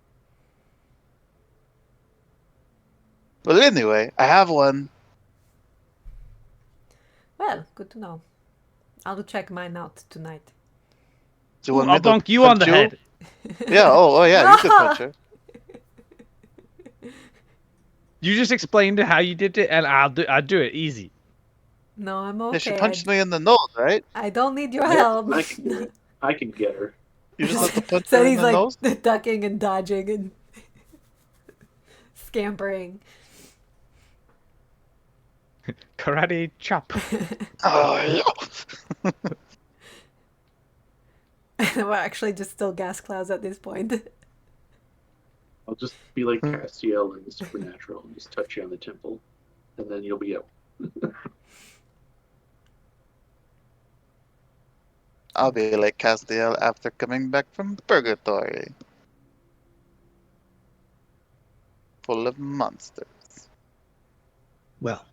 But anyway, I have one. Well, good to know. I'll check mine out tonight. Do you Ooh, want I'll me to bonk you on punch the you? head. Yeah. Oh yeah. You could punch her. You just explained how you did it, and I'll do it easy. No, I'm Yeah, she okay. punched me in the nose, right? I don't need your Yep, help. I can get it. I can get her. You just have to punch So her in he's the like nose. ducking and dodging and scampering. Karate chop. Oh yeah. We're actually just still gas clouds at this point. I'll just be like Castiel in the Supernatural and just touch you on the temple, and then you'll be out. I'll be like Castiel after coming back from purgatory, full of monsters. Well,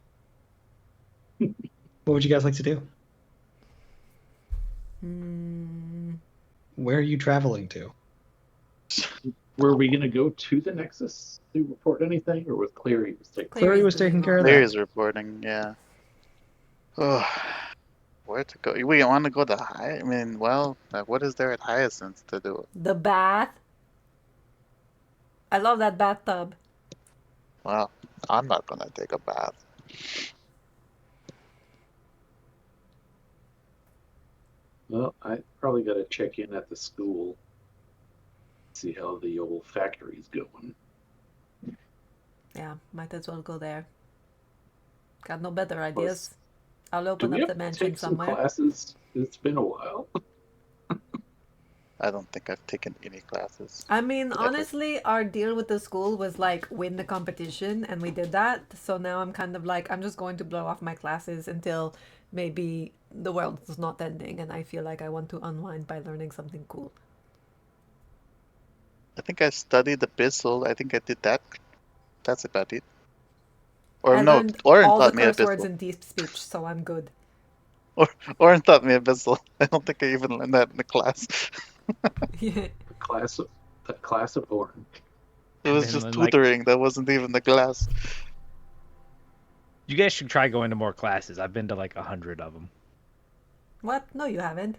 what would you guys like to do? Where are you traveling to? Were we gonna go to the Nexus to report anything, or was Cleary was taking? Clary was doing taking care all of that. that. Larry's reporting, yeah. Oh, where to go? We want to go to High. I mean, well, what is there at Hyacinth to do? The bath. I love that bathtub. Well, I'm not gonna take a bath. Well, I probably got to check in at the school, see how the old factory's going. Yeah, might as well go there. Got no better Plus, ideas. I'll do open we up have the to mansion take some somewhere. classes? It's been a while. I don't think I've taken any classes. I mean, ever. honestly, our deal with the school was like win the competition, and we did that. So now I'm kind of like, I'm just going to blow off my classes until maybe the world is not ending, and I feel like I want to unwind by learning something cool. I think I studied Abyssal. I think I did that. That's about it. Or I no, learned Oren all the taught me curse words Abyssal. in deep speech, so I'm good. Oren taught me Abyssal. I don't think I even learned that in the class. The class of Orin. It was And just then, like, tutoring. That wasn't even the class. you guys should try going to more classes. I've been to like 100 of them. What? No, you haven't.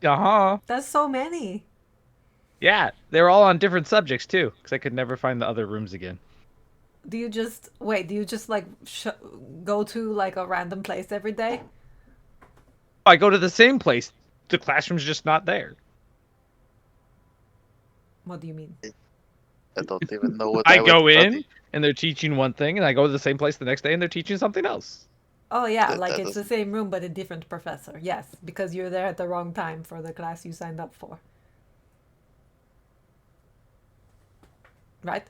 Uh-huh. That's so many. Yeah, they're all on different subjects too, because I could never find the other rooms again. Do you just wait? Do you just like go to like a random place every day? I go to the same place the classroom's just not there. What do you mean? I don't even know what I I would go in study. and they're teaching one thing, and I go to the same place the next day and they're teaching something else. Oh yeah, That, like that it's the doesn't. same room but a different professor. Yes, because you're there at the wrong time for the class you signed up for. Right?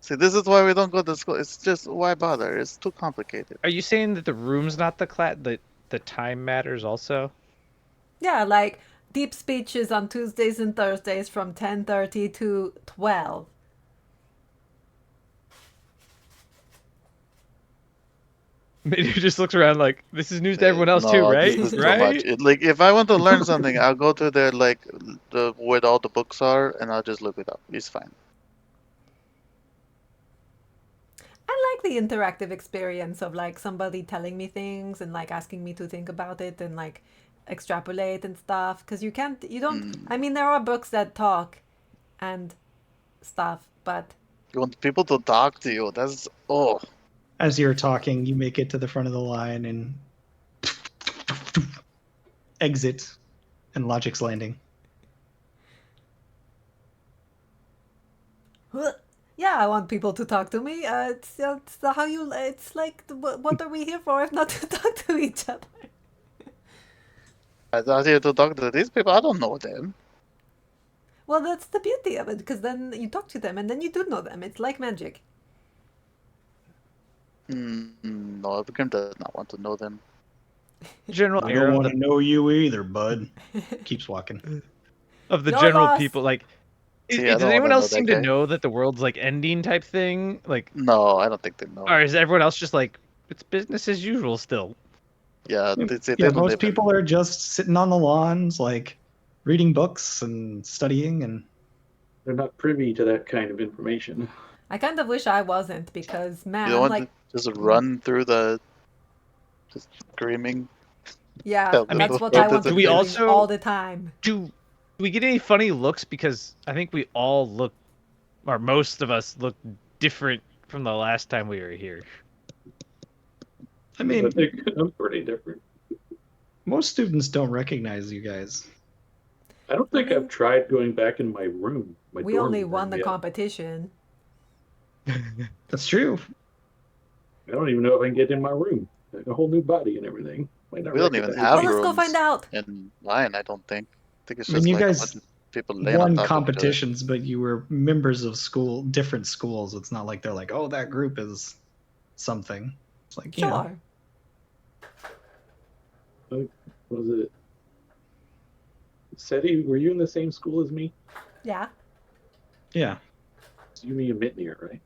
See, this is why we don't go to school. It's just why bother? It's too complicated. Are you saying that the room's not the class? The time matters also? Yeah, like deep speeches on Tuesdays and Thursdays from 10:30 to 12. Maybe just looks around like this is news to everyone else too, No, this right? is too Right? much. Like, if I want to learn something, I'll go to their like where all the books are, and I'll just look it up. It's fine. I like the interactive experience of like somebody telling me things and like asking me to think about it and like extrapolate and stuff. Because you don't, I mean, there are books that talk and stuff, but You want people to talk to you. That's As you're talking, you make it to the front of the line and exit, and Logic's landing. yeah, I want people to talk to me. It's how you, it's like, what are we here for if not to talk to each other? I'm not here to talk to these people. I don't know them. Well, that's the beauty of it, because then you talk to them and then you do know them. It's like magic. No, Grim does not want to know them. General I air don't of want the, to know you either, bud. Keeps walking. of the Your general loss. people. Like, See, I does don't anyone wanna know else that seem to guy. know that the world's like ending type thing? Like, No, I don't think they know. or is everyone else just like it's business as usual still? Yeah, they Yeah, don't most even. people are just sitting on the lawns, like reading books and studying, and They're not privy to that kind of information. I kind of wish I wasn't, because You man, don't I'm want like, to just run through the just screaming. yeah, Tell I mean, that's people what to I want do to be we disappear. doing also all the time. do we get any funny looks? Because I think we all look, or most of us look different from the last time we were here. I I mean, think I'm pretty different. most students don't recognize you guys. I don't I think I've mean, tried going back in my room, my we dorm only room won the yet. competition. That's true. I don't even know if I can get in my room. Like a whole new body and everything. Might not We don't even recognize Well, have me. let's go find rooms out. in mine. I don't think. I think it's I mean, just you like a bunch guys of people laying on won top of each other. competitions, but you were members of different schools. It's not like they're like, oh, that group is something. It's like, you know, Sure. Was it Seti? Were you in the same school as me? Yeah. yeah. So you mean Mitnir, right?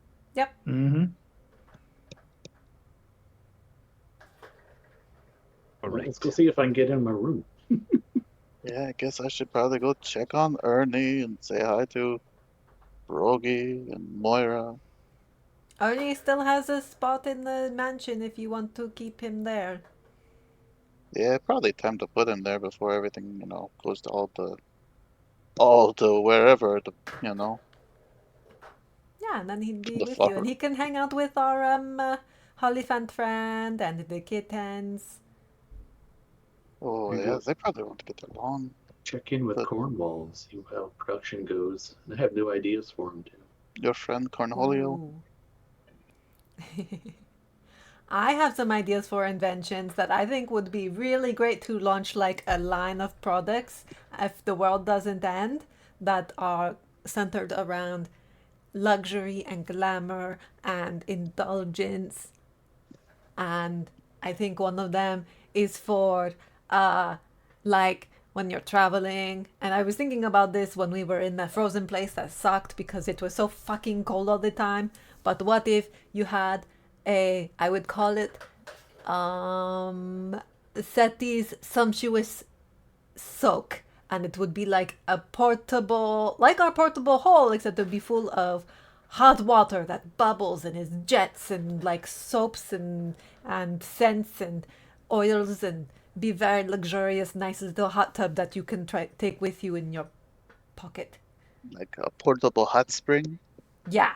Mm-hmm. Well, Right. let's go see if I can get in my room. Yeah, I guess I should probably go check on Ernie and say hi to Rogi and Moira. Ernie still has a spot in the mansion if you want to keep him there. Yeah, probably time to put him there before everything, goes to all to wherever you know, Yeah, and then he'd be the with you, and fucker. he can hang out with our Hollyphant friend and the kittens. Oh You yeah, go they probably won't get along. check in with But Cornwall and see how production goes. I have new ideas for him too. your friend Cornholio, Ooh. I have some ideas for inventions that I think would be really great to launch like a line of products if the world doesn't end that are centered around luxury and glamour and indulgence. And I think one of them is for like when you're traveling. And I was thinking about this when we were in a frozen place that sucked because it was so fucking cold all the time. But what if you had I would call it Seti's sumptuous soak, and it would be like a portable, like our portable hole, except it would be full of hot water that bubbles and is jets and like soaps and scents and oils, and be very luxurious, nice little hot tub that you can take with you in your pocket. like a portable hot spring. Yeah.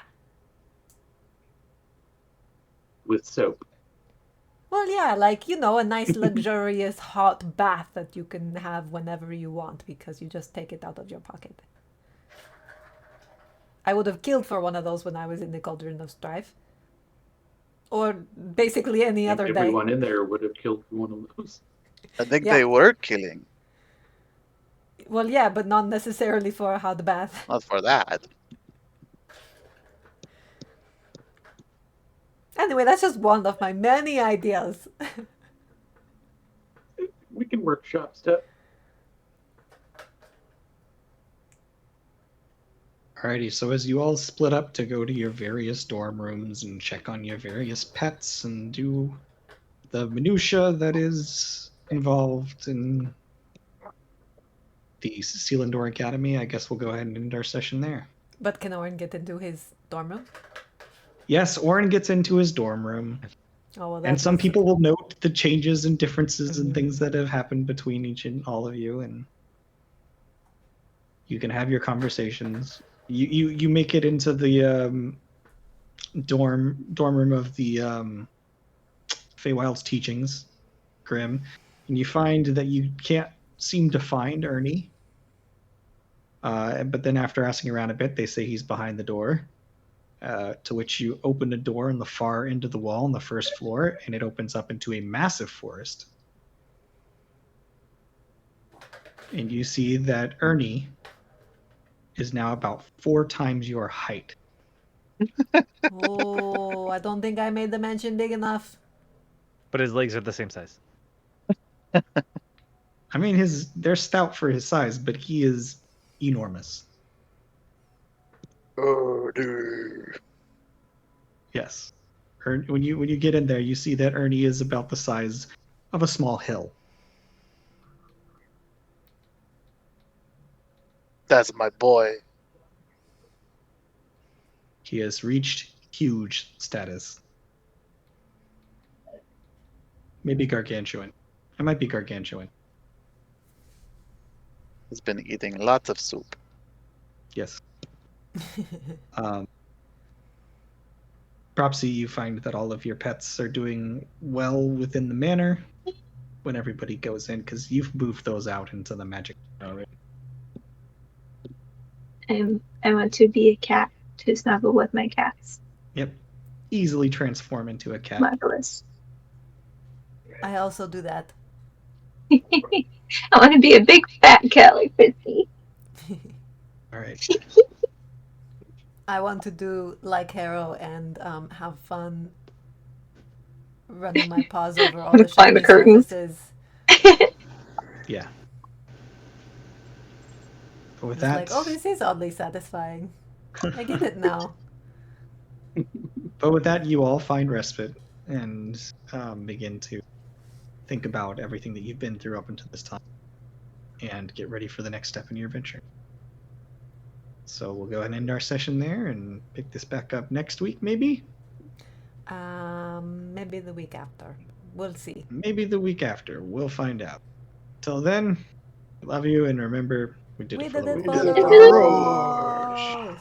With soap. Well, yeah, like, a nice luxurious hot bath that you can have whenever you want because you just take it out of your pocket. I would have killed for one of those when I was in the Cauldron of Strife. Or basically any I think other day. everyone in there would have killed one of those. I think Yeah. they were killing. Well, yeah, but not necessarily for a hot bath. Not for that. Anyway, that's just one of my many ideas. We can workshop stuff. Alrighty, so as you all split up to go to your various dorm rooms and check on your various pets and do the minutia that is involved in the Selindor Academy, I guess we'll go ahead and end our session there. But can Orin get into his dorm room? Yes, Orin gets into his dorm room, Oh, well, and some was- people will note the changes and differences and things that have happened between each and all of you, and you can have your conversations. You make it into the dorm room of the Feywild's teachings, Grim, and you find that you can't seem to find Ernie. But then after asking around a bit, they say he's behind the door. To which you open a door in the far end of the wall on the first floor, and it opens up into a massive forest. And you see that Ernie is now about 4 times your height. Oh, I don't think I made the mansion big enough. But his legs are the same size. I mean, they're stout for his size, but he is enormous. Oh, dude. Yes. When you get in there, you see that Ernie is about the size of a small hill. That's my boy. He has reached huge status. Maybe gargantuan. It might be gargantuan. He's been eating lots of soup. Yes. Propsy, you find that all of your pets are doing well within the manor when everybody goes in, because you've moved those out into the magic already. I want to be a cat to snuggle with my cats. Yep. Easily transform into a cat. Marvelous. I also do that. I want to be a big fat cat like Fitzy. All right. I want to do like Harrow and have fun running my paws over all the Find the shiny curtains. surfaces. Yeah. But with It's that, like, oh, this is oddly satisfying. I get it now. But with that, you all find respite and begin to think about everything that you've been through up until this time and get ready for the next step in your adventure. So we'll go ahead and end our session there and pick this back up next week, maybe? Maybe the week after. We'll see. Maybe the week after. We'll find out. Till then, love you, and remember, we did We it for did the it Royals. for did it the for the Rose.